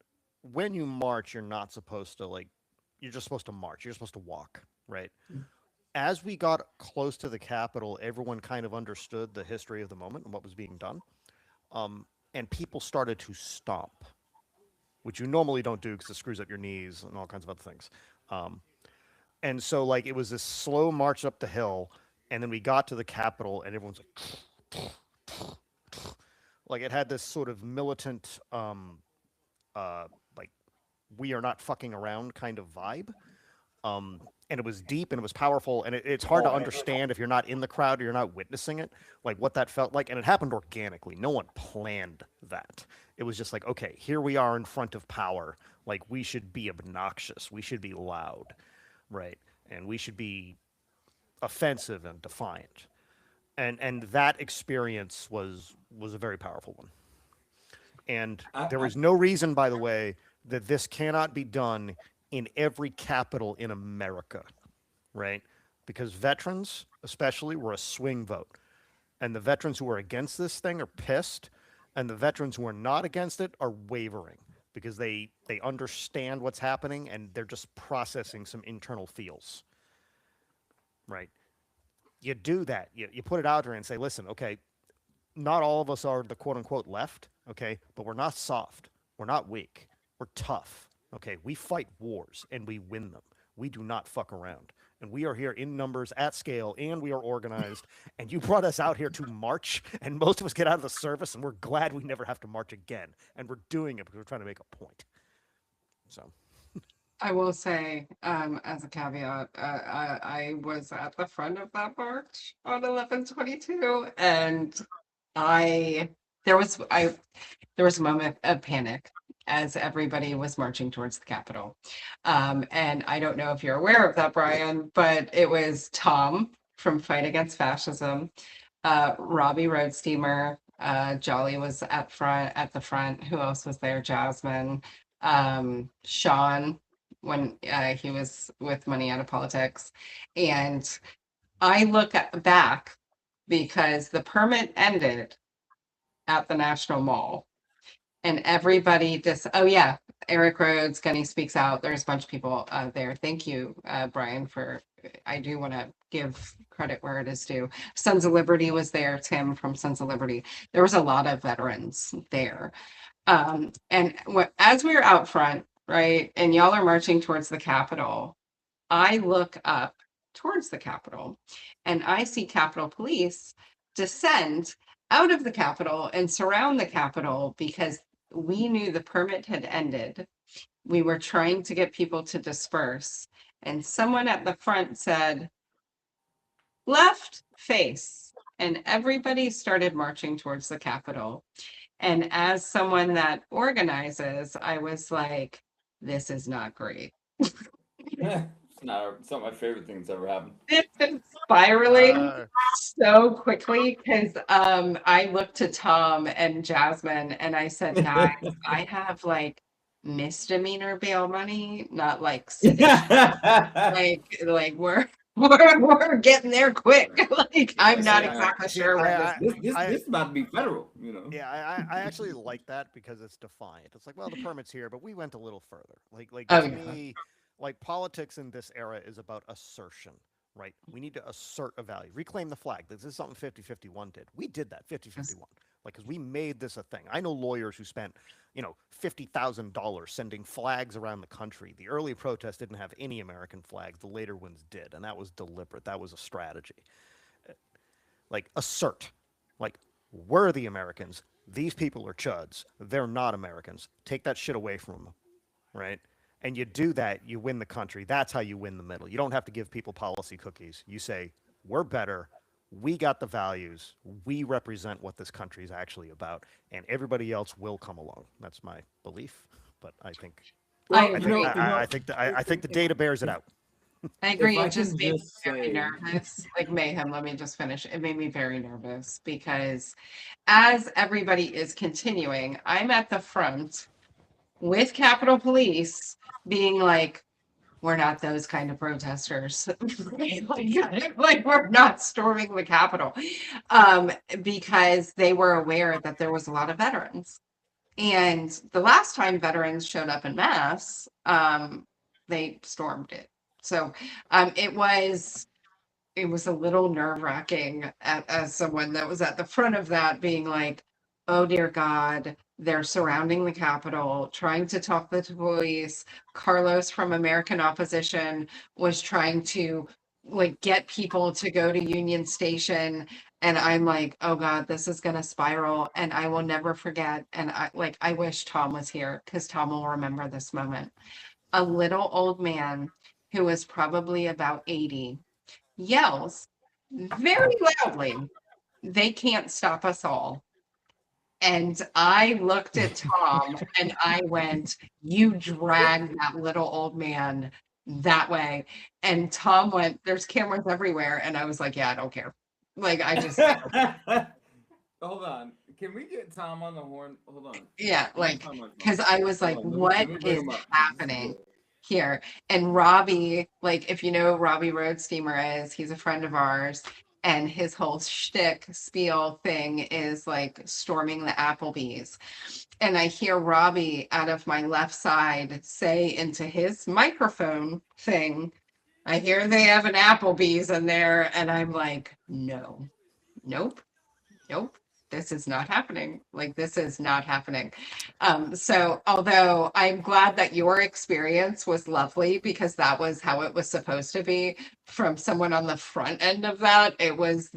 when you march, you're not supposed to like, you're just supposed to march. You're supposed to walk, right? As we got close to the Capitol, everyone kind of understood the history of the moment and what was being done. And people started to stomp, which you normally don't do because it screws up your knees and all kinds of other things. Um, and so, like, it was this slow march up the hill, and then we got to the Capitol, and everyone's like it had this sort of militant, like, we are not fucking around kind of vibe. And it was deep and it was powerful, and it's hard to understand if you're not in the crowd or you're not witnessing it, like what that felt like. And it happened organically. No one planned that. It was just like, okay, here we are in front of power. Like, we should be obnoxious. We should be loud, right? And we should be offensive and defiant. And that experience was a very powerful one. And there is no reason, by the way, that this cannot be done in every capital in America, right? Because veterans, especially, were a swing vote. And the veterans who are against this thing are pissed. And the veterans who are not against it are wavering because they understand what's happening and they're just processing some internal feels, right? You do that. You put it out there and say, listen, okay, not all of us are the quote unquote left, okay, but we're not soft. We're not weak. We're tough, okay? We fight wars and we win them. We do not fuck around. And we are here in numbers at scale and we are organized. And you brought us out here to march, and most of us get out of the service and we're glad we never have to march again. And we're doing it because we're trying to make a point. So. I will say, as a caveat, I was at the front of that march on 11/22, and there was a moment of panic as everybody was marching towards the Capitol. And I don't know if you're aware of that, Brian, but it was Tom from Fight Against Fascism, Robbie Roadsteamer, Jolly was at the front. Who else was there? Jasmine, Sean, when he was with Money Out of Politics. And I look back because the permit ended at the National Mall. And everybody oh yeah, Eric Rhodes, Gunny Speaks Out. There's a bunch of people there. Thank you, Brian, I do want to give credit where it is due. Sons of Liberty was there, Tim from Sons of Liberty. There was a lot of veterans there. And as we were out front, right, and y'all are marching towards the Capitol, I look up towards the Capitol and I see Capitol Police descend out of the Capitol and surround the Capitol because we knew the permit had ended. We were trying to get people to disperse. And someone at the front said, left face. And everybody started marching towards the Capitol. And as someone that organizes, I was like, this is not great. It's not my favorite thing that's ever happened. It's been spiraling so quickly because I looked to Tom and Jasmine and I said, guys, I have like misdemeanor bail money, not like like we're getting there quick. Like I'm not exactly sure where this is about to be federal, you know. Yeah, I actually like that because it's defiant. It's like, well, the permit's here, but we went a little further. Like to me, like politics in this era is about assertion, right? We need to assert a value, reclaim the flag. This is something 5051 did. We did that 5051, like, because we made this a thing. I know lawyers who spent, $50,000 sending flags around the country. The early protests didn't have any American flags. The later ones did, and that was deliberate. That was a strategy. Like, assert, like, we're the Americans. These people are chuds. They're not Americans. Take that shit away from them, right? And you do that, you win the country. That's how you win the middle. You don't have to give people policy cookies. You say, we're better. We got the values. We represent what this country is actually about. And everybody else will come along. That's my belief. But I think I think the data bears it out. I agree. I It just can made me just very say- nervous. Like mayhem, let me just finish. It made me very nervous because as everybody is continuing, I'm at the front with Capitol Police being like, we're not those kind of protesters. like we're not storming the Capitol. Because they were aware that there was a lot of veterans. And the last time veterans showed up in mass, they stormed it. So it was a little nerve wracking as someone that was at the front of that, being like, oh dear God, they're surrounding the Capitol, trying to talk to the police. Carlos from American Opposition was trying to like get people to go to Union Station. And I'm like, oh God, this is gonna spiral. And I will never forget. And I wish Tom was here because Tom will remember this moment. A little old man who was probably about 80 yells very loudly, they can't stop us all. And I looked at Tom and I went, you dragged that little old man that way. And Tom went, there's cameras everywhere. And I was like, yeah, I don't care. Like, I just, Hold on. Can we get Tom on the horn? Hold on. yeah, like, Tom on the phone. because I was like, Hold on, what let me bring is him up. happening here? And Robbie, like, if you know who Robbie Road Steamer is, he's a friend of ours. And his whole shtick spiel thing is like storming the Applebee's. And I hear Robbie out of my left side say into his microphone thing, I hear they have an Applebee's in there. And I'm like, no, nope, nope. This is not happening. Like, this is not happening. So although I'm glad that your experience was lovely because that was how it was supposed to be from someone on the front end of that, it was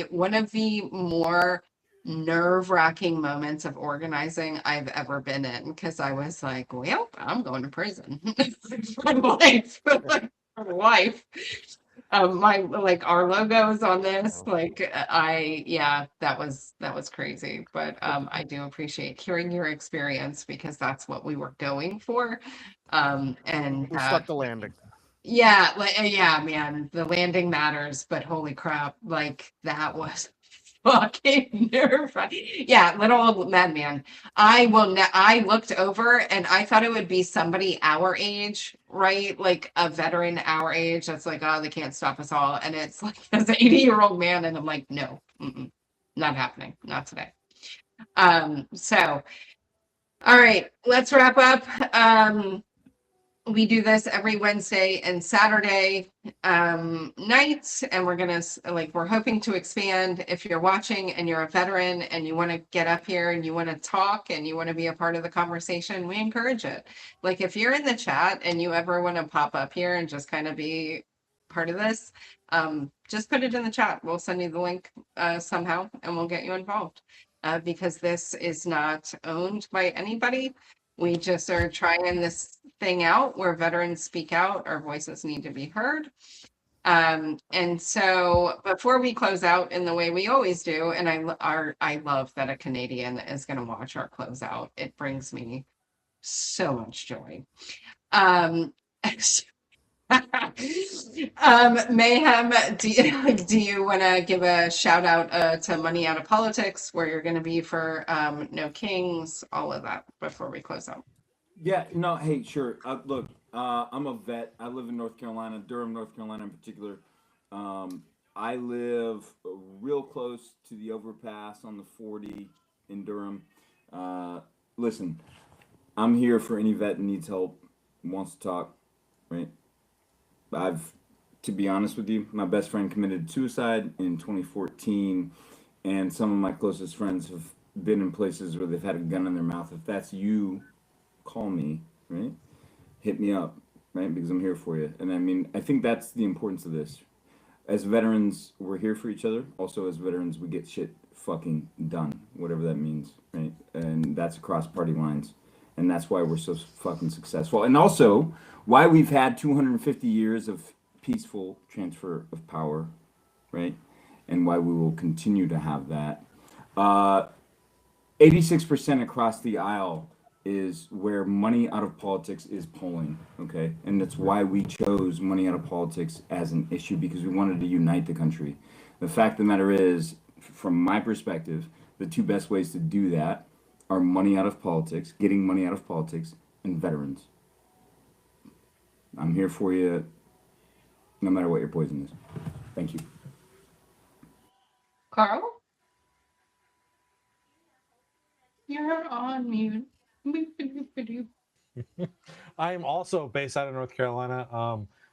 one of the more nerve-wracking moments of organizing I've ever been in, because I was like, well, I'm going to prison for life. For life. My like our logos on this, like that was crazy. But I do appreciate hearing your experience because that's what we were going for. And We stuck the landing. yeah, like yeah, man, the landing matters, but holy crap, like that was fucking nerve-wracking. Yeah, little old madman. I looked over and I thought it would be somebody our age, right? Like a veteran our age that's like, oh, they can't stop us all. And it's like this 80-year-old man, and I'm like, no, not happening, not today. So all right, let's wrap up. We do this every Wednesday and Saturday nights, and we're hoping to expand. If you're watching and you're a veteran and you want to get up here and you want to talk and you want to be a part of the conversation, we encourage it. Like if you're in the chat and you ever want to pop up here and just kind of be part of this, just put it in the chat. We'll send you the link somehow and we'll get you involved, because this is not owned by anybody. We just are trying this thing out where veterans speak out. Our voices need to be heard. And so before we close out in the way we always do, and I love that a Canadian is going to watch our closeout. It brings me so much joy. Mayhem, do you want to give a shout out to Money Out of Politics, where you're going to be for No Kings, all of that before we close out? Yeah, no, hey, sure. Look, I'm a vet. I live in North Carolina, Durham, North Carolina in particular. I live real close to the overpass on the 40 in Durham. Listen, I'm here for any vet that needs help, wants to talk, right? To be honest with you, my best friend committed suicide in 2014, and some of my closest friends have been in places where they've had a gun in their mouth. If that's you, call me, right? Hit me up, right? Because I'm here for you. And I mean, I think that's the importance of this. As veterans, we're here for each other. Also, as veterans, we get shit fucking done, whatever that means, right? And that's across party lines. And that's why we're so fucking successful. And also, why we've had 250 years of peaceful transfer of power, right? And why we will continue to have that. 86% across the aisle is where money out of politics is pulling, okay? And that's why we chose money out of politics as an issue, because we wanted to unite the country. The fact of the matter is, from my perspective, the two best ways to do that are money out of politics, getting money out of politics, and veterans. I'm here for you no matter what your poison is. Thank you. Carl? You're on mute. I am also based out of North Carolina.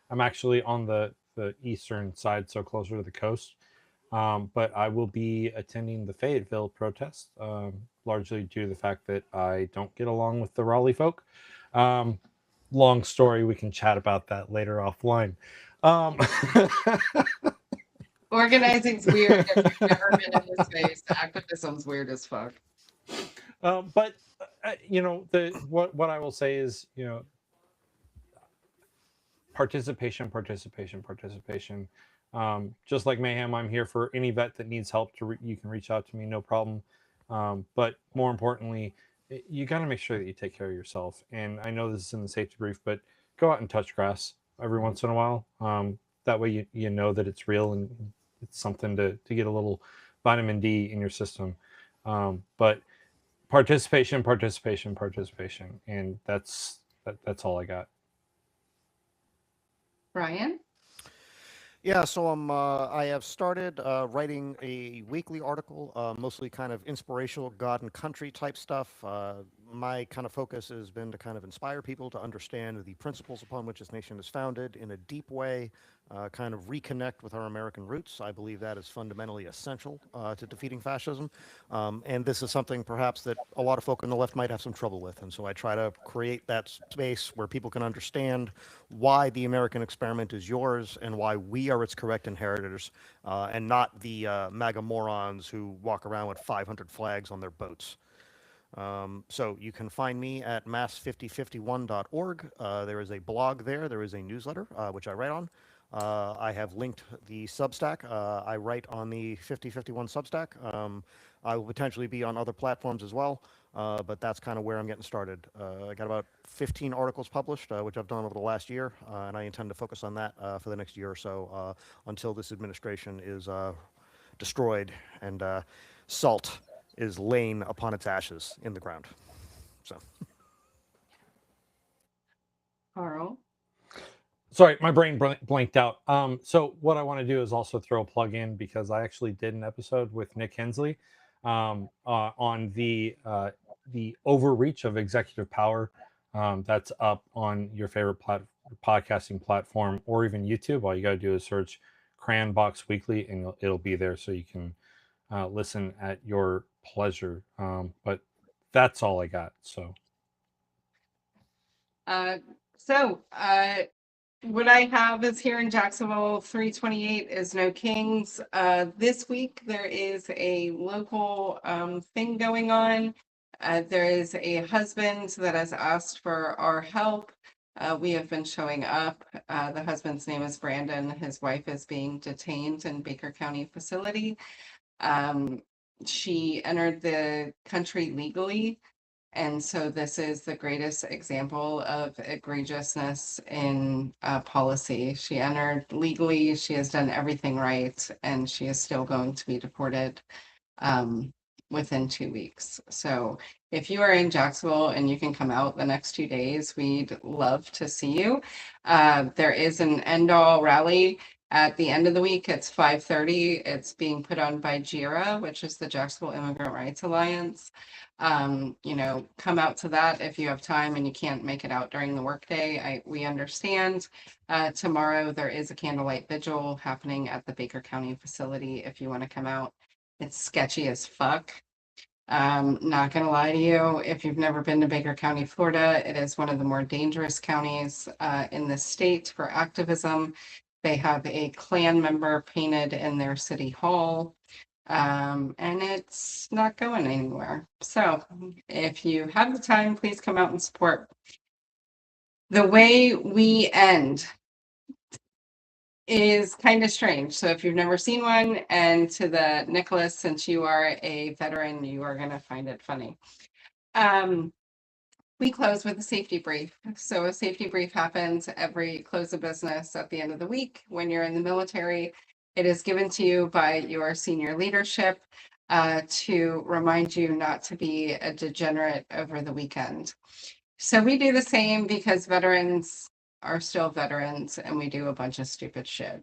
I'm actually on the eastern side, so closer to the coast. But I will be attending the Fayetteville protest, largely due to the fact that I don't get along with the Raleigh folk. Long story, we can chat about that later offline. Organizing's weird if you've never been in this space. Activism's weird as fuck. But you know, what I will say is, you know, participation. Just like Mayhem, I'm here for any vet that needs help. You can reach out to me, no problem. But more importantly, you got to make sure that you take care of yourself. And I know this is in the safety brief, but go out and touch grass every once in a while. That way you know that it's real and it's something to get a little vitamin D in your system. But participation, and that's all I got. Brian? Yeah, so I have started writing a weekly article, mostly kind of inspirational God and country type stuff. My kind of focus has been to kind of inspire people to understand the principles upon which this nation is founded in a deep way, kind of reconnect with our American roots. I believe that is fundamentally essential to defeating fascism. And this is something perhaps that a lot of folk on the left might have some trouble with. And so I try to create that space where people can understand why the American experiment is yours and why we are its correct inheritors, and not the MAGA morons who walk around with 500 flags on their boats. So you can find me at mass5051.org. There is a blog there. There is a newsletter, which I write on. I have linked the Substack. I write on the 5051 Substack. I will potentially be on other platforms as well, but that's kind of where I'm getting started. I got about 15 articles published, which I've done over the last year, and I intend to focus on that for the next year or so until this administration is destroyed and salt is laying upon its ashes in the ground. So, Carl? Sorry, my brain blanked out. So what I want to do is also throw a plug in, because I actually did an episode with Nick Hensley on the overreach of executive power. That's up on your favorite podcasting platform or even YouTube. All you got to do is search Cranbox Weekly and it'll be there, so you can listen at your pleasure. But that's all I got. So what I have is here in Jacksonville, 328 is No Kings. This week there is a local thing going on. There is a husband that has asked for our help. We have been showing up. The husband's name is Brandon. His wife is being detained in Baker County facility. She entered the country legally. And so this is the greatest example of egregiousness in policy. She entered legally, she has done everything right, and she is still going to be deported within 2 weeks. So if you are in Jacksonville and you can come out the next 2 days, we'd love to see you. There is an end-all rally at the end of the week. It's 5:30. It's being put on by JIRA, which is the Jacksonville Immigrant Rights Alliance. Come out to that if you have time and you can't make it out during the workday. We understand. Tomorrow there is a candlelight vigil happening at the Baker County facility if you want to come out. It's sketchy as fuck. Not gonna lie to you, if you've never been to Baker County, Florida, it is one of the more dangerous counties in the state for activism. They have a Klan member painted in their city hall. And it's not going anywhere. So if you have the time, please come out and support. The way we end is kind of strange. So if you've never seen one, and to the Nicholas, since you are a veteran, you are going to find it funny. we close with a safety brief. So a safety brief happens every close of business at the end of the week. When you're in the military, it is given to you by your senior leadership to remind you not to be a degenerate over the weekend. So we do the same because veterans are still veterans and we do a bunch of stupid shit.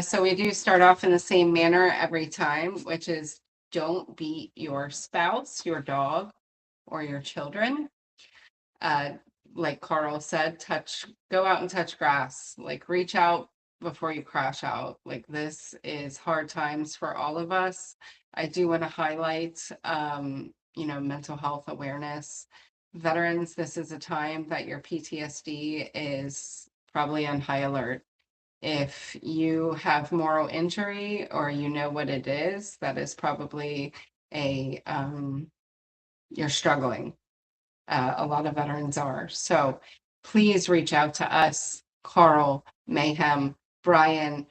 So we do start off in the same manner every time, which is don't beat your spouse, your dog, or your children. Like Carl said, go out and touch grass, like reach out before you crash out. Like this is hard times for all of us. I do want to highlight, mental health awareness. Veterans, this is a time that your PTSD is probably on high alert. If you have moral injury or you know what it is, that is probably you're struggling. A lot of veterans are. So please reach out to us, Carl, Mayhem, Brian,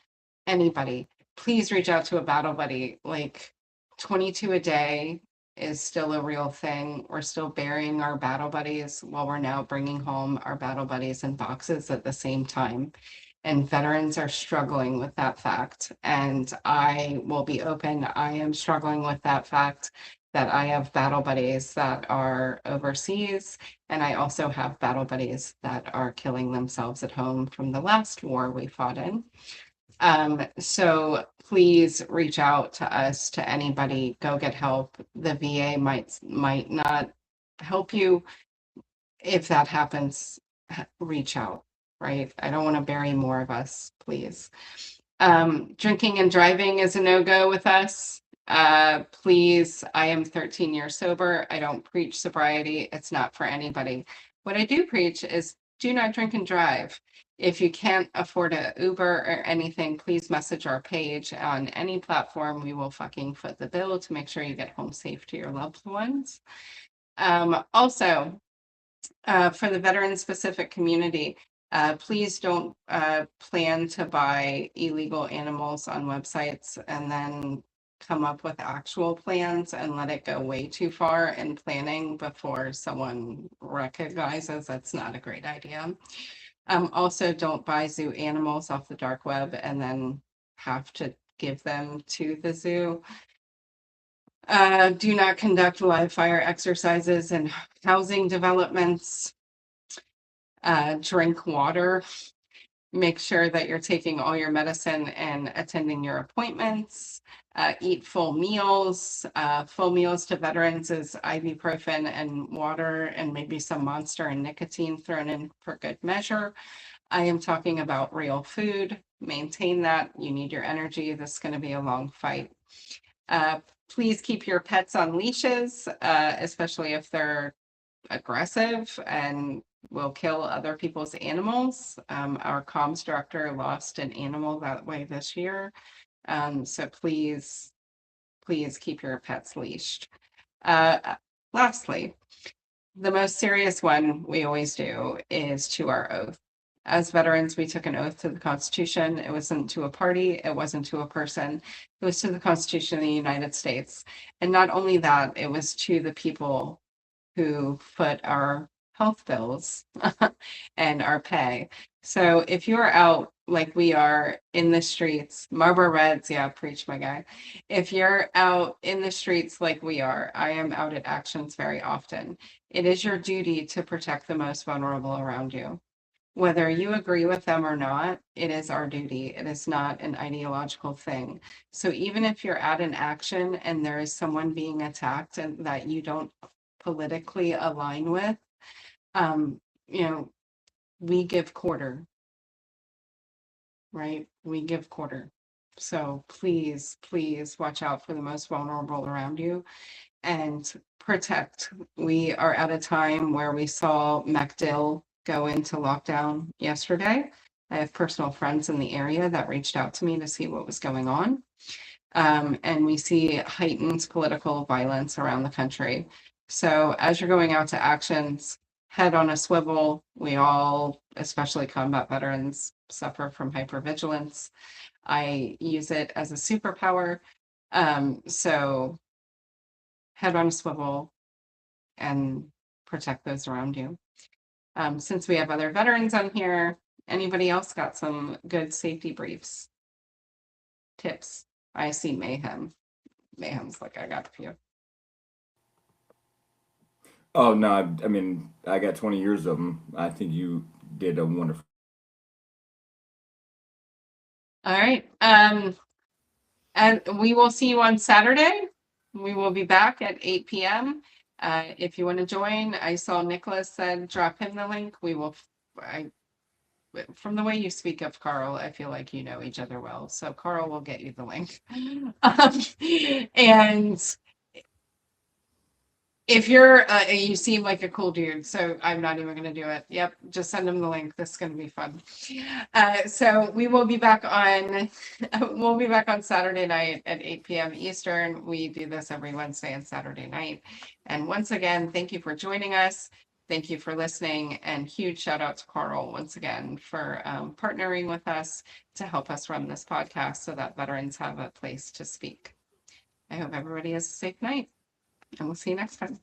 anybody. Please reach out to a battle buddy. Like 22 a day is still a real thing. We're still burying our battle buddies while we're now bringing home our battle buddies in boxes at the same time. And veterans are struggling with that fact. And I will be open. I am struggling with that fact that I have battle buddies that are overseas, and I also have battle buddies that are killing themselves at home from the last war we fought in. So please reach out to us, to anybody, go get help. The VA might not help you. If that happens, reach out, right? I don't want to bury more of us, please. Drinking and driving is a no-go with us. Please, I am 13 years sober. I don't preach sobriety. It's not for anybody. What I do preach is do not drink and drive. If you can't afford an Uber or anything, please message our page on any platform. We will fucking foot the bill to make sure you get home safe to your loved ones. Also, for the veteran-specific community, please don't plan to buy illegal animals on websites and then come up with actual plans and let it go way too far in planning before someone recognizes that's not a great idea. Also, don't buy zoo animals off the dark web and then have to give them to the zoo. Do not conduct live fire exercises in housing developments. Drink water. Make sure that you're taking all your medicine and attending your appointments. Eat full meals. Full meals to veterans is ibuprofen and water and maybe some Monster and nicotine thrown in for good measure. I am talking about real food. Maintain that. You need your energy. This is going to be a long fight. Please keep your pets on leashes, especially if they're aggressive and will kill other people's animals. Our comms director lost an animal that way this year. So please keep your pets leashed. Lastly, the most serious one we always do is to our oath. As veterans, we took an oath to the Constitution. It wasn't to a party. It wasn't to a person. It was to the Constitution of the United States. And not only that, it was to the people who foot our health bills and our pay. So if you're out like we are in the streets, Marlboro Reds, yeah, preach my guy. If you're out in the streets like we are, I am out at actions very often. It is your duty to protect the most vulnerable around you. Whether you agree with them or not, it is our duty. It is not an ideological thing. So even if you're at an action and there is someone being attacked and that you don't politically align with, we give quarter, right? We give quarter. So please watch out for the most vulnerable around you and protect. We are at a time where we saw MacDill go into lockdown yesterday. I have personal friends in the area that reached out to me to see what was going on. And we see heightened political violence around the country. So as you're going out to actions, head on a swivel. We all, especially combat veterans, suffer from hypervigilance. I use it as a superpower. So head on a swivel and protect those around you. Since we have other veterans on here, anybody else got some good safety briefs? Tips? I see Mayhem. Mayhem's like, I got a few. Oh no, I mean, I got 20 years of them. I think you did a wonderful. All right. And we will see you on Saturday. We will be back at 8 p.m. If you want to join, I saw Nicholas said drop him the link. We will. From the way you speak of Carl, I feel like you know each other well. So Carl will get you the link. And if you're, you seem like a cool dude, so I'm not even going to do it. Yep, just send him the link. This is going to be fun. So we will be back on, we'll be back on Saturday night at 8 p.m. Eastern. We do this every Wednesday and Saturday night. And once again, thank you for joining us. Thank you for listening, and huge shout out to Carl once again for partnering with us to help us run this podcast so that veterans have a place to speak. I hope everybody has a safe night, and we'll see you next time.